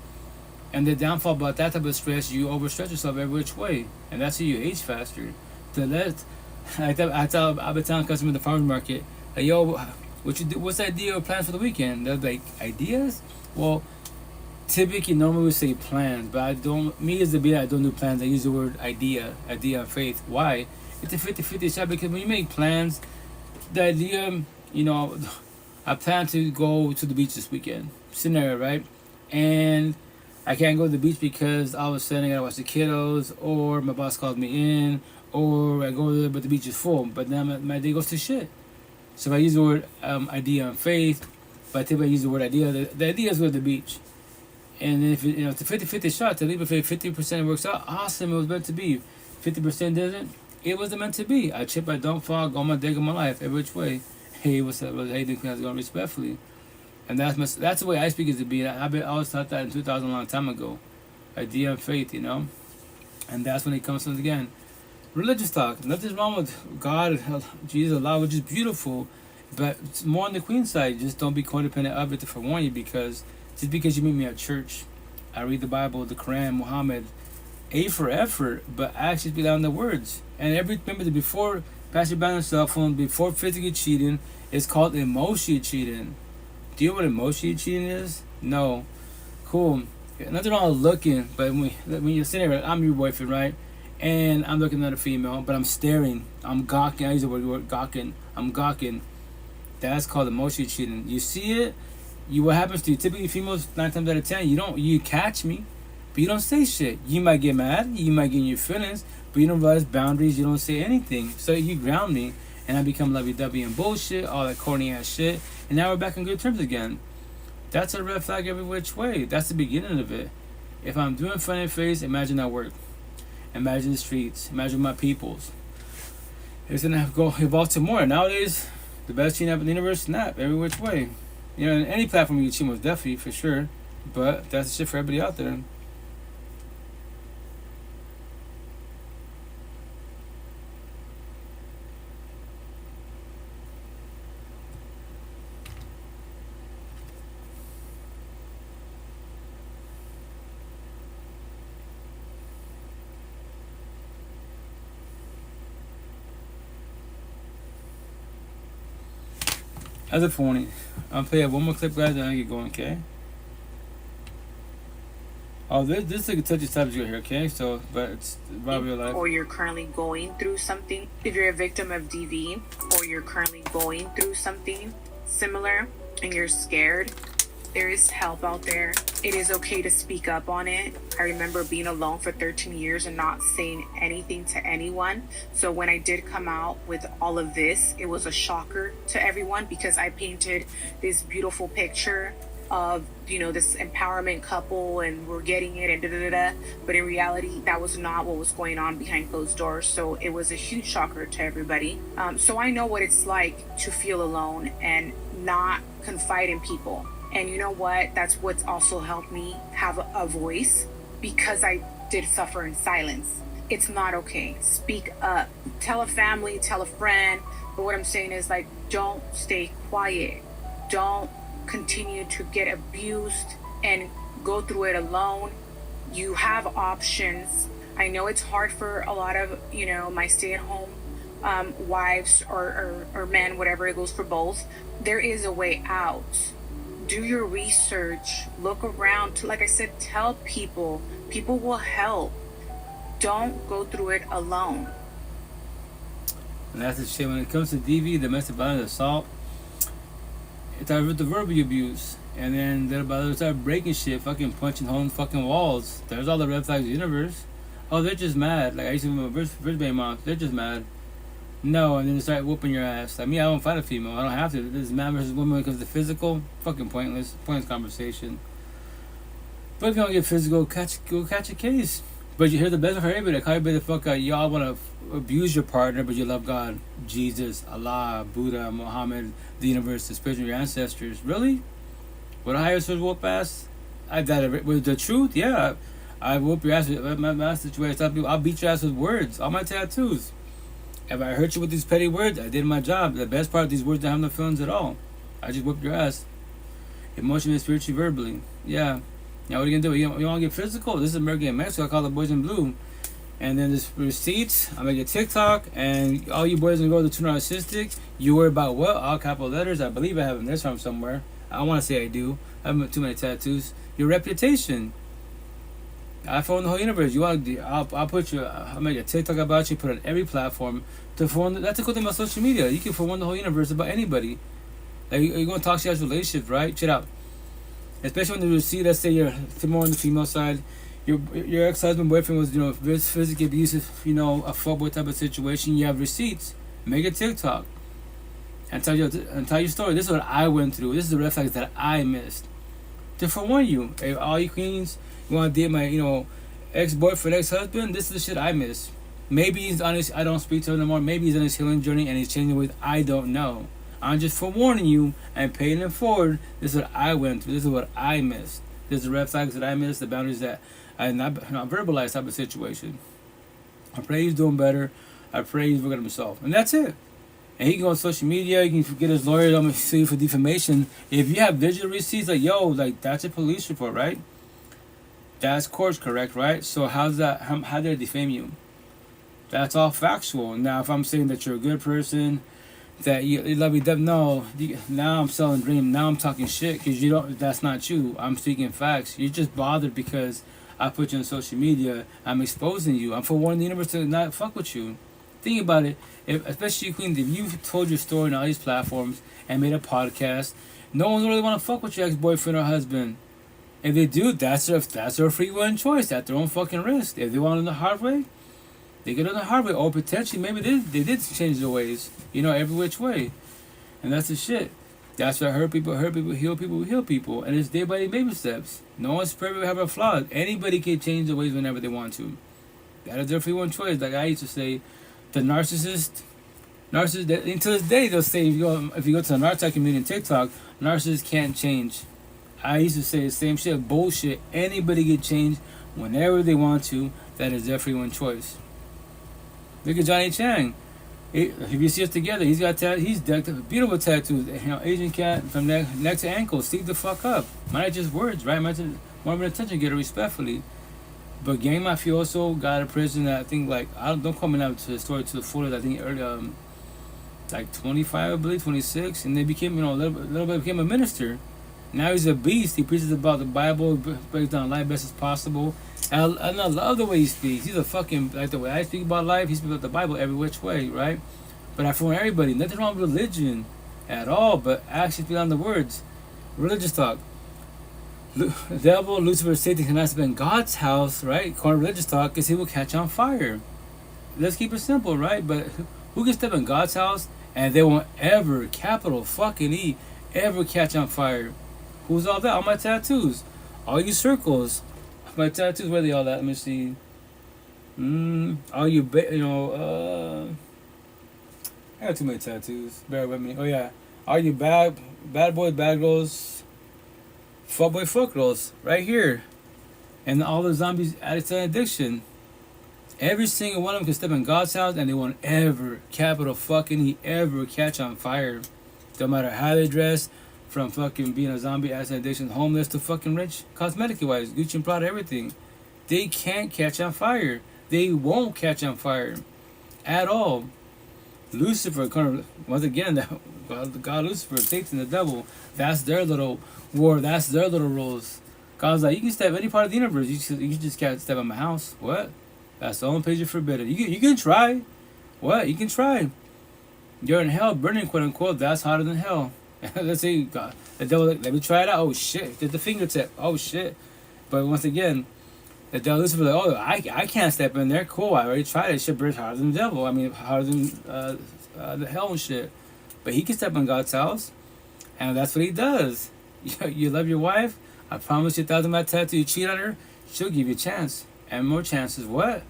And the downfall about that type of stress, you overstretch yourself every which way. And that's how you age faster. I've been telling customers in the farmer's market, hey, yo, what's the idea or plans for the weekend? They're like, ideas? Well, typically, normally we say plans, but I don't do plans. I use the word idea and faith. Why? It's a 50-50 shot because when you make plans, the idea, I plan to go to the beach this weekend. Scenario, right? And I can't go to the beach because all of a sudden I gotta watch the kiddos, or my boss calls me in, or I go there but the beach is full. But then my day goes to shit. So if I use the word idea and faith, but if I use the word idea, the idea is go to the beach. And if it's a 50-50 shot to leave, if 50% works out, awesome, it was meant to be. 50% doesn't, it wasn't meant to be. I trip, I don't fall, go my day, go my life, every which way. Hey, what's up? Hey, the queen going respectfully. And that's the way I speak is to be. I always thought that in 2000 a long time ago. Idea and faith, And that's when it comes to, again, religious talk. Nothing's wrong with God, Jesus, Allah, which is beautiful. But it's more on the queen side. Just don't be codependent of it to forewarn you, because just because you meet me at church, I read the Bible, the Quran, Muhammad, A for effort, but actions be on the words. And remember that before passive ban on cell phone, before physically cheating, it's called emotionally cheating. Do you know what emotionally cheating is? No. Cool. Nothing wrong with looking, but when you're sitting there, I'm your boyfriend, right? And I'm looking at a female, but I'm staring. I'm gawking. I use the word gawking. I'm gawking. That's called emotionally cheating. You see it. What happens to you? Typically, females 9 times out of 10, you catch me, but you don't say shit. You might get mad. You might get in your feelings, but you don't realize boundaries. You don't say anything. So you ground me, and I become lovey-dovey and bullshit, all that corny ass shit, and now we're back on good terms again. That's a red flag every which way. That's the beginning of it. If I'm doing funny face, imagine that work. Imagine the streets. Imagine my peoples. It's gonna evolve to more. Nowadays, the best cheating app in the universe, Snap, every which way. You know, any platform you can cheat most definitely, for sure. But that's the shit for everybody out there. As a phony, I'll play one more clip, guys, and I get going, okay? Oh, this is like a touchy subject here, okay? So, but it's about real life. Or you're currently going through something. If you're a victim of DV, or you're currently going through something similar, and you're scared, there is help out there. It is okay to speak up on it. I remember being alone for 13 years and not saying anything to anyone. So when I did come out with all of this, it was a shocker to everyone because I painted this beautiful picture of, you know, this empowerment couple and we're getting it and da-da-da-da. But in reality, that was not what was going on behind closed doors. So it was a huge shocker to everybody. So I know what it's like to feel alone and not confide in people. And you know what? That's what's also helped me have a voice because I did suffer in silence. It's not okay. Speak up. Tell a family, tell a friend. But what I'm saying is, like, don't stay quiet. Don't continue to get abused and go through it alone. You have options. I know it's hard for a lot of, you know, my stay-at-home wives or men, whatever, it goes for both. There is a way out. Do your research, look around, like I said, tell people. People will help. Don't go through it alone. And that's the shit. When it comes to DV, domestic violence, assault, it's the verbal abuse. And then they'll start breaking shit, fucking punching holes in fucking walls. There's all the red flags of the universe. Oh, they're just mad. Like I used to with my first baby mom, they're just mad. No, and then they start whooping your ass. Like me, I don't fight a female. I don't have to. This is man versus woman because the physical, fucking pointless conversation. But if you don't get physical, go catch a case. But you hear the best for everybody. Like, how everybody the fuck out. Y'all want to abuse your partner, but you love God, Jesus, Allah, Buddha, Muhammad, the universe, the spirit of your ancestors. Really? Would a higher source whoop ass? With the truth, yeah. I whoop your ass with my situation. I'll beat your ass with words. All my tattoos. If I hurt you with these petty words, I did my job. The best part of these words don't have no feelings at all. I just whipped your ass. Emotionally, spiritually, verbally. Yeah. Now what are you gonna do? You wanna get physical? This is American in Mexico. I call it Boys in Blue. And then this receipts, I make a TikTok, and all you boys gonna go to Narcissistic. You worry about what? All capital letters. I believe I have them this from somewhere. I wanna say I do. I have too many tattoos. Your reputation. I phone the whole universe. You want? I'll put you. I'll make a TikTok about you. Put it on every platform. To phone. That's a cool thing about social media. You can phone the whole universe about anybody. Like you're gonna talk to your relationships, right? Check it out. Especially when you see, let's say you're more on the female side. Your ex-husband, boyfriend was, you know, physically abusive. You know, a fuckboy type of situation. You have receipts. Make a TikTok. And tell your story. This is what I went through. This is the red flags that I missed. To forewarn you, hey, all you queens. You want to date my, you know, ex-boyfriend, ex-husband? This is the shit I miss. Maybe he's on his, I don't speak to him anymore. Maybe he's on his healing journey and he's changing ways. I don't know. I'm just forewarning you and paying it forward. This is what I went through. This is what I missed. This is the red flags that I missed, the boundaries that I not verbalized type of situation. I pray he's doing better. I pray he's working on himself. And that's it. And he can go on social media. You can get his lawyer. I'm going to sue you for defamation. If you have visual receipts, like, yo, like, that's a police report, right? That's course correct, right? So how's that? How did it defame you? That's all factual. Now, if I'm saying that you're a good person, that you love me, no, now I'm selling dream. Now I'm talking shit because you don't. That's not you. I'm speaking facts. You're just bothered because I put you on social media. I'm exposing you. I'm forewarning the universe to not fuck with you. Think about it. Especially you, Queen, if you told your story on all these platforms and made a podcast, no one really want to fuck with your ex-boyfriend or husband. If they do, that's their free will and choice at their own fucking risk. If they want it the hard way, they get it the hard way. Or potentially, maybe they did change their ways. Every which way. And that's the shit. That's why hurt people, heal people. And it's day by day baby steps. No one's perfect, have a flaw. Anybody can change their ways whenever they want to. That is their free will and choice. Like I used to say, the narcissist, until this day, they'll say, if you go to the narcissist community on TikTok, narcissists can't change. I used to say the same shit, bullshit. Anybody can change whenever they want to. That is their free will and choice. Look at Johnny Chang. If you see us together, he's decked up with beautiful tattoos. Asian cat from neck to ankle. Sleep the fuck up. Might not just words, right? Might just more of an attention getter respectfully. But Gang Mafioso got a prison that I think don't call me now to the story to the fullest. I think early 25, I believe 26, and they became a little bit became a minister. Now he's a beast. He preaches about the Bible, breaks down life best as possible. And I love the way he speaks. He's a fucking, like the way I speak about life, he speaks about the Bible every which way, right? But I forewarn everybody, nothing wrong with religion at all, but actually speak on the words. Religious talk. The devil, Lucifer, Satan cannot step in God's house, right? According to religious talk, because he will catch on fire. Let's keep it simple, right? But who can step in God's house and they won't ever, capital fucking E, ever catch on fire? Who's all that? All my tattoos. All you circles. My tattoos, where are they all at? Let me see. All you, I got too many tattoos. Bear with me. Oh, yeah. All you bad boys, bad girls, fuck boy, fuck girls. Right here. And all the zombies addicts to addiction. Every single one of them can step in God's house and they won't ever, capital fucking E, ever catch on fire. Don't matter how they dress. From fucking being a zombie, acid addiction, homeless to fucking rich, cosmetically wise, Gucci and Prada, everything. They can't catch on fire. They won't catch on fire. At all. Lucifer, once again, God Lucifer, Satan, the devil, that's their little war, that's their little rules. God's like, you can step any part of the universe, you just can't step in my house. What? That's the only page you're forbidden. You can try. What? You can try. You're in hell, burning, quote unquote, that's hotter than hell. Let's say God, the devil, let me try it out. Oh shit, did the fingertip. Oh shit. But once again, the devil Lucifer like, oh, I can't step in there. Cool, I already tried it. Shit burns harder than the devil. I mean, harder than the hell and shit. But he can step in God's house, and that's what he does. You love your wife. I promise you, 1,000 my tattoo. You cheat on her, she'll give you a chance and more chances. What?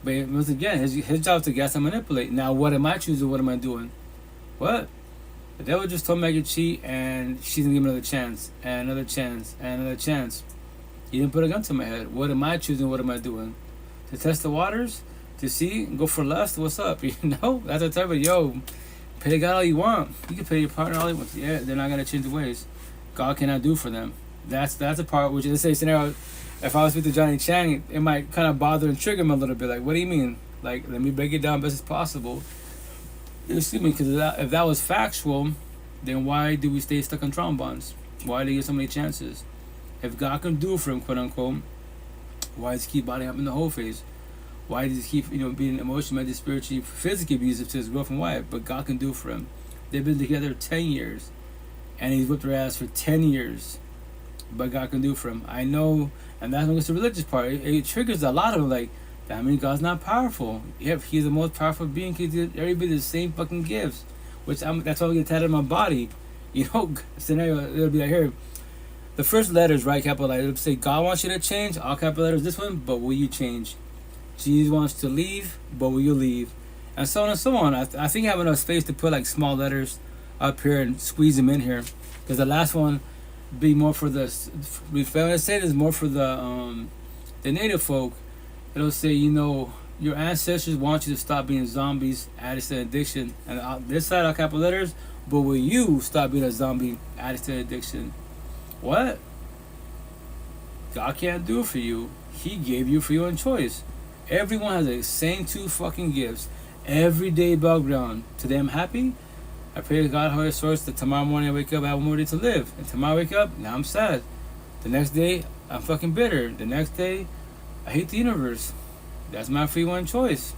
But once again, his job is to gas and manipulate. Now, what am I choosing? What am I doing? What? The devil just told me I could cheat, and she's gonna give me another chance, and another chance, and another chance. He didn't put a gun to my head. What am I choosing? What am I doing? To test the waters? To see? Go for lust? What's up? That's the type of, pay God all you want. You can pay your partner all you want. Yeah, they're not gonna change the ways. God cannot do for them. That's a part which, let's say scenario, if I was with the Johnny Chang, it might kind of bother and trigger him a little bit. Like, what do you mean? Like, let me break it down best as possible. Excuse me, because if that was factual, then why do we stay stuck on trauma bonds? Why do they get so many chances? If God can do it for him, quote unquote, why does he keep bottling up in the whole phase? Why does he keep, being emotionally, mentally, spiritually, physically abusive to his girlfriend wife? But God can do it for him. They've been together 10 years, and he's whipped her ass for 10 years. But God can do it for him. I know, and that's when it's the religious part. It triggers a lot of them, like, that means God's not powerful. If he's the most powerful being, he gives everybody the same fucking gifts. That's why we get tatted on my body. Scenario, it'll be like here. The first letters, right, capital letters, it'll say God wants you to change, all capital letters, this one, but will you change? Jesus wants to leave, but will you leave? And so on and so on. I think I have enough space to put like small letters up here and squeeze them in here. Because the last one be more for the, if I say this, more for the native folk. It'll say, your ancestors want you to stop being zombies, addicts to addiction. And this side, all capital letters, but will you stop being a zombie, addicts to addiction? What? God can't do it for you. He gave you free will and choice. Everyone has the same two fucking gifts. Everyday background. Today I'm happy. I pray to God, higher source, that tomorrow morning I wake up, I have one more day to live. And tomorrow I wake up, now I'm sad. The next day, I'm fucking bitter. The next day, I hate the universe. That's my free one choice.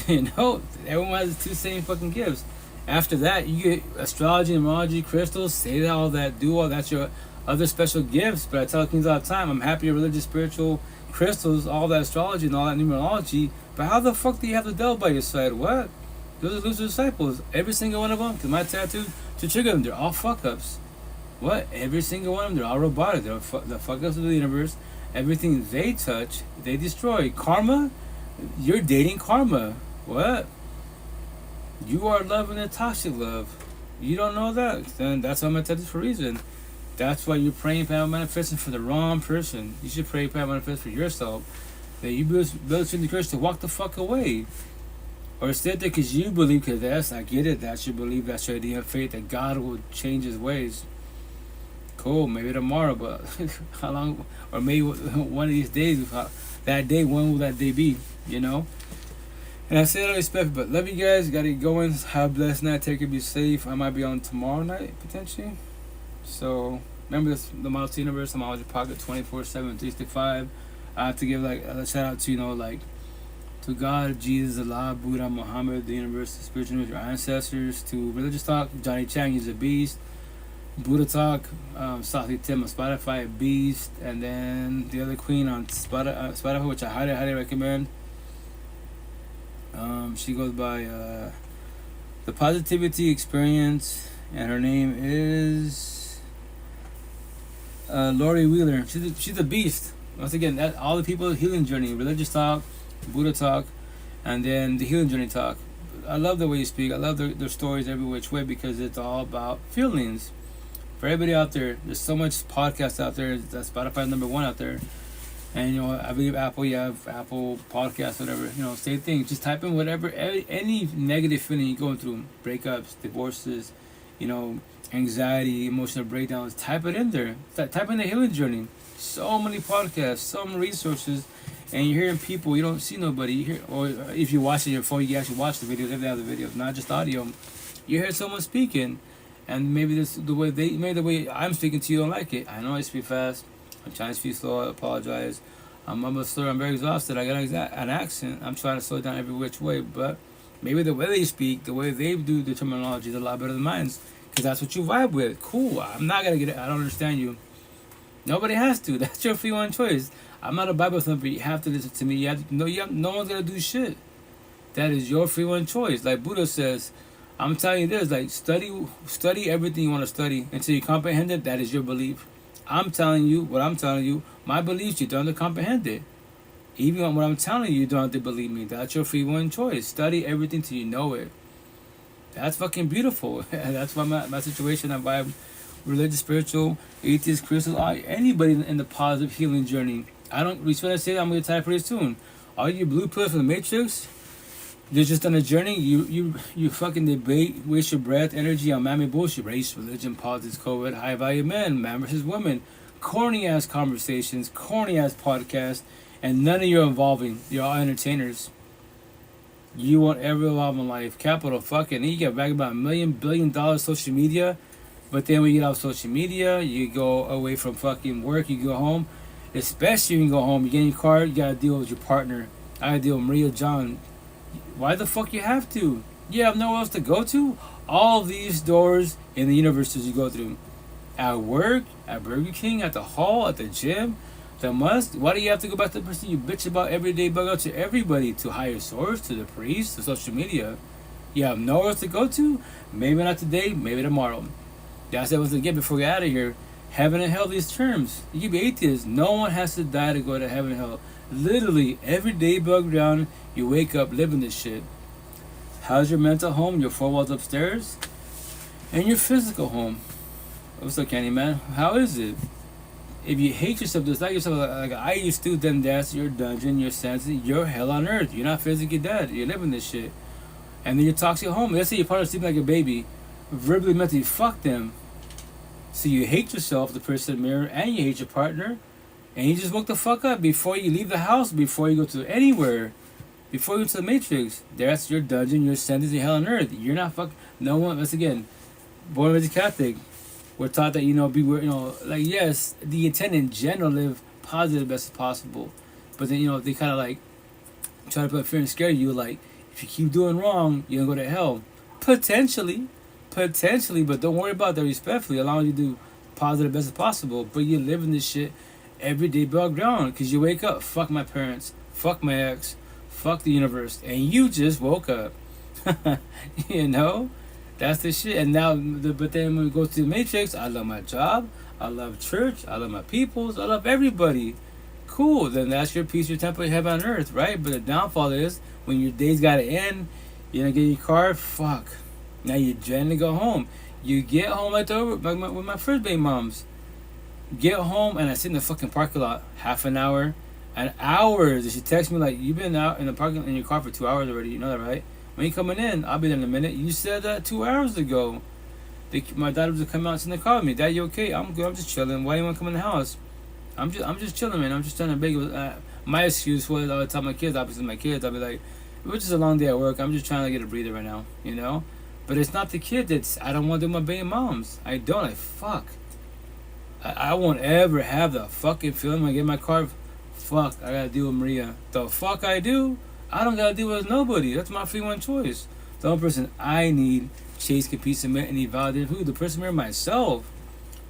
You know, everyone has the two same fucking gifts. After that, you get astrology, numerology, crystals, say all that, do all that's your other special gifts. But I tell Queens all the time, I'm happy religious, spiritual, crystals, all that astrology and all that numerology. But how the fuck do you have the devil by your side? What? Those are loser disciples. Every single one of them, because my tattoo, to trigger them, they're all fuck-ups. What? Every single one of them, they're all robotic. They're the fuck-ups of the universe. Everything they touch, they destroy. Karma? You're dating karma. What? You are loving a toxic love. You don't know that? Then that's why I'm tattoo for a reason. That's why you're praying, Power Manifesting for the wrong person. You should pray, Power Manifest for yourself. That you build the courage to walk the fuck away. Or sit there because you believe, because I get it, that's your belief, that's your idea of faith, that God will change his ways. Cool, maybe tomorrow, but how long, or maybe one of these days, that day, when will that day be, you know? And I say that respect, but love you guys, gotta get going, have a blessed night, take it, be safe. I might be on tomorrow night, potentially. So, remember this, the Model Universe, I'm always in your pocket 24/7, 365. I have to give like a shout out to, you know, like, to God, Jesus, Allah, Buddha, Muhammad, the universe, the spiritual universe, your ancestors. To Religious Talk, Johnny Chang, he's a beast. Buddha Talk, Sathi Tim on Spotify, a beast. And then the other queen on Spotify, which I highly, highly recommend. She goes by The Positivity Experience, and her name is Lori Wheeler. She's a beast. Once again, that all the people, Healing Journey, Religious Talk, Buddha Talk, and then the Healing Journey Talk. I love the way you speak. I love their stories every which way, because it's all about feelings. For everybody out there, there's so much podcasts out there. That's Spotify #1 out there. And, you know, I believe Apple, you have Apple Podcasts, whatever. You know, same thing. Just type in whatever, any negative feeling you're going through. Breakups, divorces, you know, anxiety, emotional breakdowns. Type it in there. Type in the Healing Journey. So many podcasts, so many resources. And you're hearing people, you don't see nobody. You hear, or if you watch it on your phone, you actually watch the videos. If they have the videos, not just audio. You hear someone speaking, and maybe the way I'm speaking to you don't like it. I know I speak fast. I'm trying to speak slow. I apologize. I'm a slur. I'm very exhausted. I got an accent. I'm trying to slow it down every which way. But maybe the way they speak, the way they do the terminology is a lot better than mine. Because that's what you vibe with. Cool. I'm not gonna get it. I don't understand you. Nobody has to. That's your free one choice. I'm not a Bible thumper. You have to listen to me. No one's gonna do shit. That is your free one choice. Like Buddha says, I'm telling you this. Like study everything you want to study until you comprehend it. That is your belief. I'm telling you what I'm telling you. My beliefs, you don't have to comprehend it. Even what I'm telling you, you don't have to believe me. That's your free one choice. Study everything till you know it. That's fucking beautiful. That's why my situation, I vibe religious, spiritual, atheist, crystal, anybody in the positive healing journey. I don't reach what I say. I'm gonna type pretty soon. All you blue pills from the Matrix, they're just on a journey. You fucking debate, waste your breath, energy on mammy bullshit, race, religion, politics, COVID, high value men, man versus women, corny ass conversations, corny ass podcasts, and none of you are involving. You're all entertainers. You won't ever evolve in life. Capital fucking. And you get back about $1 million, $1 billion social media, but then when you get off social media, you go away from fucking work, you go home. Especially when you go home, you get in your car, you gotta deal with your partner. I gotta deal with Maria John. Why the fuck you have to? You have nowhere else to go to? All these doors in the universes you go through. At work, at Burger King, at the hall, at the gym, the must. Why do you have to go back to the person you bitch about every day, bug out to everybody? To higher source, to the priest, to social media. You have nowhere else to go to? Maybe not today, maybe tomorrow. That's what I was to get before we get out of here. Heaven and hell, these terms. You can be atheist. No one has to die to go to heaven and hell. Literally, every day bug down, you wake up living this shit. How's your mental home? Your four walls upstairs? And your physical home. What's up, Candyman? How is it? If you hate yourself, just like yourself, like I used to, then that's your dungeon, your senses, your hell on earth. You're not physically dead. You're living this shit. And then your toxic home. Let's say your partner sleeping like a baby. Verbally, mentally, fuck them. So you hate yourself, the person in the mirror, and you hate your partner. And you just woke the fuck up before you leave the house, before you go to anywhere, before you go to the Matrix. That's your dungeon, your sentence in hell on earth. You're not no one, once again, born and raised Catholic. We're taught that, like, yes, the intent in general, live positive as best as possible. But then, they kind of like try to put fear and scare you, like, if you keep doing wrong, you're going to go to hell. Potentially, but don't worry about that respectfully, as long as you do positive as best as possible. But you're living this shit every day above ground, because you wake up, fuck my parents, fuck my ex, fuck the universe, and you just woke up. That's the shit. And now, but then when we go to the Matrix, I love my job, I love church, I love my peoples, I love everybody. Cool, then that's your peace, your temple, heaven on earth, right? But the downfall is, when your day's gotta end, you're gonna get in your car, fuck. Now you're trying to go home. You get home like with my first baby moms. Get home and I sit in the fucking parking lot half an hour, and hours. And she texts me like, "You've been out in the parking in your car for 2 hours already. You know that, right? When you coming in, I'll be there in a minute. You said that 2 hours ago. My daughter was coming out and sit in the car with me. Dad, you okay? I'm good. I'm just chilling. Why do you want to come in the house? I'm just chilling, man. I'm just trying to beg. My excuse was I would tell my kids, opposite my kids, I'll be like, it was just a long day at work. I'm just trying to get a breather right now, But it's not the kid that's, I don't want to do my baby moms. I don't. Fuck. I won't ever have the fucking feeling when I get in my car. Fuck, I gotta deal with Maria. The fuck I do? I don't gotta deal with nobody. That's my free one choice. The only person I need, chase, compete, submit, and need validation. Who? The person here, myself.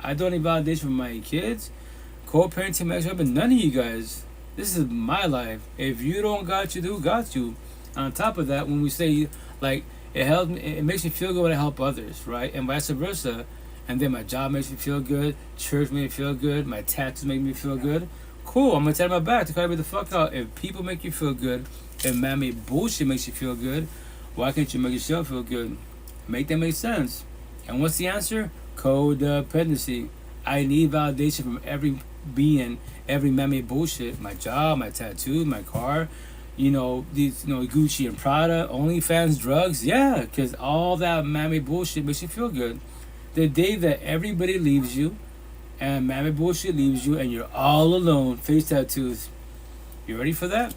I don't need validation from my kids. Co-parenting, my ex-husband, none of you guys. This is my life. If you don't got you, who got you? On top of that, when we say, like, it helps me, it makes me feel good when I help others, right? And vice versa. And then my job makes me feel good. Church makes me feel good. My tattoos make me feel good. Cool, I'm gonna tell my back to cut me the fuck out. If people make you feel good, if man-made bullshit makes you feel good, why can't you make yourself feel good? Make that make sense. And what's the answer? Codependency. I need validation from every being, every man-made bullshit. My job, my tattoo, my car, these, Gucci and Prada, OnlyFans, drugs. Yeah, because all that man-made bullshit makes you feel good. The day that everybody leaves you, and man-made bullshit leaves you, and you're all alone, face tattoos, you ready for that?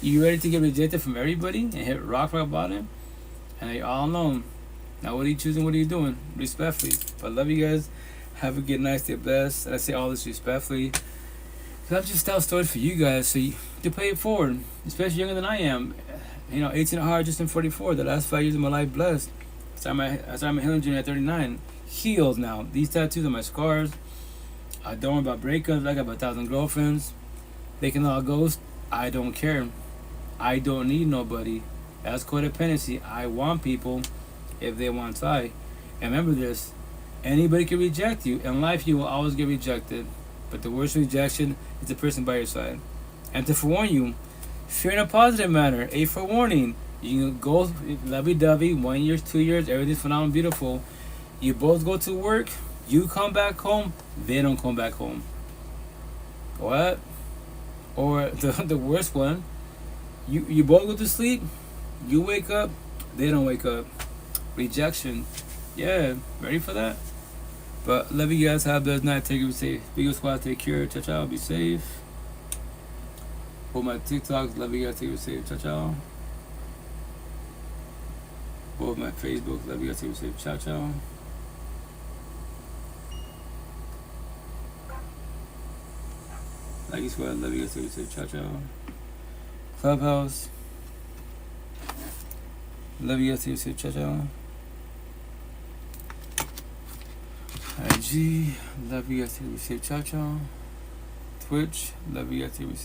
You ready to get rejected from everybody and hit rock bottom? And you're all alone. Now what are you choosing? What are you doing? Respectfully. But I love you guys. Have a good night. Stay blessed. And I say all this respectfully, because I'm just telling stories for you guys, so you to pay it forward. Especially younger than I am. 18 at heart, just in 44. The last 5 years of my life blessed. I started my healing journey at 39. Healed now. These tattoos are my scars. I don't worry about breakups. I got about 1,000 girlfriends. They can all ghost. I don't care. I don't need nobody. That's codependency. I want people if they want I. And remember this. Anybody can reject you. In life, you will always get rejected. But the worst rejection is the person by your side. And to forewarn you, fear in a positive manner. A forewarning. You can go lovey-dovey, 1 year, 2 years, everything's phenomenal, beautiful. You both go to work, you come back home, they don't come back home. What? Or the worst one, you both go to sleep, you wake up, they don't wake up. Rejection. Yeah, ready for that? But love you guys, have a blessed night, take it safe. Big squad, take care, ciao ciao, be safe. For my TikToks, love you guys, take it safe, ciao ciao. Both my Facebook, love you guys, take it safe, ciao ciao. Like you squad, love you guys, take it safe, ciao ciao. Clubhouse, love you guys, take it safe, ciao ciao. IG, love you guys, take it safe, ciao ciao. Twitch, love you guys, take it safe.